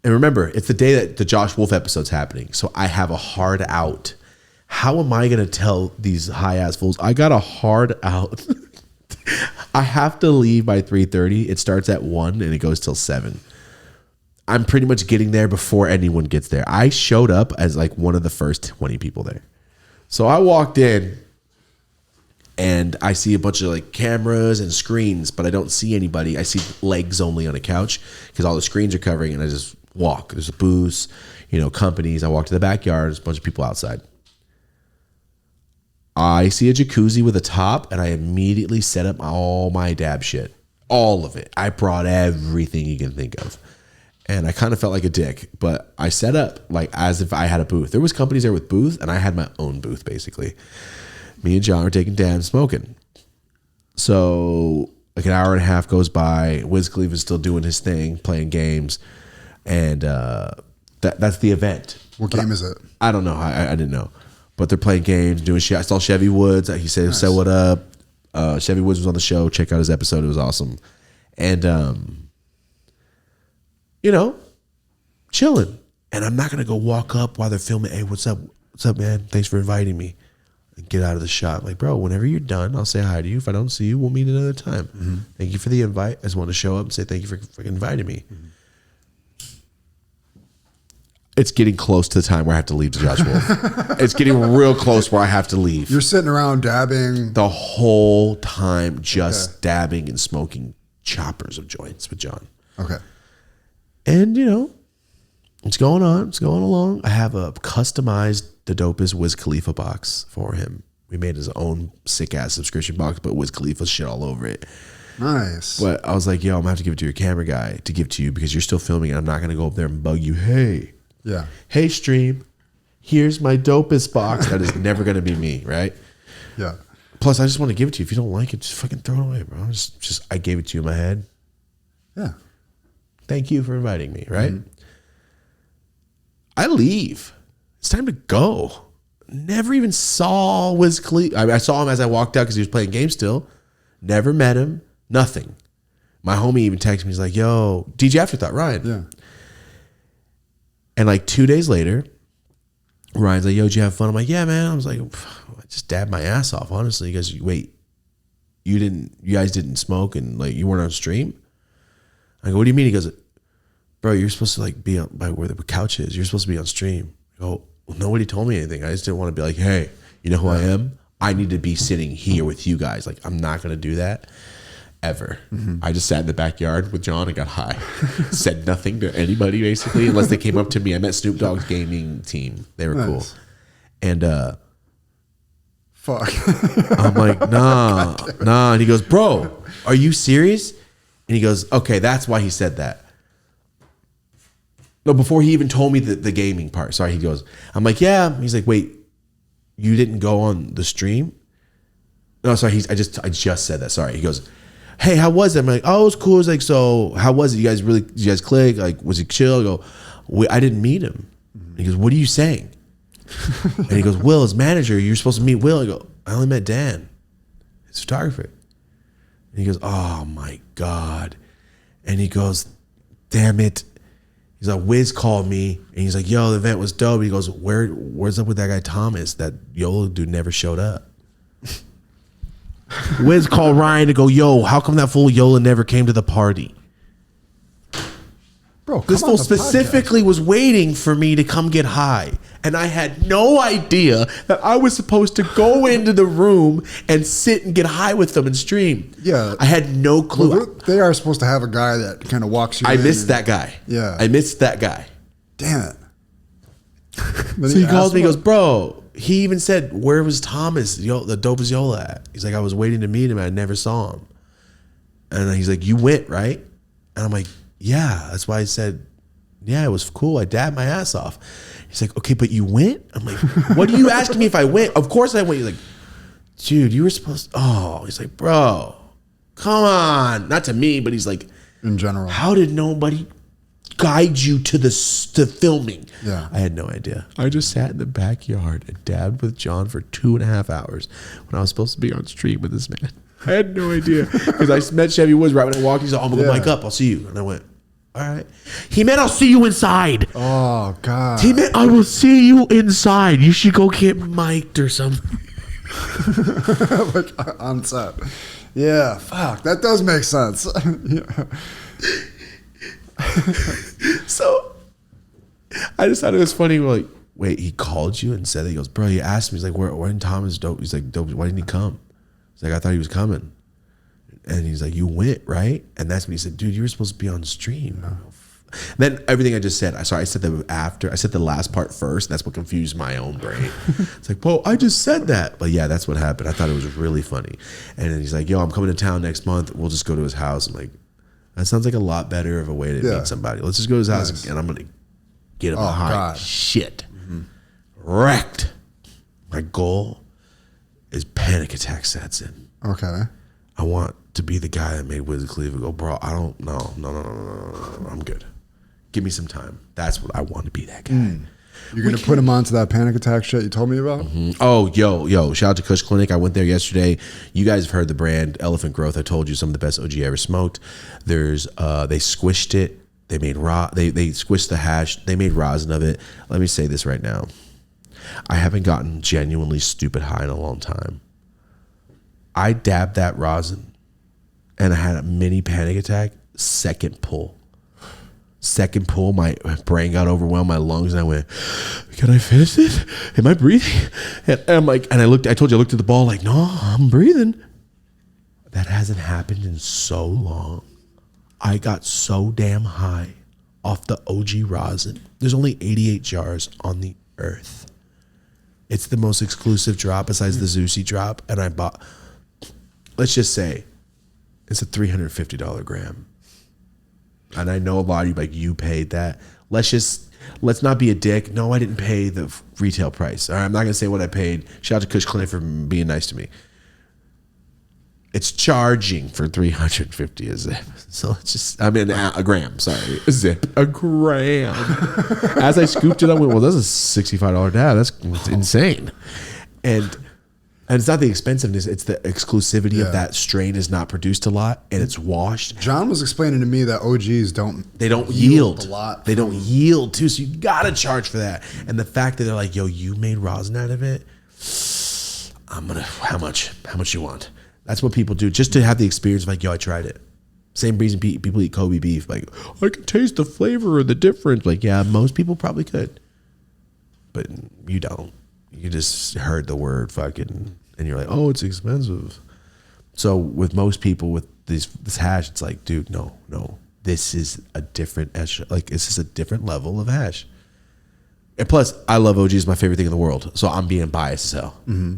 And remember, it's the day that the Josh Wolf episode's happening. So I have a hard out. How am I going to tell these high-ass fools? I got a hard out. I have to leave by 3:30. It starts at 1 and it goes till 7. I'm pretty much getting there before anyone gets there. I showed up as like one of the first 20 people there. So I walked in and I see a bunch of like cameras and screens, but I don't see anybody. I see legs only on a couch because all the screens are covering, and I just walk. There's a booth, companies. I walk to the backyard. There's a bunch of people outside. I see a jacuzzi with a top, and I immediately set up all my dab shit. All of it. I brought everything you can think of. And I kind of felt like a dick, but I set up like as if I had a booth. There was companies there with booths, and I had my own booth, basically. Me and John were taking dabs, smoking. So like an hour and a half goes by. Wiz Khalifa is still doing his thing, playing games. And that's the event. What game is it? I don't know. I didn't know. but they're playing games, doing shit. I saw Chevy Woods. He said, "Say what up." Chevy Woods was on the show. Check out his episode. It was awesome. And, chilling. And I'm not going to go walk up while they're filming. Hey, what's up? What's up, man? Thanks for inviting me. And get out of the shot. I'm like, bro, whenever you're done, I'll say hi to you. If I don't see you, we'll meet another time. Mm-hmm. Thank you for the invite. I just want to show up and say thank you for inviting me. Mm-hmm. It's getting close to the time where I have to leave to Josh Wolf. It's getting real close where I have to leave. You're sitting around dabbing. The whole time just dabbing and smoking choppers of joints with John. Okay. And, it's going on. It's going along. I have a customized the dopest Wiz Khalifa box for him. We made his own sick-ass subscription box, but Wiz Khalifa shit all over it. Nice. But I was like, yo, I'm going to have to give it to your camera guy to give to you because you're still filming and I'm not going to go up there and bug you. Hey. Yeah. Hey, stream. Here's my dopest box. That is never going to be me, right? Yeah. Plus, I just want to give it to you. If you don't like it, just fucking throw it away, bro. I gave it to you in my head. Yeah. Thank you for inviting me, right? Mm-hmm. I leave. It's time to go. Never even saw Wiz Khalifa. I saw him as I walked out because he was playing games still. Never met him. Nothing. My homie even texted me. He's like, yo, DJ Afterthought, Ryan. Yeah. And like 2 days later, Ryan's like, yo, did you have fun? I'm like, yeah, man. I was like, I just dabbed my ass off, honestly. He goes, wait, you guys didn't smoke and like you weren't on stream? I go, what do you mean? He goes, bro, you're supposed to like be by where the couch is. You're supposed to be on stream. I go, well, nobody told me anything. I just didn't want to be like, hey, you know who I am? I need to be sitting here with you guys. Like, I'm not going to do that ever. Mm-hmm. I just sat in the backyard with John and got high. Said nothing to anybody, basically, unless they came up to me. I met Snoop Dogg's gaming team. They were cool. And fuck. I'm like, nah. And he goes, bro, are you serious? And he goes, okay, that's why he said that. No, before he even told me the gaming part. Sorry, he goes, I'm like, yeah. He's like, wait, you didn't go on the stream? No, sorry, I just said that. Sorry. He goes, hey, how was it? I'm like, oh, it was cool. It's like, so how was it? Did you guys click? Like, was he chill? I go, I didn't meet him. And he goes, what are you saying? And he goes, Will, his manager, you're supposed to meet Will. I go, I only met Dan, his photographer. And he goes, oh my God. And he goes, damn it. He's like, Wiz called me and he's like, yo, the event was dope. He goes, where's up with that guy Thomas? That Yola dude never showed up. Wiz called Ryan to go, yo, how come that fool Yola never came to the party? Bro, this fool specifically was waiting for me to come get high. And I had no idea that I was supposed to go into the room and sit and get high with them and stream. Yeah. I had no clue. Well, they are supposed to have a guy that kind of walks you in. I missed that guy. Yeah. I missed that guy. Damn it. So he calls me, he goes, bro, he even said, where was Thomas, the dopest Yola at? He's like, I was waiting to meet him. I never saw him. And he's like, you went, right? And I'm like, yeah. That's why I said, yeah, it was cool. I dabbed my ass off. He's like, okay, but you went? I'm like, what are you asking me if I went? Of course I went. He's like, dude, you were supposed to. Oh, he's like, bro, come on. Not to me, but he's like, in general. How did nobody guide you to filming? Yeah. I had no idea. I just sat in the backyard and dabbed with John for 2.5 hours when I was supposed to be on stream with this man. I had no idea. Because I met Chevy Woods right when I walked. He's like, I'm going to go mic up. I'll see you. And I went, all right. He meant I'll see you inside. Oh, God. He meant I will see you inside. You should go get mic'd or something. Like on set. Yeah, fuck. That does make sense. So I just thought it was funny. Like, wait, he called you and said that? He goes, bro, he asked me. He's like, where didn't Thomas dope? He's like, dope, why didn't he come? He's like, I thought he was coming. And he's like, you went, right? And that's when he said, dude, you were supposed to be on stream. Then everything I just said, I said that after. I said the last part first. That's what confused my own brain. It's like, whoa, I just said that. But yeah, that's what happened. I thought it was really funny. And then he's like, yo, I'm coming to town next month. We'll just go to his house. I'm like, that sounds like a lot better of a way to meet somebody. Let's just go to his house and I'm going to get him high. Shit. Mm-hmm. Wrecked. My goal is panic attack sets in. Okay. I want to be the guy that made Wiz Khalifa go, bro, I don't know. No, I'm good. Give me some time. That's what I want to be, that guy. You're going to put him onto that panic attack shit you told me about? Oh, yo, shout out to Kush Clinic. I went there yesterday. You guys have heard the brand Elephant Growth. I told you some of the best OG I ever smoked. There's they squished it. They made they squished the hash. They made rosin of it. Let me say this right now. I haven't gotten genuinely stupid high in a long time. I dabbed that rosin and I had a mini panic attack. Second pull, my brain got overwhelmed, my lungs, and I went, can I finish this? Am I breathing? And I'm like, and I told you I looked at the ball like, no, I'm breathing. That hasn't happened in so long. I got so damn high off the OG rosin. There's only 88 jars on the earth. It's the most exclusive drop besides the Zusi drop. And I bought, let's just say, it's a $350 gram. And I know a lot of you like, you paid that. Let's not be a dick. No, I didn't pay the retail price. All right, I'm not gonna say what I paid. Shout out to Kush Clinic for being nice to me. It's charging for $350 a zip. So it's just, I mean, a gram, sorry. A zip, a gram. As I scooped it, I went, well, that's a $65 dab. That's insane. And it's not the expensiveness, it's the exclusivity of that strain is not produced a lot and it's washed. John was explaining to me that OGs don't yield a lot. They don't yield too, so you gotta charge for that. And the fact that they're like, yo, you made rosin out of it, how much you want? That's what people do, just to have the experience of like, yo, I tried it. Same reason people eat Kobe beef. Like, I can taste the flavor or the difference. Like, yeah, most people probably could. But you don't. You just heard the word fucking, and you're like, oh, it's expensive. So with most people with this hash, it's like, dude, no. This is a different, like, this is a different level of hash. And plus, I love OG. It's my favorite thing in the world. So I'm being biased as hell. Mm-hmm.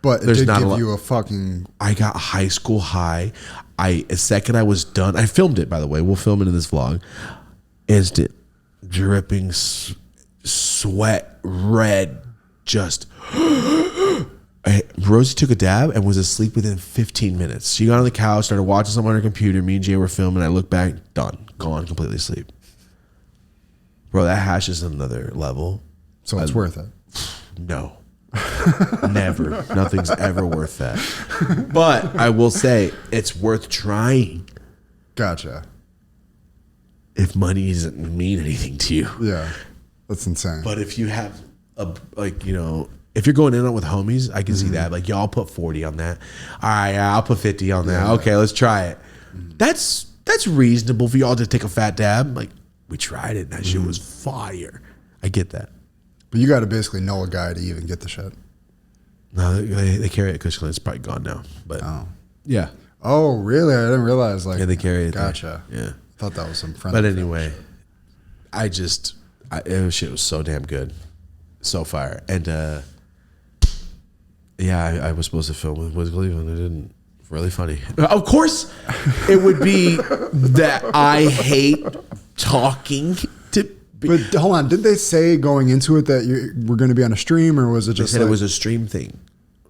But it did give you a fucking... I got high school high. The second I was done, I filmed it, by the way. We'll film it in this vlog. Instant dripping sweat, red, just... Rosie took a dab and was asleep within 15 minutes. She got on the couch, started watching something on her computer. Me and Jay were filming. I looked back, done, gone, completely asleep. Bro, that hash is another level. So it's worth it? No. Never. Nothing's ever worth that. But I will say it's worth trying. Gotcha. If money doesn't mean anything to you. Yeah. That's insane. But if you have if you're going in on with homies, I can see that. Like, yo, I'll put 40 on that. All right, I'll put 50 on that. Yeah. Okay, let's try it. That's reasonable for y'all to take a fat dab. Like, we tried it and that shit was fire. I get that. But you got to basically know a guy to even get the shit. No, they carry it at Cushman. It's probably gone now. But yeah. Oh, really? I didn't realize. Like, yeah, they carry it. Gotcha. There. Yeah. I thought that was some friend. But anyway, shit was so damn good, so fire. And I was supposed to film with Wiz Khalifa and it didn't. Really funny. Of course, it would be that I hate talking to. But hold on, did they say going into it that you were going to be on a stream, or was it just? They said it was a stream thing.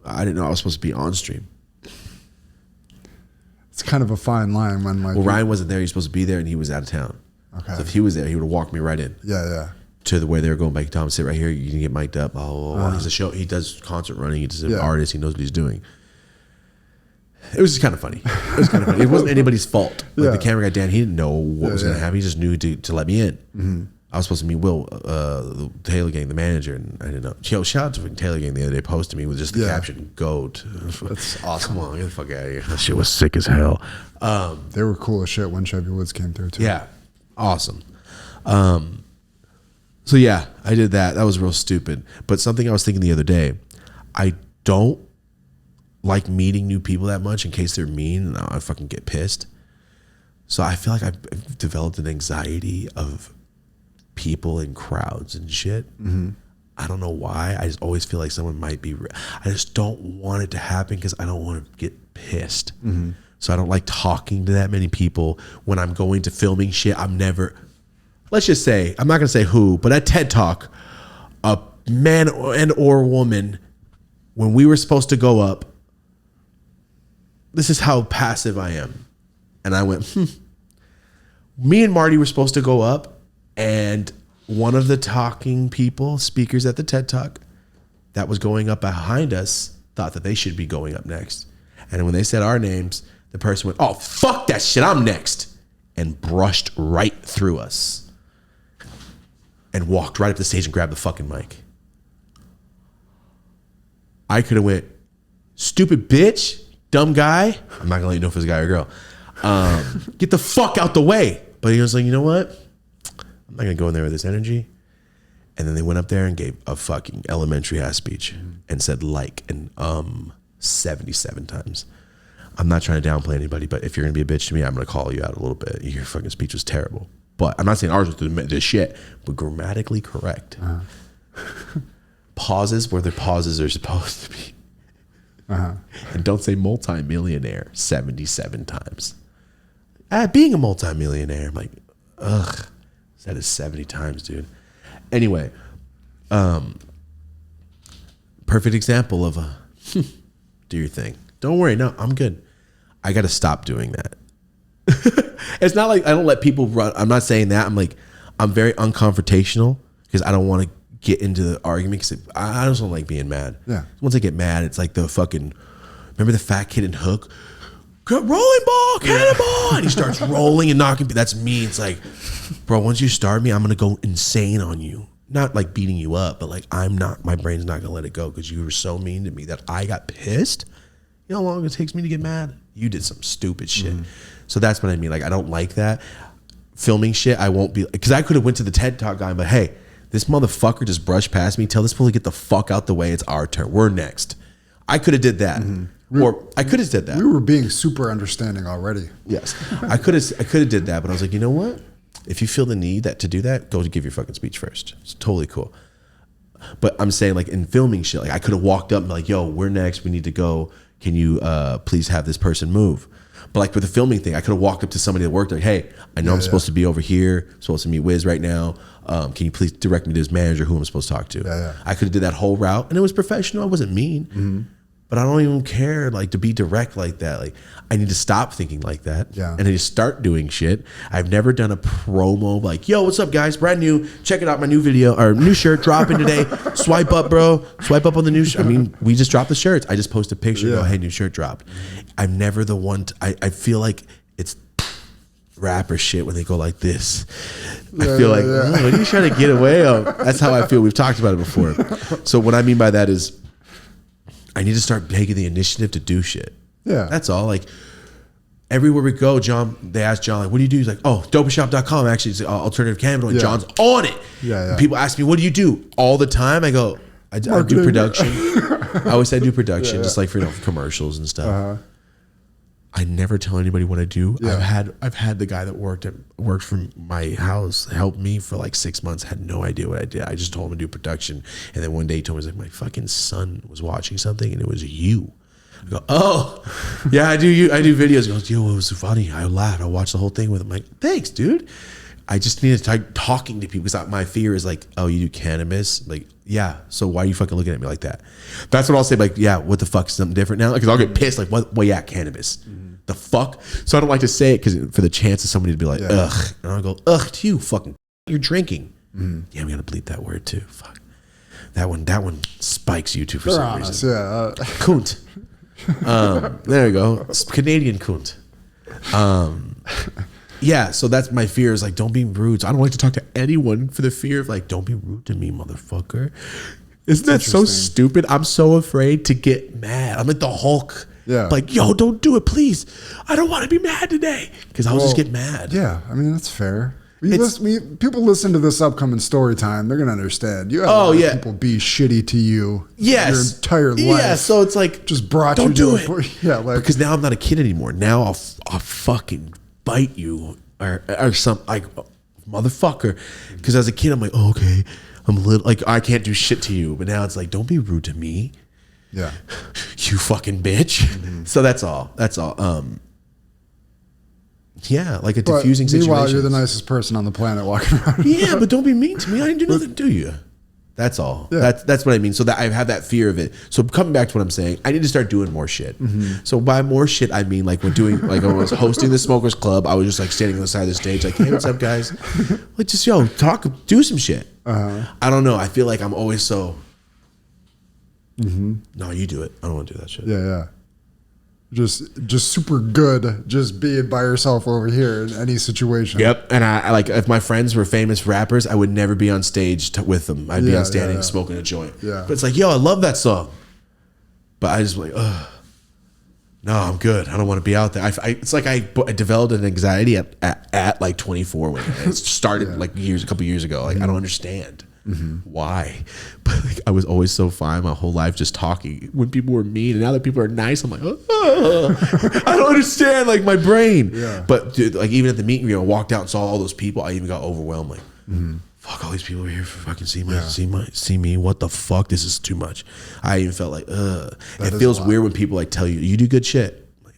I didn't know I was supposed to be on stream. It's kind of a fine line when like. Well, Ryan wasn't there. He was supposed to be there, and he was out of town. Okay. So if he was there, he would have walked me right in. Yeah. To the way they were going back. Tom, sit right here. You can get mic'd up. He's a show. He does concert running. He's an artist. He knows what he's doing. It was just kind of funny. It wasn't anybody's fault. Like the camera guy Dan, he didn't know what was going to happen. He just knew to let me in. Mm-hmm. I was supposed to meet Will, the Taylor Gang, the manager, and I didn't know. Yo, shout out to Taylor Gang the other day, posted me with just the caption, "Goat." That's awesome. Come on, get the fuck out of here. That shit was sick as hell. They were cool as shit when Chevy Woods came through too. Yeah, awesome. So yeah, I did that. That was real stupid. But something I was thinking the other day, I don't like meeting new people that much in case they're mean and I fucking get pissed. So I feel like I've developed an anxiety of people in crowds and shit. Mm-hmm. I don't know why. I just always feel like someone might be. I just don't want it to happen because I don't want to get pissed. Mm-hmm. So I don't like talking to that many people. When I'm going to filming shit, I'm never. Let's just say, I'm not going to say who, but at TED Talk, a man or woman, when we were supposed to go up, this is how passive I am. And I went, Me and Marty were supposed to go up, and one of the talking people, speakers at the TED Talk that was going up behind us thought that they should be going up next. And when they said our names, the person went, oh, fuck that shit, I'm next. And brushed right through us. And walked right up the stage and grabbed the fucking mic. I could have went, stupid bitch, dumb guy. I'm not gonna let you know if it's a guy or a girl. Get the fuck out the way. But he was like, you know what? I'm not gonna go in there with this energy. And then they went up there and gave a fucking elementary ass speech and said and 77 times. I'm not trying to downplay anybody, but if you're gonna be a bitch to me, I'm gonna call you out a little bit. Your fucking speech was terrible. But I'm not saying ours was the shit, but grammatically correct. Pauses where the pauses are supposed to be. And don't say multi-millionaire 77 times. Being a multi-millionaire, I'm like, ugh, that is 70 times, dude. Anyway, perfect example of a do your thing. Don't worry, no, I'm good. I got to stop doing that. It's not like I don't let people run. I'm not saying that. I'm like, I'm very unconfrontational because I don't want to get into the argument because I just don't like being mad. Yeah. Once I get mad, it's like the fucking, remember the fat kid in Hook? Rolling ball, cannonball. And he starts rolling and knocking. That's me. It's like, bro, once you start me, I'm going to go insane on you. Not like beating you up, but like my brain's not going to let it go because you were so mean to me that I got pissed. You know how long it takes me to get mad? You did some stupid shit. So that's what I mean. Like, I don't like that. Filming shit, I won't be, because I could have went to the TED Talk guy, but hey, this motherfucker just brushed past me. Tell this fool to get the fuck out the way. It's our turn. We're next. I could have did that. Or I could have did that. We were being super understanding already. Yes. I could have did that, but I was like, you know what? If you feel the need to do that, go to give your fucking speech first. It's totally cool. But I'm saying, like, in filming shit, like, I could have walked up and be like, yo, we're next. We need to go. Can you please have this person move? But like with the filming thing, I could have walked up to somebody that worked like, hey, I know I'm supposed to be over here. I'm supposed to meet Wiz right now. Can you please direct me to his manager who I'm supposed to talk to? I could have did that whole route and it was professional. I wasn't mean. But I don't even care like to be direct like that. Like I need to stop thinking like that. And I need to start doing shit. I've never done a promo like, yo, what's up guys? Brand new. Check it out. My new video or new shirt dropping today. Swipe up, bro. Swipe up on the new shirt. I mean, we just dropped the shirts. I just post a picture. Go, hey, new shirt dropped. I'm never the one. I feel like it's rapper shit when they go like this. I feel like, what are you trying to get away of? That's how I feel. We've talked about it before. So what I mean by that is I need to start taking the initiative to do shit. That's all. Like everywhere we go, John, they ask John, like, what do you do? He's like, oh, dopeshop.com. Actually, it's alternative cannabis. And John's on it. People ask me, what do you do? All the time. I go, I do production. I always say I do production, just like for commercials and stuff. I never tell anybody what I do. I've had the guy that worked from my house help me for like 6 months. Had no idea what I did. I just told him to do production, and then one day he told me, he's like, my fucking son was watching something, and it was you. I go, oh, yeah, I do videos. He goes, yo, it was funny. I laughed. I watched the whole thing with him. I'm like, thanks, dude. I just need to start talking to people because my fear is like, oh, you do cannabis? Like, yeah. So why are you fucking looking at me like that? That's what I'll say. Like, yeah, what the fuck is something different now? Because I'll get pissed. Like, what? Well, yeah, cannabis. The fuck? So I don't like to say it because for the chance of somebody to be like, ugh. And I'll go, ugh to you, fucking, you're drinking. Yeah, I'm going to bleep that word too. Fuck. That one spikes you too for some reason. Kunt. There you go. Canadian kunt. Yeah, so that's my fear is like, don't be rude. So I don't like to talk to anyone for the fear of like, don't be rude to me, motherfucker. Isn't that so stupid? I'm so afraid to get mad. I'm like the Hulk. Like, yo, don't do it, please. I don't want to be mad today because I'll just get mad. Yeah, I mean, that's fair. People listen to this upcoming story time. They're going to understand. You have people be shitty to you your entire life. Yeah, so it's like, just brought don't you do to it. Yeah, like, because now I'm not a kid anymore. Now I'll fucking bite you or some like motherfucker. Because as a kid, I'm like, oh, okay, I'm a little like I can't do shit to you. But now it's like, don't be rude to me. Yeah, you fucking bitch. So that's all. That's all. Yeah, like a diffusing situation. Meanwhile, you're the nicest person on the planet walking around. Yeah, but don't be mean to me. I didn't do nothing to you. That's all. Yeah. That's what I mean. So that I have that fear of it. So coming back to what I'm saying, I need to start doing more shit. So by more shit, I mean like when doing, like when I was hosting the Smokers Club, I was just like standing on the side of the stage like, hey, what's up, guys? Like just, talk, do some shit. I don't know. I feel like I'm always so, no, you do it. I don't want to do that shit. Yeah. Just super good. Just being by yourself over here in any situation. Yep. And I like if my friends were famous rappers, I would never be on stage with them. I'd be on standing smoking a joint. Yeah. But it's like, I love that song. But I just like, no, I'm good. I don't want to be out there. It's like I developed an anxiety at like 24 when it started like a couple years ago. Like I don't understand. Why? But like, I was always so fine my whole life just talking when people were mean, and now that people are nice, I'm like, I don't understand like my brain. But dude, like even at the meeting, walked out and saw all those people, I even got overwhelmed. Like, fuck, all these people are here for fucking see me. What the fuck? This is too much. I even felt like, it feels weird when people like tell you do good shit. Like,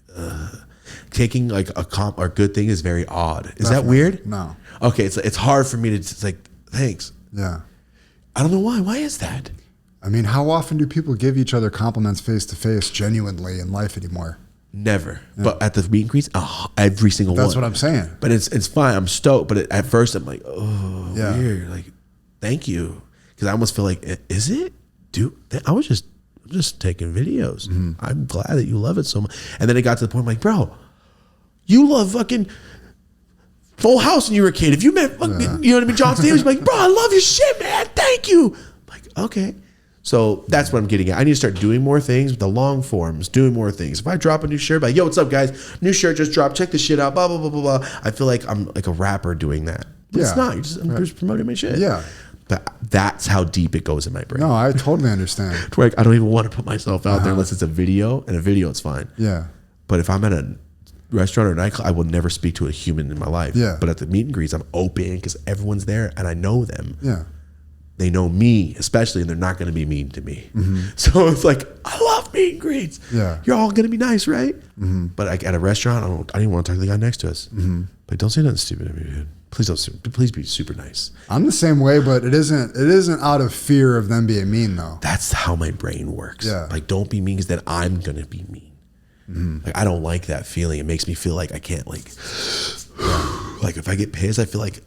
taking like a comp or good thing is very odd. Is that weird? No. Okay, it's hard for me to. It's like thanks. Yeah. I don't know why. Why is that? I mean, how often do people give each other compliments face to face genuinely in life anymore? Never. Yeah. But at the meet and greets, every single one. That's what I'm saying. But it's fine. I'm stoked. But at first, I'm like, weird. Like, thank you. Because I almost feel like, is it? Dude, I'm just taking videos. I'm glad that you love it so much. And then it got to the point, I'm like, bro, you love fucking Full House when you were a kid. If you met, you know what I mean, John Stamos, like, bro, I love your shit, man. Thank you. I'm like, okay. So that's what I'm getting at. I need to start doing more things with the long forms, doing more things. If I drop a new shirt, like, yo, what's up, guys? New shirt just dropped. Check this shit out. Blah, blah, blah, blah, blah. I feel like I'm like a rapper doing that. But it's not. I'm just promoting my shit. Yeah. That's how deep it goes in my brain. No, I totally understand. Like, I don't even want to put myself out there unless it's a video. And a video, it's fine. Yeah. But if I'm at a restaurant or nightclub, I will never speak to a human in my life. Yeah. But at the meet and greets, I'm open because everyone's there and I know them. Yeah. They know me, especially, and they're not going to be mean to me. So it's like, I love meet and greets. Yeah. You're all going to be nice, right? But like at a restaurant, I don't even want to talk to the guy next to us. But don't say nothing stupid to me, dude. Please be super nice. I'm the same way, but it isn't out of fear of them being mean though. That's how my brain works. Yeah. Like, don't be mean because then I'm going to be mean. Like, I don't like that feeling. It makes me feel like I can't like if I get pissed, I feel like.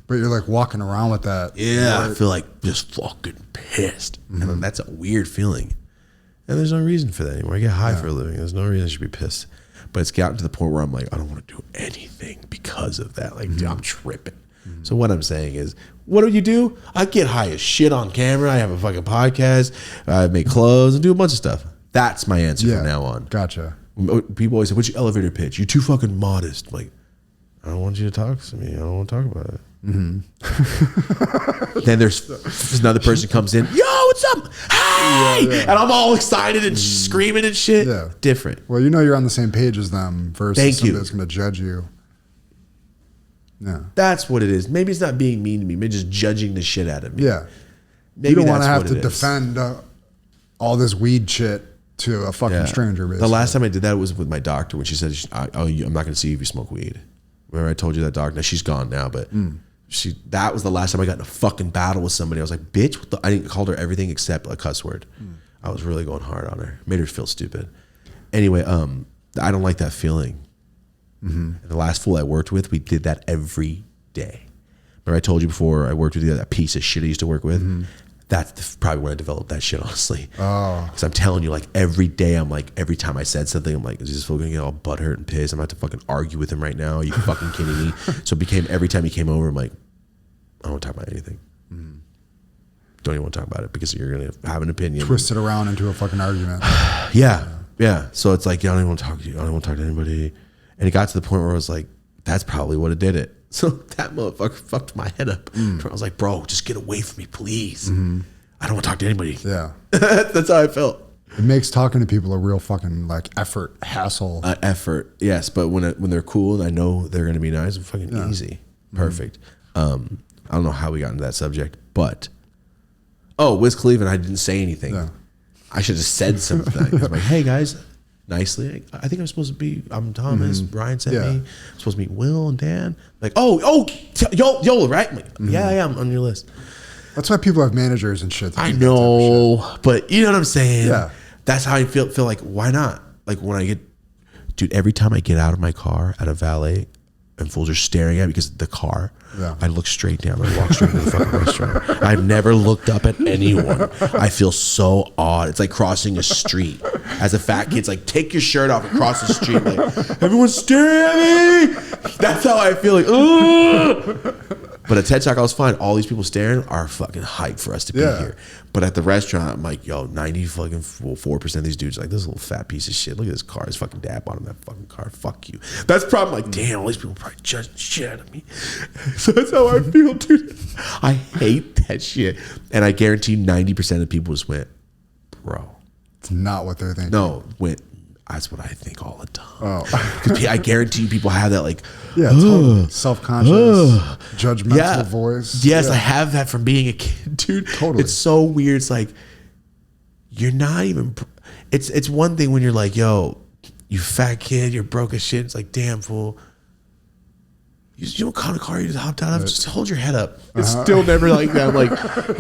But you're like walking around with that. Yeah. Right? I feel like just fucking pissed. And that's a weird feeling. And there's no reason for that anymore. I get high for a living. There's no reason I should be pissed. But it's gotten to the point where I'm like, I don't want to do anything because of that. Like, dude, I'm tripping. So what I'm saying is, what do? I get high as shit on camera. I have a fucking podcast. I make clothes and do a bunch of stuff. That's my answer from now on. Gotcha. People always say, what's your elevator pitch? You're too fucking modest. Like, I don't want you to talk to me. I don't want to talk about it. Then there's another person comes in. Yo, what's up? Hey! And I'm all excited and screaming and shit. Yeah. Different. Well, you're on the same page as them versus somebody that's going to judge you. Yeah. That's what it is. Maybe it's not being mean to me. Maybe just judging the shit out of me. Yeah. Maybe you don't want to have to defend all this weed shit to a fucking stranger, basically. The last time I did that was with my doctor when she said, I'm not going to see you if you smoke weed. Remember I told you that doctor? Now she's gone now, but that was the last time I got in a fucking battle with somebody. I was like, bitch, I didn't call her everything except a cuss word. I was really going hard on her. Made her feel stupid. Anyway, I don't like that feeling. And the last fool I worked with, we did that every day. Remember I told you before I worked with that piece of shit I used to work with? That's probably when I developed that shit, honestly. Because I'm telling you, like, every day, I'm like, every time I said something, I'm like, is this fool gonna get all butthurt and pissed? I'm about to fucking argue with him right now. Are you fucking kidding me? So it became, every time he came over, I'm like, I don't want to talk about anything. Don't even want to talk about it because you're gonna have an opinion. Twist it around into a fucking argument. Yeah. So it's like, I don't even want to talk to you. I don't want to talk to anybody. And it got to the point where I was like, that's probably what it did it. So that motherfucker fucked my head up. I was like, bro, just get away from me, please. I don't want to talk to anybody. Yeah. That's how I felt. It makes talking to people a real fucking like effort, hassle. Effort, yes. But when they're cool and I know they're going to be nice, it's fucking easy. Perfect. I don't know how we got into that subject, but Wiz Khalifa and I didn't say anything. Yeah. I should have said something. I was like, hey guys, nicely. I think I'm supposed to be. I'm Thomas. Brian sent me. I'm supposed to meet Will and Dan. Like, Yola, right? I'm like, yeah, I'm on your list. That's why people have managers and shit. I know, but you know what I'm saying? Yeah. That's how I feel like, why not? Like when I get, dude, every time I get out of my car at a valet and fools are staring at me because of the car, I look straight down and walk straight to the fucking restaurant. I've never looked up at anyone. I feel so odd. It's like crossing a street. As a fat kid, it's like, take your shirt off and cross the street. Like, everyone's staring at me. That's how I feel. Like, ugh. But at TED Talk, I was fine. All these people staring are fucking hyped for us to be here. But at the restaurant, I'm like, yo, 4% of these dudes are like, this little fat piece of shit. Look at this car. His fucking dad bought him that fucking car. Fuck you. That's the problem. Like, damn, all these people probably judging the shit out of me. So that's how I feel, dude. I hate that shit. And I guarantee 90% of the people just went, bro. It's not what they're thinking. No, that's what I think all the time. Oh. I guarantee you people have that like, totally. Self-conscious, judgmental voice. Yes, I have that from being a kid, dude. Totally. It's so weird. It's like, you're not even, it's one thing when you're like, yo, you fat kid, you're broke as shit. It's like, damn, fool. You don't call a car, you just hopped out of, just hold your head up. It's still never like that. I'm like,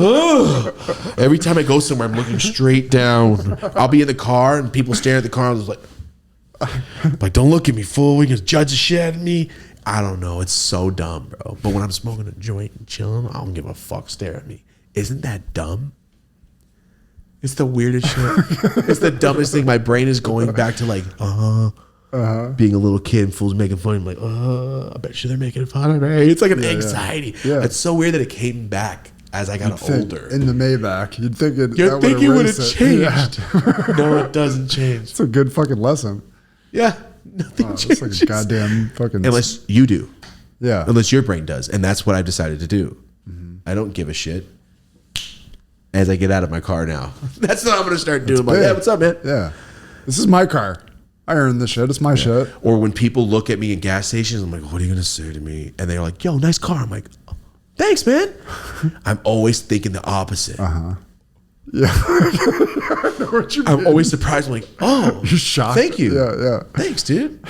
oh. Every time I go somewhere, I'm looking straight down. I'll be in the car and people stare at the car. I was like, don't look at me, fool. You can judge the shit out of me. I don't know. It's so dumb, bro. But when I'm smoking a joint and chilling, I don't give a fuck. Stare at me. Isn't that dumb? It's the weirdest shit. It's the dumbest thing. My brain is going back to like, being a little kid and fools making fun. I'm like, I bet you they're making fun of me. It's like an anxiety. Yeah. It's so weird that it came back as I got older. In the Maybach, you'd think it would have changed. Yeah. No, it doesn't change. It's a good fucking lesson. Yeah, nothing changes. It's like a goddamn fucking. Unless you do. Yeah. Unless your brain does, and that's what I've decided to do. I don't give a shit. As I get out of my car now, that's what I'm gonna start doing. Like, yeah, what's up, man? Yeah, this is my car. I earned this shit. It's my shit. Or when people look at me in gas stations, I'm like, what are you going to say to me? And they're like, yo, nice car. I'm like, oh, thanks, man. I'm always thinking the opposite. Yeah. I know what you mean. I'm always surprised. I'm like, oh, you're shocked. Thank you. Yeah. Thanks, dude.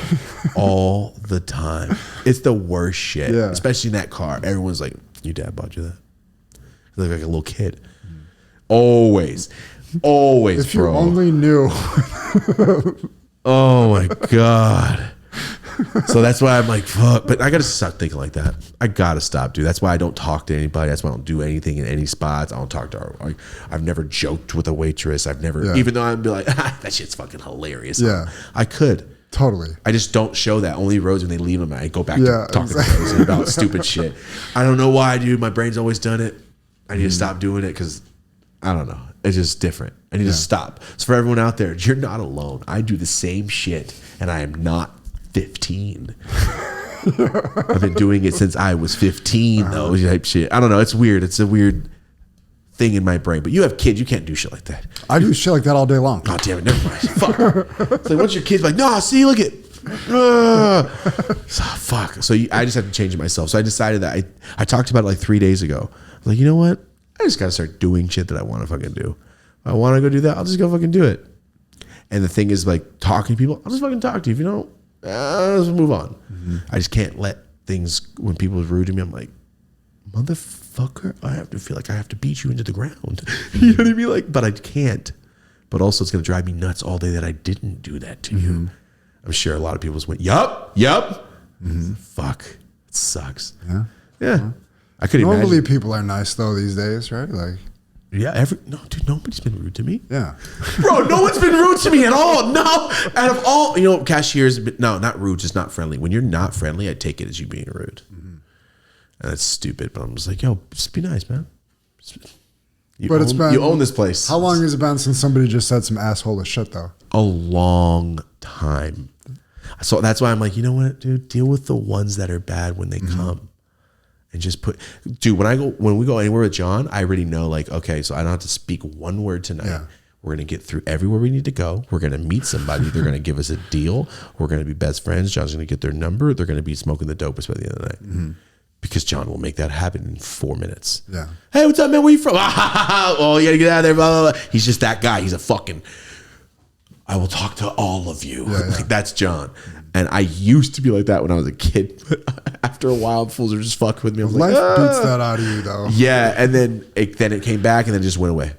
All the time. It's the worst shit. Yeah. Especially in that car. Everyone's like, your dad bought you that? You look like a little kid. Always, if bro. You only knew. Oh my God. So that's why I'm like, fuck. But I got to stop thinking like that. I got to stop, dude. That's why I don't talk to anybody. That's why I don't do anything in any spots. I don't talk to her. Like, I've never joked with a waitress. I've never, even though I'd be like, that shit's fucking hilarious. Yeah. I could. Totally. I just don't show that. Only Rose when they leave them. I go back to talking to Rose about stupid shit. I don't know why, dude. My brain's always done it. I need to stop doing it because I don't know. It's just different. I need to stop. So for everyone out there, you're not alone. I do the same shit, and I am not 15. I've been doing it since I was 15, though. Type shit. I don't know. It's weird. It's a weird thing in my brain. But you have kids. You can't do shit like that. I do shit like that all day long. Oh, damn it. Never mind. Fuck. It's like, once your kid's like, no, see, look at fuck. So I just have to change it myself. So I decided that I talked about it like 3 days ago. I was like, you know what? I just got to start doing shit that I want to fucking do. If I want to go do that, I'll just go fucking do it. And the thing is, like, talking to people, I'll just fucking talk to you. If you don't, let's move on. I just can't let things, when people are rude to me, I'm like, motherfucker, I have to feel like I have to beat you into the ground. You know what I mean? Like, but I can't. But also, it's going to drive me nuts all day that I didn't do that to you. I'm sure a lot of people just went, yup. Fuck. It sucks. Yeah. I could imagine. Normally people are nice though these days, right? Like, no, dude, nobody's been rude to me. Yeah, bro, no one's been rude to me at all. No, out of all, cashiers, no, not rude, just not friendly. When you're not friendly, I take it as you being rude, and that's stupid. But I'm just like, yo, just be nice, man. You own this place. How long has it been since somebody just said some asshole shit though? A long time. So that's why I'm like, you know what, dude, deal with the ones that are bad when they come. And just dude, when we go anywhere with John, I already know, like, okay, so I don't have to speak one word tonight. Yeah. We're going to get through everywhere we need to go. We're going to meet somebody. They're going to give us a deal. We're going to be best friends. John's going to get their number. They're going to be smoking the dopest by the end of the night. Because John will make that happen in 4 minutes. Yeah. Hey, what's up, man? Where you from? Oh, you got to get out of there. Blah, blah, blah. He's just that guy. He's a fucking I will talk to all of you. Like, that's John. And I used to be like that when I was a kid, but after a while, fools are just fucking with me. I was Life like, beats that out of you, though. Yeah, and then it came back, and then it just went away.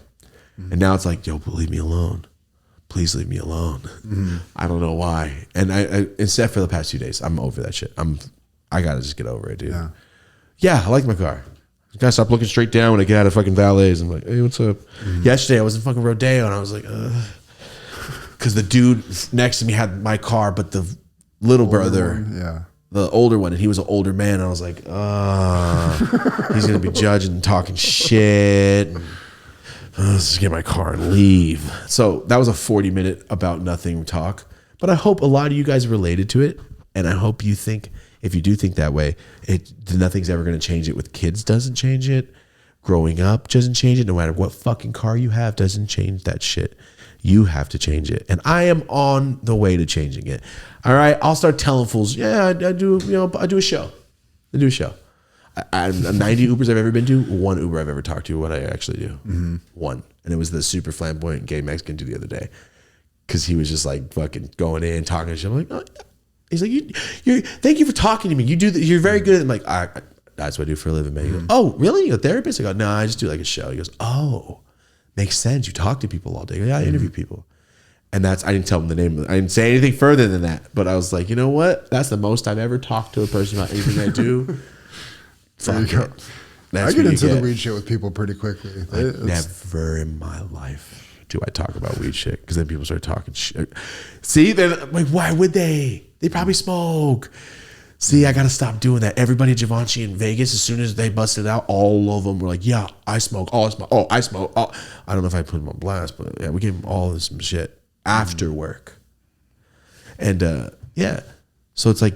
And now it's like, yo, leave me alone. Please leave me alone. I don't know why. And I instead for the past 2 days, I'm over that shit. I gotta just get over it, dude. Yeah, I like my car. I gotta stop looking straight down when I get out of fucking valets. I'm like, hey, what's up? Yesterday I was in fucking Rodeo, and I was like, because the dude next to me had my car, but the little brother, the older one, and he was an older man. And I was like, he's gonna be judging and talking shit. Let's just get my car and leave. So that was a 40-minute about nothing talk. But I hope a lot of you guys related to it, and I hope you think, if you do think that way, nothing's ever gonna change it. With kids, doesn't change it. Growing up doesn't change it. No matter what fucking car you have, doesn't change that shit. You have to change it. And I am on the way to changing it. All right. I'll start telling fools, yeah, I do, I do a show. I do a show. 90 Ubers I've ever been to, one Uber I've ever talked to, what I actually do. One. And it was the super flamboyant gay Mexican dude the other day. Cause he was just like fucking going in, talking to shit. I'm like, oh. He's like, you're thank you for talking to me. You do you're very good. I'm like, that's what I do for a living, man. He goes, oh, really? You're a therapist? I go, no, I just do like a show. He goes, oh. Makes sense. You talk to people all day. Yeah, I interview people. And I didn't tell him the name. I didn't say anything further than that. But I was like, you know what? That's the most I've ever talked to a person about anything I do. Fuck it. I get into the weed shit with people pretty quickly. Never in my life do I talk about weed shit. Because then people start talking shit. See, then like, why would they? They probably smoke. See, I got to stop doing that. Everybody at Givenchy in Vegas, as soon as they busted out, all of them were like, yeah, I smoke. Oh, I smoke. Oh, I smoke. Oh. I don't know if I put them on blast, but yeah, we gave them all this some shit after work. And yeah, so it's like,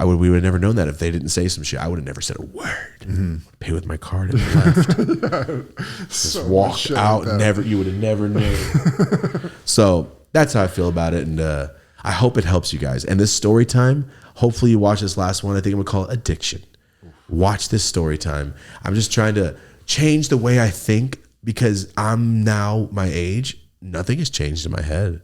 we would have never known that if they didn't say some shit. I would have never said a word. Pay with my card and left. Just so walk out. You would have never known. So that's how I feel about it. And I hope it helps you guys. And this story time, hopefully you watch this last one. I think I'm gonna call it Addiction. Watch this story time. I'm just trying to change the way I think because I'm now my age. Nothing has changed in my head.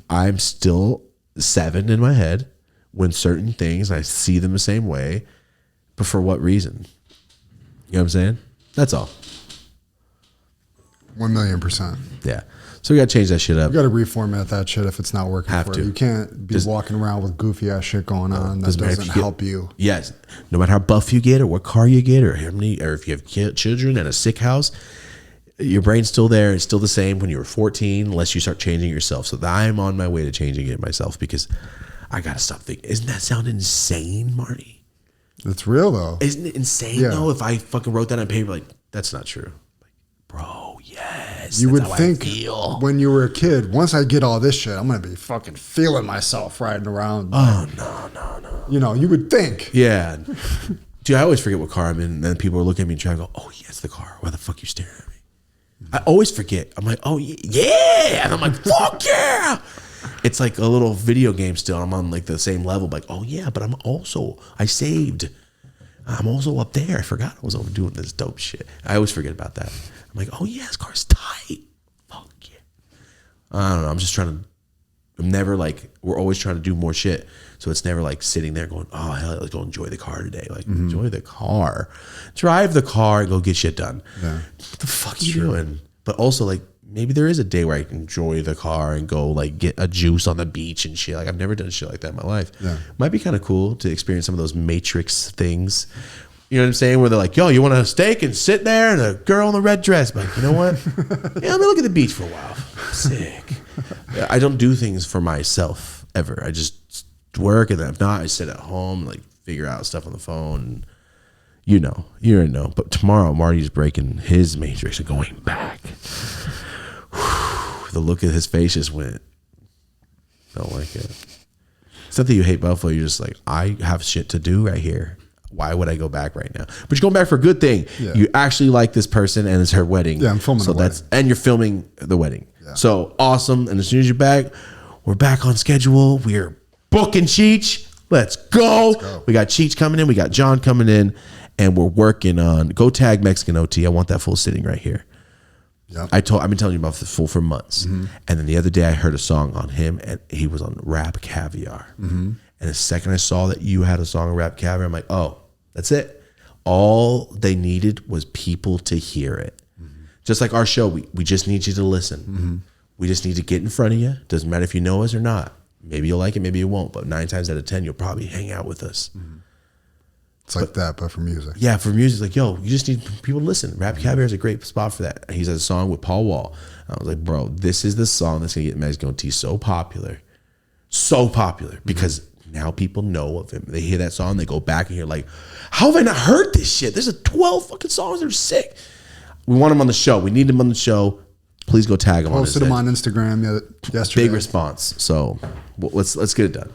I'm still 7 in my head when certain things, I see them the same way, but for what reason? You know what I'm saying? That's all. 1,000,000%. Yeah. So we got to change that shit up. You got to reformat that shit if it's not working for you. You can't be walking around with goofy ass shit going on that doesn't help you. Yes. No matter how buff you get or what car you get or if you have children and a sick house, your brain's still there. It's still the same when you were 14 unless you start changing yourself. So I'm on my way to changing it myself because I got to stop thinking. Isn't that sound insane, Marty? It's real though. Isn't it insane though if I fucking wrote that on paper like, that's not true. Like, bro, yes. You would think when you were a kid, once I get all this shit, I'm going to be fucking feeling myself riding around. Oh, no. You know, you would think. Yeah. Dude, I always forget what car I'm in. And then people are looking at me and trying to go, oh, yeah, it's the car. Why the fuck you staring at me? I always forget. I'm like, oh, yeah. And I'm like, fuck yeah. It's like a little video game still. I'm on like the same level. Like, oh, yeah, but I saved. I'm also up there. I forgot I was over doing this dope shit. I always forget about that. I'm like, oh, yeah, this car's tight. Fuck yeah. I don't know. We're always trying to do more shit. So it's never like sitting there going, oh, hell, let's go enjoy the car today. Like, enjoy the car. Drive the car and go get shit done. Yeah. What the fuck are you doing? But also, like, maybe there is a day where I can enjoy the car and go, like, get a juice on the beach and shit. Like, I've never done shit like that in my life. Yeah. Might be kind of cool to experience some of those Matrix things. You know what I'm saying? Where they're like, yo, you want a steak and sit there and a girl in a red dress? But like, you know what? Yeah, let me look at the beach for a while. Sick. I don't do things for myself ever. I just work, and then if not, I sit at home, like figure out stuff on the phone. And you already know. But tomorrow, Marty's breaking his matrix and going back. The look at his face just went, don't like it. It's not that you hate Buffalo. You're just like, I have shit to do right here. Why would I go back right now? But you're going back for a good thing. Yeah. You actually like this person, and it's her wedding. Yeah, I'm filming the wedding. And you're filming the wedding. Yeah. So awesome. And as soon as you're back, we're back on schedule. We're booking Cheech. Let's go. We got Cheech coming in. We got John coming in. And we're working on, go tag Mexican OT. I want that full sitting right here. Yep. I've been telling you about the Fool for months. And then the other day I heard a song on him and he was on Rap Caviar. And the second I saw that you had a song on Rap Caviar, I'm like, oh, that's it. All they needed was people to hear it. Just like our show, we just need you to listen. We just need to get in front of you. Doesn't matter if you know us or not. Maybe you'll like it, maybe you won't. But 9 times out of 10, you'll probably hang out with us. It's like that, but for music. Yeah, for music, like, yo, you just need people to listen. Rap Caviar is a great spot for that. He's has a song with Paul Wall. I was like, bro, this is the song that's going to get Mexico T so popular. So popular. Because now people know of him. They hear that song, they go back and hear like, how have I not heard this shit? There's 12 fucking songs that are sick. We want him on the show. We need him on the show. Please go tag him. Posted him on Instagram yesterday. Big response. So let's get it done.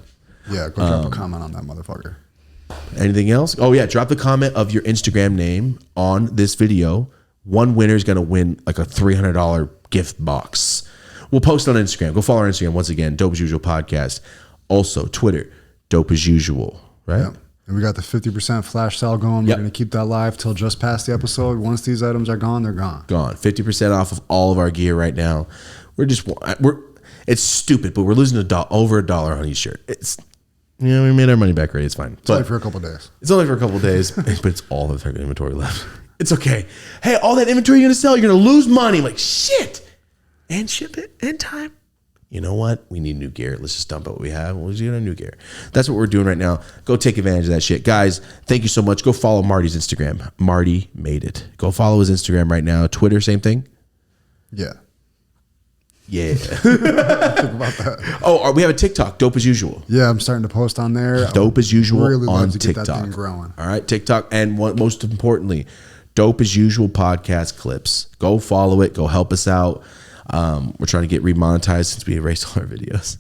Yeah, go drop a comment on that motherfucker. Anything else? Oh yeah, drop the comment of your Instagram name on this video. One winner is gonna win like a $300 gift box. We'll post it on Instagram. Go follow our Instagram once again. Dope as Usual Podcast. Also Twitter. Dope as Usual. Right. Yep. And we got the 50% flash sale going. We're gonna keep that live till just past the episode. Once these items are gone, they're gone. Gone. 50% off of all of our gear right now. It's stupid, but we're losing over $1 on each shirt. We made our money back already. It's fine. It's only for a couple of days. It's only for a couple of days, but it's all of their inventory left. It's okay. Hey, all that inventory you're going to sell, you're going to lose money. I'm like, shit. And ship it in time. You know what? We need new gear. Let's just dump out what we have. We'll just get our new gear. That's what we're doing right now. Go take advantage of that shit. Guys, thank you so much. Go follow Marty's Instagram. Marty made it. Go follow his Instagram right now. Twitter, same thing? Yeah. Think about that. Oh, we have a TikTok, Dope as Usual. Yeah, I'm starting to post on there. Dope as Usual really on to TikTok. Get that thing growing. All right, TikTok, and most importantly, Dope as Usual podcast clips. Go follow it. Go help us out. We're trying to get remonetized since we erased all our videos.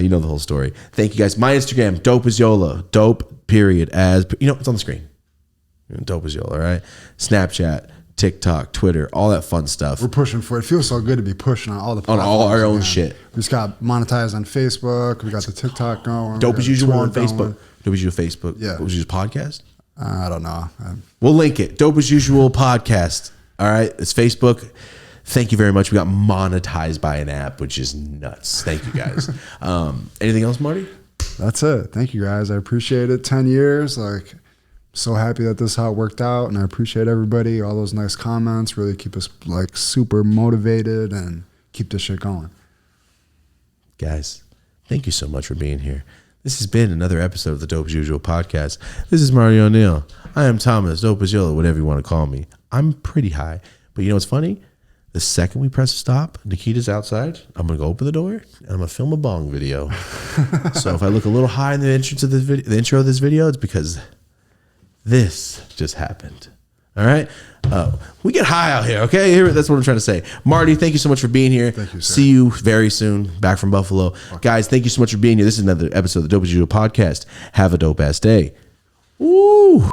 You know the whole story. Thank you guys. My Instagram, Dope as Yola. Dope period as it's on the screen. Dope as Yola. All right. Snapchat, TikTok, Twitter, all that fun stuff. We're pushing for it. It feels so good to be pushing on all the platforms. On all our own shit. We just got monetized on Facebook. We got the TikTok going. Dope as Usual on Facebook. Dope as Usual Facebook. Yeah. Dope as Usual podcast. I don't know. We'll link it. Dope as Usual podcast. All right. It's Facebook. Thank you very much. We got monetized by an app, which is nuts. Thank you guys. Anything else, Marty? That's it. Thank you guys. I appreciate it. 10 years. So happy that this is how it worked out, and I appreciate everybody, all those nice comments, really keep us super motivated and keep this shit going. Guys, thank you so much for being here. This has been another episode of the Dope as Usual podcast. This is Marty O'Neill. I am Thomas, Dope as Yola, whatever you want to call me. I'm pretty high, but you know what's funny? The second we press stop, Nikita's outside. I'm going to go open the door and I'm going to film a bong video. So if I look a little high in the entrance of the intro of this video, it's because this just happened. All right. We get high out here. Okay. That's what I'm trying to say. Marty, thank you so much for being here. Thank you, sir. See you very soon. Back from Buffalo. Okay. Guys, thank you so much for being here. This is another episode of the Dope as Usual podcast. Have a dope ass day. Woo.